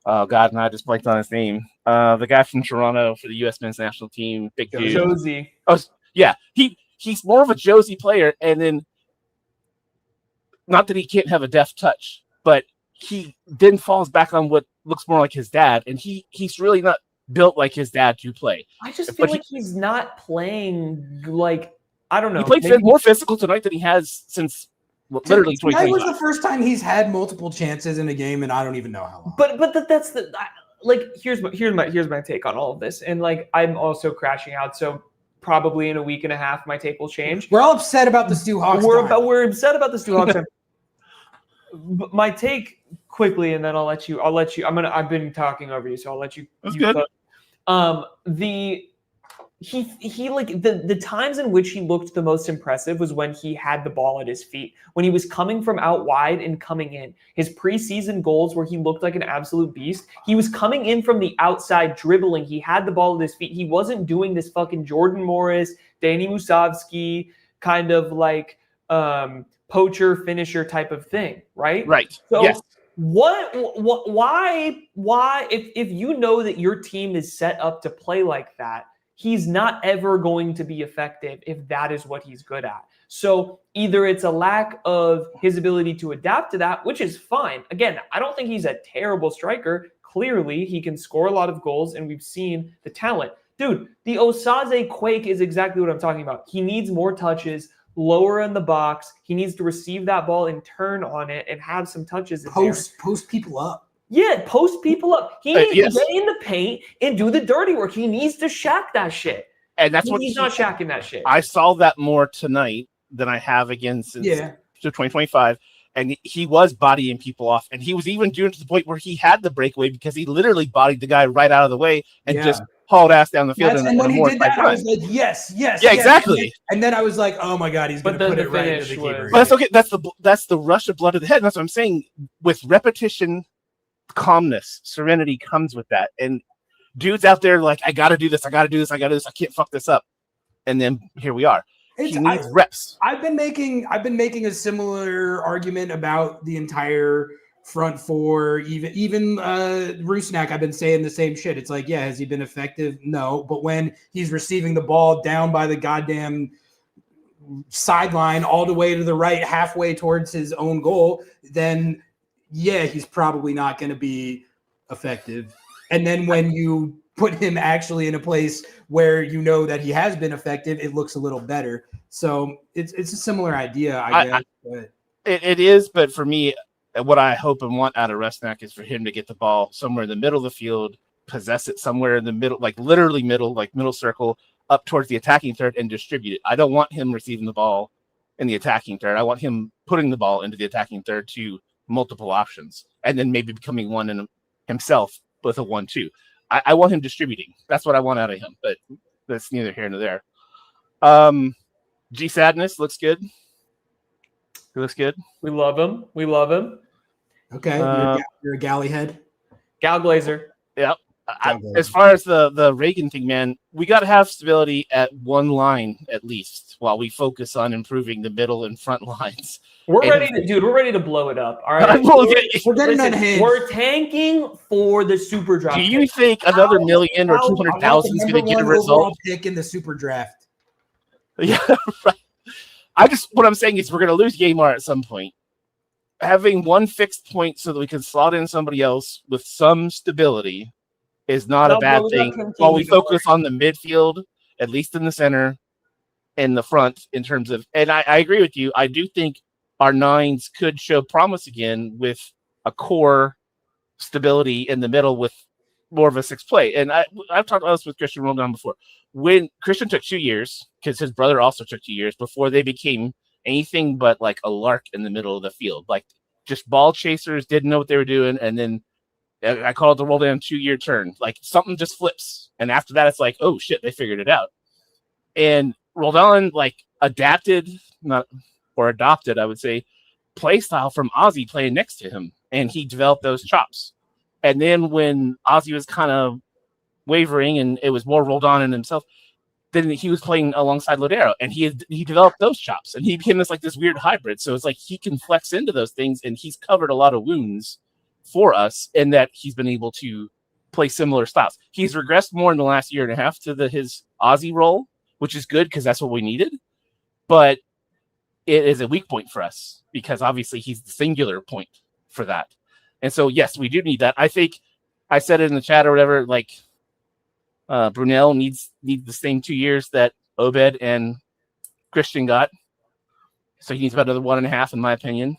oh God, now I just blanked on his name. The guy from Toronto for the U.S. men's national team, big dude. Josie. Oh, yeah, he's more of a Josie player, and then not that he can't have a deft touch, but he then falls back on what looks more like his dad, and he's really not built like his dad to play. I just feel like he's not playing like, I don't know. He played more physical tonight than he has since literally 2025. Tonight was the first time he's had multiple chances in a game, and I don't even know how long. But that's the like. Here's my take on all of this, and like I'm also crashing out. So probably in a week and a half, my take will change. We're all upset about the Stu Hawks. We're upset about the Stu Hawks. My take quickly, and then I'll let you. I've been talking over you, so I'll let you. That's good. He like the times in which he looked the most impressive was when he had the ball at his feet, when he was coming from out wide and coming in. His preseason goals where he looked like an absolute beast, he was coming in from the outside dribbling. He had the ball at his feet. He wasn't doing this fucking Jordan Morris, Danny Musovski kind of like poacher finisher type of thing, right? Right. So yes. Why if you know that your team is set up to play like that, he's not ever going to be effective if that is what he's good at. So either it's a lack of his ability to adapt to that, which is fine. Again, I don't think he's a terrible striker. Clearly, he can score a lot of goals, and we've seen the talent. Dude, the Osaze quake is exactly what I'm talking about. He needs more touches, lower in the box. He needs to receive that ball and turn on it and have some touches in there. Post people up. Yeah, post people up. He needs to get in the paint and do the dirty work. He needs to shack that shit. And that's he's not shacking that shit. I saw that more tonight than I have again since 2025. And he was bodying people off. And he was even doing it to the point where he had the breakaway because he literally bodied the guy right out of the way and just hauled ass down the field. And when he did that, I was like, yes. Yeah, exactly. And then I was like, oh my God, he's going to put it right into the keeper. But that's okay. That's the rush of blood to the head. And that's what I'm saying. With repetition, calmness, serenity comes with that. And dudes out there like, I got to do this. I can't fuck this up. And then here we are. He needs reps. I've been making a similar argument about the entire front four, even Rusnak. I've been saying the same shit. It's like, yeah, has he been effective? No, but when he's receiving the ball down by the goddamn sideline all the way to the right, halfway towards his own goal, then yeah, he's probably not going to be effective. And then when you put him actually in a place where you know that he has been effective, it looks a little better. So it's a similar idea, I guess. It is, but for me, what I hope and want out of Rusnak is for him to get the ball somewhere in the middle of the field, possess it somewhere in the middle, like literally middle, like middle circle, up towards the attacking third and distribute it. I don't want him receiving the ball in the attacking third. I want him putting the ball into the attacking third to multiple options, and then maybe becoming one in himself with a 1-2. I want him distributing. That's what I want out of him, but that's neither here nor there. G Sandnes looks good. He looks good. We love him. We love him. Okay, you're a galley head. Gal Glazer. Yep. As far as the Reagan thing, man, we got to have stability at one line at least while we focus on improving the middle and front lines. We're ready to blow it up. All right. We're tanking for the super draft. Do you think another million or 200,000 is going to get a result? Pick in the super draft. Yeah, right. What I'm saying is we're going to lose Gaymar at some point. Having one fixed point so that we can slot in somebody else with some stability is not a bad thing. While we focus on the midfield, at least in the center and the front, in terms of, and I agree with you. I do think our nines could show promise again with a core stability in the middle with more of a six play. And I've talked about this with Christian Roldan before. When Christian took 2 years, because his brother also took 2 years before they became anything but like a lark in the middle of the field, like just ball chasers, didn't know what they were doing. And then I call it the Roldan 2-year turn. Like something just flips. And after that, it's like, oh shit, they figured it out. And Roldan like adopted, I would say, play style from Ozzy playing next to him. And he developed those chops. And then when Ozzy was kind of wavering and it was more Roldan in himself, then he was playing alongside Lodero and he developed those chops and he became this weird hybrid. So it's like he can flex into those things and he's covered a lot of wounds for us in that he's been able to play similar styles. He's regressed more in the last year and a half to his Ozzy role, which is good because that's what we needed. But it is a weak point for us because obviously he's the singular point for that. And so, yes, we do need that. I think I said it in the chat or whatever, like Brunel needs the same 2 years that Obed and Christian got. So he needs about another 1.5, in my opinion.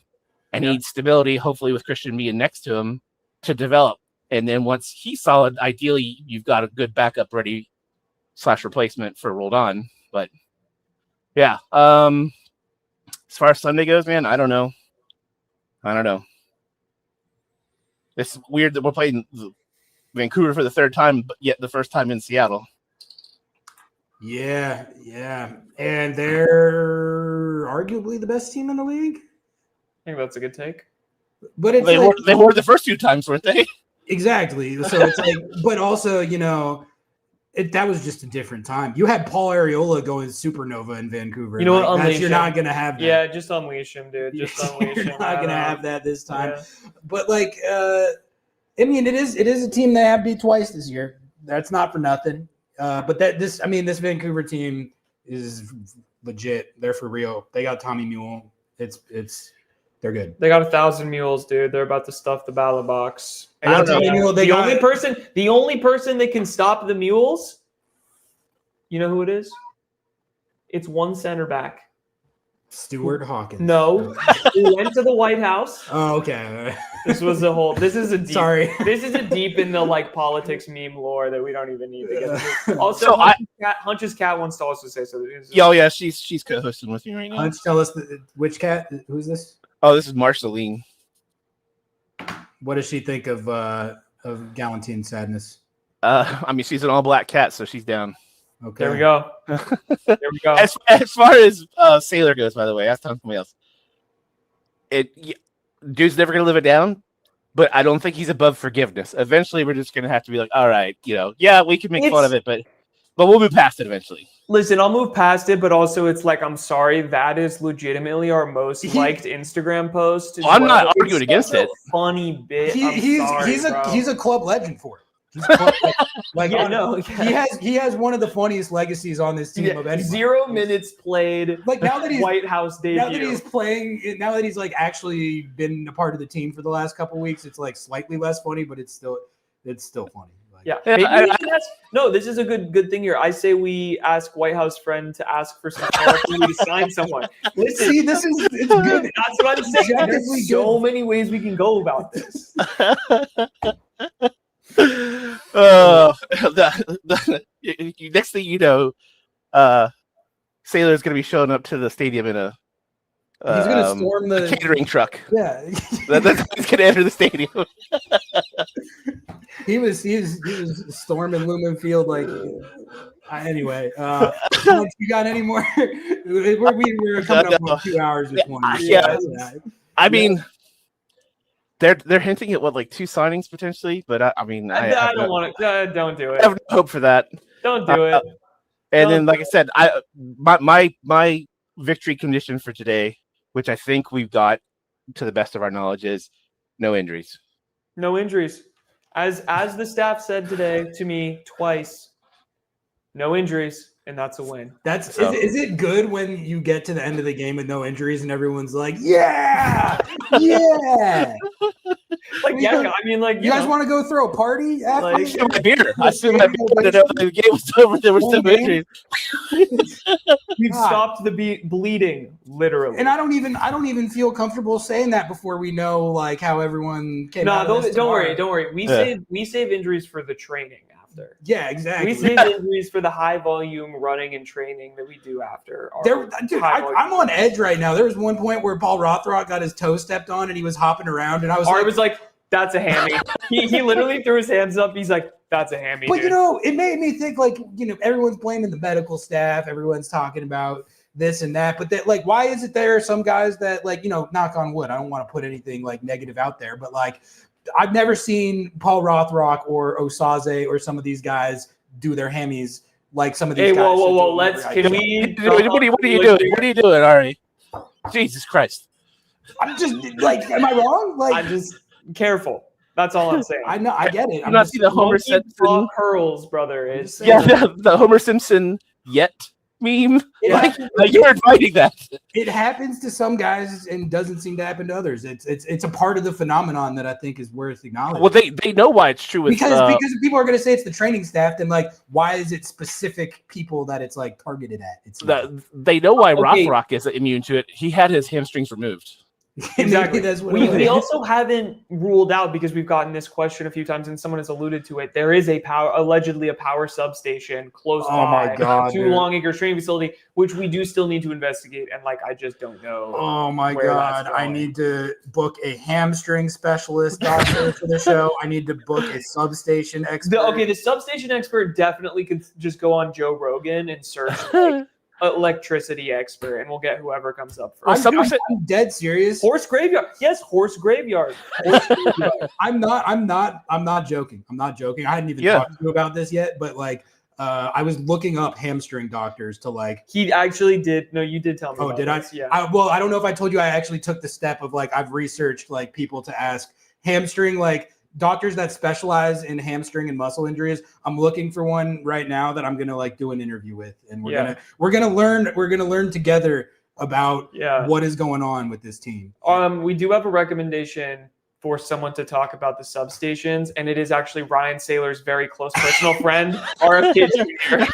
And he needs stability, hopefully with Christian being next to him, to develop. And then once he's solid, ideally, you've got a good backup ready / replacement for Roldan. But yeah, as far as Sunday goes, man, I don't know. It's weird that we're playing Vancouver for the third time, but yet the first time in Seattle. Yeah. And they're arguably the best team in the league. I think that's a good take. But it's they were the first 2 times, weren't they? Exactly. So it's like, but also, that was just a different time. You had Paul Arriola going supernova in Vancouver. You know what? Unleash you're him. not gonna have that. Yeah, just unleash him, dude. Just unleash him. You're not gonna have that this time. Yeah. But I mean, it is a team they have beat twice this year. That's not for nothing. But this Vancouver team is legit. They're for real. They got Tommy Mule. They're good. They got 1,000 mules, dude. They're about to stuff the ballot box. The only person that can stop the mules, you know who it is? It's one center back. Stuart Hawkins. No, he went to the White House. Oh, okay. This is a deep. Sorry. This is a deep in the politics meme lore that we don't even need to get into. Also, So Hunch's cat wants to also say something. Oh yeah, she's co-hosting with you right now. Hunch, tell us which cat? Who's this? Oh, this is Marceline. What does she think of Gallatin Sandness? I mean, she's an all-black cat, so she's down. Okay. There we go. There we go. As far as Sailor goes, by the way, that's something else. Dude's never gonna live it down, but I don't think he's above forgiveness. Eventually, we're just gonna have to be like, all right, yeah, we can make fun of it, but we'll move past it eventually. Listen, I'll move past it, but also it's like, I'm sorry, that is legitimately our most liked Instagram post. I'm not arguing against it. Funny bit. He's a club legend for it. He has one of the funniest legacies on this team of any 0 minutes played. Like now that he's White House debut. Now that he's playing, now that he's actually been a part of the team for the last couple of weeks, it's slightly less funny, but it's still funny. No, this is a good thing here. I say we ask White House friend to ask for some therapy to sign someone. Listen, see, it's good. That's what I'm saying. There's so many ways we can go about this. Next thing you know, Sailor's going to be showing up to the stadium in a he's going to storm the catering truck. Yeah. That's how he's going to enter the stadium. he was storming Lumen Field like. Anyway, you got any more? we were coming up on 2 hours this morning. Yeah. I mean, they're hinting at like 2 signings potentially, but I mean, I don't want to. Don't do it. I have no hope for that. Don't do it. And then, like I said, my victory condition for today, which I think we've got to the best of our knowledge, is no injuries. No injuries. As the staff said today to me twice. No injuries, and that's a win. Is it good when you get to the end of the game with no injuries and everyone's like, yeah, yeah. Like, yeah, I mean, like, you guys want to go throw a party? I still my beer. The game was over. There were still injuries. We've stopped the bleeding, literally. And I don't even feel comfortable saying that before we know like how everyone came. No, don't worry. We save injuries for the training. Yeah, exactly. We save injuries for the high volume running and training that we do after. I'm on edge right now. There was one point where Paul Rothrock got his toe stepped on and he was hopping around, and I was like, "That's a hammy." he literally threw his hands up. He's like, "That's a hammy." But dude. It made me think like everyone's blaming the medical staff. Everyone's talking about this and that, but that like, why is it there are some guys that like knock on wood. I don't want to put anything like negative out there, but like. I've never seen Paul Rothrock or Osaze or some of these guys do their hammies like some of these guys. Whoa! What are you doing? What are you doing, Ari? Jesus Christ! I'm just like, am I wrong? Like, I'm just careful. That's all I'm saying. I know, I get it. I'm not seeing the Homer Simpson curls, brother. The Homer Simpson yet meme. Yeah. Like you're inviting that. It happens to some guys and doesn't seem to happen to others. It's a part of the phenomenon that I think is worth acknowledging. Well, they know why it's true. Because if people are going to say it's the training staff, then like, why is it specific people that it's like targeted at? They know why Rothrock is immune to it. He had his hamstrings removed. Exactly. That's what we also haven't ruled out, because we've gotten this question a few times and someone has alluded to it. There is allegedly a power substation close by to Longacre training facility, which we do still need to investigate. And like, I just don't know. Oh my God. I need to book a hamstring specialist doctor for the show. I need to book a substation expert. The substation expert definitely could just go on Joe Rogan and search like, electricity expert, and we'll get whoever comes up first. I'm dead serious. Horse graveyard. Yes, horse graveyard. I'm not joking. I'm not joking. I hadn't even talked to you about this yet, but like I was looking up hamstring doctors to like. He actually did. No, you did tell me. Oh, about did this. I? Yeah. I don't know if I told you I actually took the step of like I've researched like people to ask hamstring like doctors that specialize in hamstring and muscle injuries. I'm looking for one right now that I'm gonna like do an interview with, and we're gonna learn together about what is going on with this team. We do have a recommendation for someone to talk about the substations, and it is actually Ryan Saylor's very close personal friend, RFK Jr.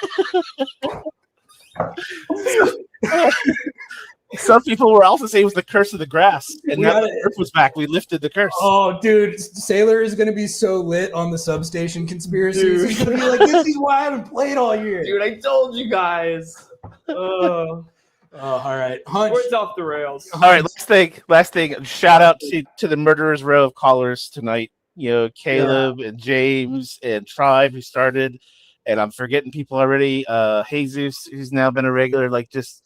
Some people were also saying it was the curse of the grass, and now the curse was back. We lifted the curse. Oh, dude, Saylor is going to be so lit on the substation conspiracies. He's going to be like, "This is why I haven't played all year." Dude, I told you guys. Oh, all right. Hunch. Words off the rails. All right, last thing. Shout out to the murderers row of callers tonight. Caleb and James and Tribe who started, and I'm forgetting people already. Jesus, who's now been a regular, like just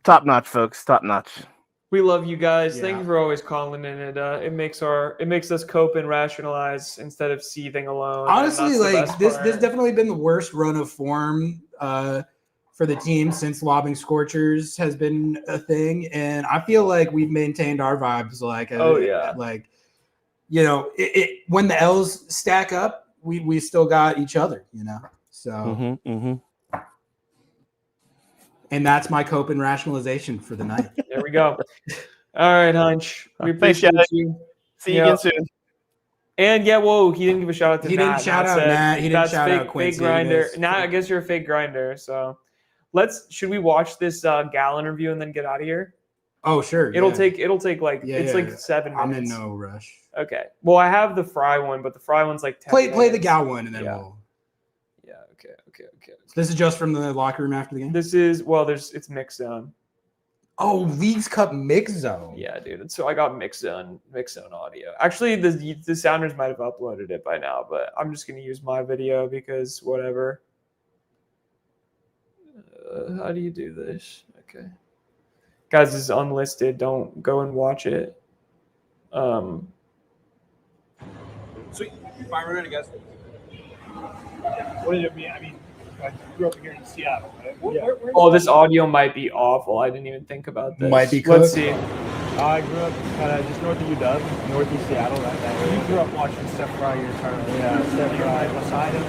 top notch, folks. Top notch. We love you guys. Thank you for always calling in. It makes us cope and rationalize instead of seething alone. Honestly, like this definitely been the worst run of form for the team since Lobbing Scorchers has been a thing, and I feel like we've maintained our vibes. Like, when the L's stack up, we still got each other. So. And that's my cope and rationalization for the night. There we go. All right, Hunch. We appreciate you. See you again soon. And he didn't give a shout out to Nat. He didn't shout out Nat. He didn't shout out Quincy. Fake grinder. Nat, I guess you're a fake grinder. So should we watch this Gal interview and then get out of here? Oh, sure. It'll take like 7 minutes. I'm in no rush. Okay. Well, I have the Fry one, but the Fry one's like 10 Play the Gal one and then we'll. Yeah. Okay. This is just from the locker room after the game? This is, it's mixed zone. Oh, Leagues Cup mix zone. Yeah, dude. So I got mixed zone audio. Actually, the Sounders might have uploaded it by now, but I'm just going to use my video because whatever. How do you do this? Okay. Guys, this is unlisted. Don't go and watch it. Sweet. Fire running, guys. What did it mean? I mean, I grew up here in Seattle. Right? This audio might be awful. I didn't even think about this. Might be Let's cooked. see. I grew up just north of UW, northeast Seattle. You grew up watching Steph Fry your entire life. Yeah, Steph Fry beside him,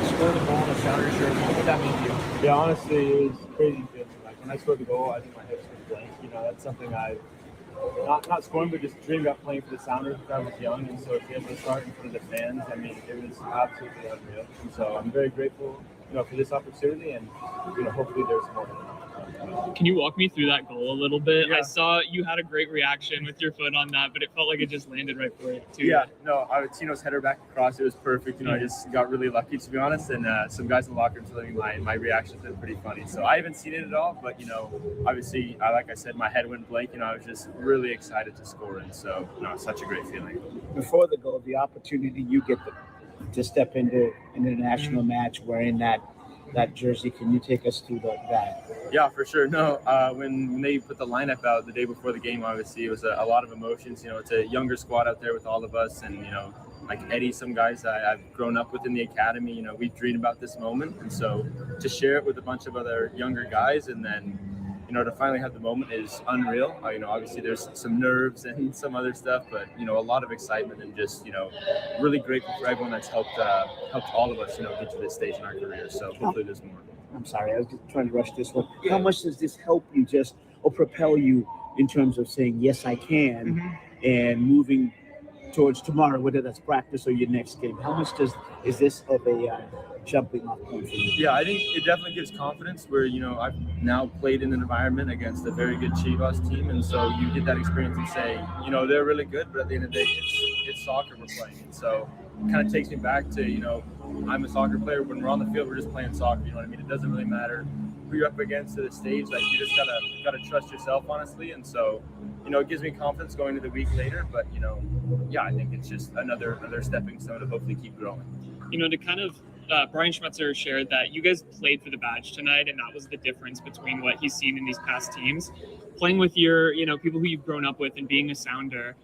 scored the goal in the Sounders shirt. What would that mean to you? Yeah, honestly, it was crazy feeling. Like when I scored the goal, I think my hips were blank. You know, that's something I not scoring, but just dreamed about playing for the Sounders when I was young. And so to be able to start in front of the fans, I mean, it was absolutely unreal. And so I'm very grateful, for this opportunity, and hopefully there's more. Can you walk me through that goal a little bit? Yeah. I saw you had a great reaction with your foot on that, but it felt like it just landed right for it too. Yeah, no, Tino's header back across. It was perfect. I just got really lucky, to be honest. And some guys in the locker room telling me my reaction's been pretty funny. So I haven't seen it at all, but obviously, like I said, my head went blank. I was just really excited to score, and so it's such a great feeling. Before the goal, the opportunity you get to step into an international match wearing that jersey, can you take us through that? Yeah, for sure. No, when they put the lineup out the day before the game, obviously it was a lot of emotions. It's a younger squad out there with all of us, and like Eddie, some guys I've grown up with in the academy. We've dreamed about this moment, and so to share it with a bunch of other younger guys, and then to finally have the moment is unreal. Obviously there's some nerves and some other stuff, but a lot of excitement and just really grateful for everyone that's helped all of us get to this stage in our career. So hopefully there's more. I'm sorry, I was just trying to rush this one. Yeah. How much does this help you or propel you in terms of saying yes I can and moving towards tomorrow, whether that's practice or your next game? How much is this of a jumping off point for you? Yeah, I think it definitely gives confidence where, I've now played in an environment against a very good Chivas team. And so you get that experience and say, they're really good, but at the end of the day, it's soccer we're playing. And so it kind of takes me back to, I'm a soccer player. When we're on the field, we're just playing soccer. You know what I mean? It doesn't really matter who you're up against at the stage. Like, you just gotta trust yourself, honestly. And so, it gives me confidence going into the week later. But, I think it's just another stepping stone to hopefully keep growing. To kind of Brian Schmetzer shared that you guys played for the badge tonight, and that was the difference between what he's seen in these past teams. Playing with your, people who you've grown up with and being a Sounder,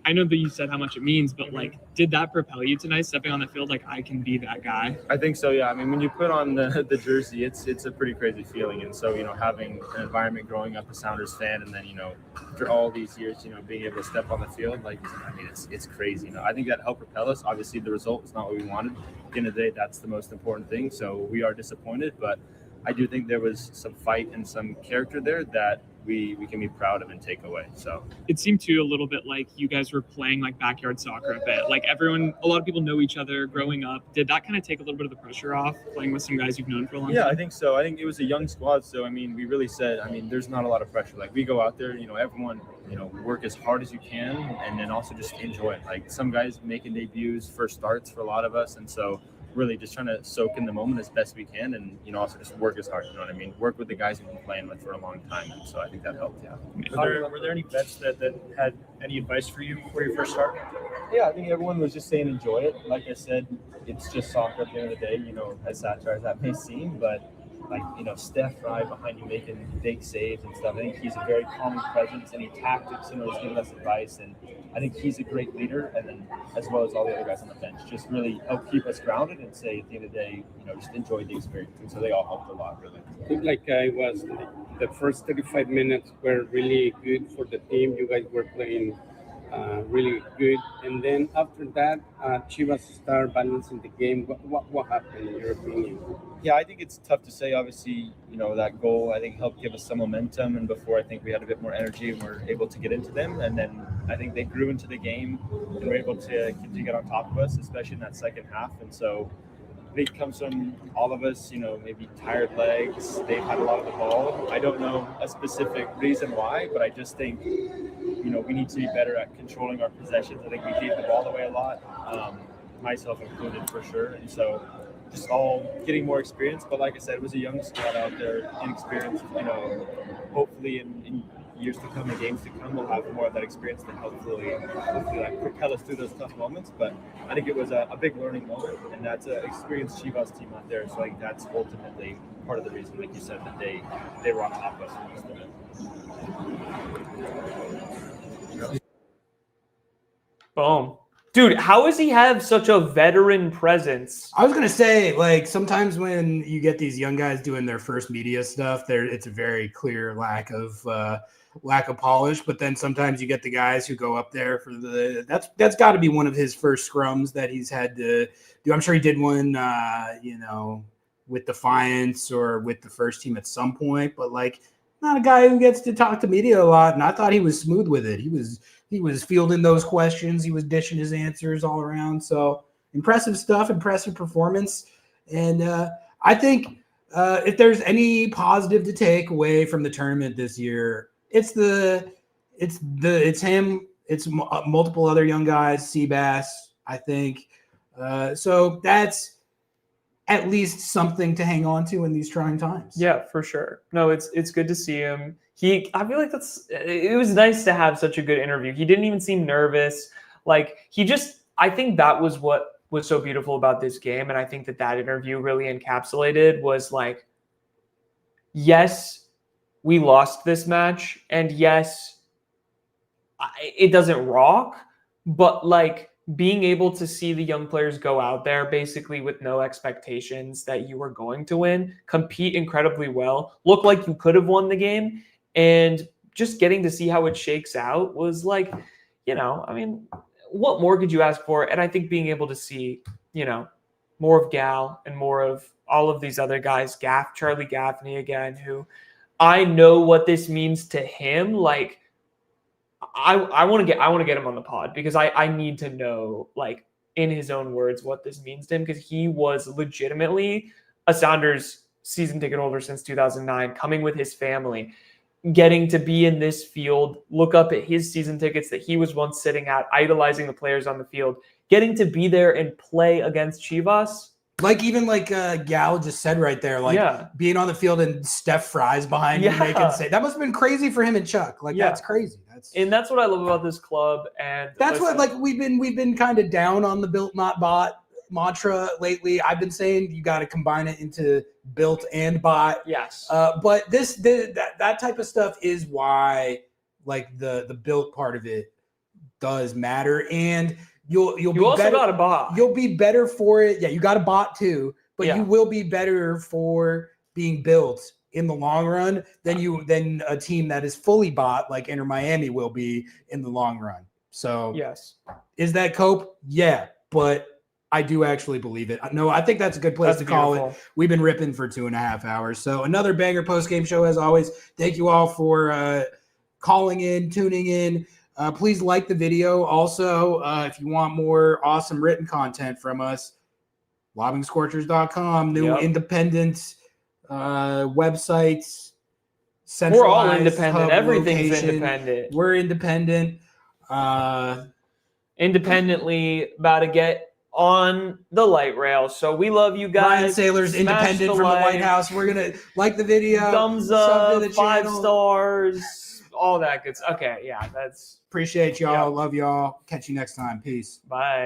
I know that you said how much it means, but did that propel you tonight, stepping on the field like I can be that guy? I think so, yeah. I mean, when you put on the jersey, it's a pretty crazy feeling. And so, having an environment growing up a Sounders fan, and then, after all these years, being able to step on the field, it's crazy. I think that helped propel us. Obviously, the result was not what we wanted. At the end of the day, that's the most important thing. So we are disappointed, but I do think there was some fight and some character there that we can be proud of and take away. So it seemed too a little bit like you guys were playing like backyard soccer a bit. Like a lot of people know each other growing up. Did that kind of take a little bit of the pressure off playing with some guys you've known for a long time? Yeah, I think so. I think it was a young squad. So, we really said, there's not a lot of pressure. Like, we go out there, everyone, work as hard as you can, and then also just enjoy it. Like, some guys making debuts, first starts for a lot of us. And so really just trying to soak in the moment as best we can, and also just work as hard. You know what I mean? Work with the guys we've been playing with for a long time, and so I think that helped. Yeah. Were there any vets that had any advice for you before your first start? Yeah, I think everyone was just saying enjoy it. Like I said, it's just soccer at the end of the day. As satire as that may seem, but Steph Fry behind you making big saves and stuff. I think he's a very calming presence. Any tactics, he's giving us advice, and I think he's a great leader. And then, as well as all the other guys on the bench, just really help keep us grounded and say at the end of the day, just enjoy the experience. And so they all helped a lot, really. I think the first 35 minutes were really good for the team. You guys were playing really good, and then after that, Chivas started balancing the game. What happened in your opinion? Yeah, I think it's tough to say. Obviously, that goal I think helped give us some momentum, and before I think we had a bit more energy and were able to get into them. And then I think they grew into the game and were able to continue to get on top of us, especially in that second half. And so I think it comes from all of us, maybe tired legs. They've had a lot of the ball. I don't know a specific reason why, but I just think, we need to be better at controlling our possessions. I think we gave the ball away a lot, myself included for sure. And so just all getting more experience. But like I said, it was a young squad out there, inexperienced. Hopefully in years to come and games to come, we'll have more of that experience to hopefully like propel us through those tough moments. But I think it was a big learning moment, and that's an experienced Chivas team out there. So like that's ultimately part of the reason, like you said, that they were on top of us for most of it. Boom. Dude, how does he have such a veteran presence? I was gonna say, like, sometimes when you get these young guys doing their first media stuff, it's a very clear lack of polish. But then sometimes you get the guys who go up there for that's got to be one of his first scrums that he's had to do. I'm sure he did one, with Defiance or with the first team at some point. But like, not a guy who gets to talk to media a lot. And I thought he was smooth with it. He was fielding those questions. He was dishing his answers all around. So impressive stuff, impressive performance. And I think if there's any positive to take away from the tournament this year, it's him. It's multiple other young guys, Seabass, I think. So that's at least something to hang on to in these trying times. Yeah, for sure. No, it's good to see him. I feel like it was nice to have such a good interview. He didn't even seem nervous. Like I think that was what was so beautiful about this game. And I think that interview really encapsulated was like, yes, we lost this match. And yes, it doesn't rock, but like being able to see the young players go out there basically with no expectations that you were going to win, compete incredibly well, look like you could have won the game, and just getting to see how it shakes out was like, what more could you ask for? And I think being able to see, more of Gal and more of all of these other guys, Charlie Gaffney again, who I know what this means to him. Like, I want to get him on the pod because I need to know, like, in his own words, what this means to him, because he was legitimately a Sounders season ticket holder since 2009, coming with his family, getting to be in this field, look up at his season tickets that he was once sitting at, idolizing the players on the field, getting to be there and play against Chivas. Like Gal just said right there, like being on the field and Steph Fry's behind him making say that must have been crazy for him and Chuck. Like that's crazy. That's what I love about this club, and that's what like we've been kind of down on the built not bought mantra lately. I've been saying you got to combine it into built and bought. Yes. But that type of stuff is why like the built part of it does matter, and you'll be also better. got a bot. You'll be better for it. Yeah, you got a bot too, but you will be better for being built in the long run than a team that is fully bought like Inter Miami will be in the long run. So yes, is that cope? Yeah, but I do actually believe it. No, I think that's a good place to call it. We've been ripping for 2.5 hours. So another banger post-game show as always. Thank you all for calling in, tuning in. Please like the video. Also, if you want more awesome written content from us, lobbingscorchers.com, new independent websites. We're all independent. Everything's independent. We're independent. Independently about to get on the light rail. So we love you guys. Ryan Saylor's independent from the White House. We're going to like the video. Thumbs up, 5 stars, all that good stuff. Okay, yeah, that's... Appreciate y'all. Love y'all. Catch you next time. Peace. Bye.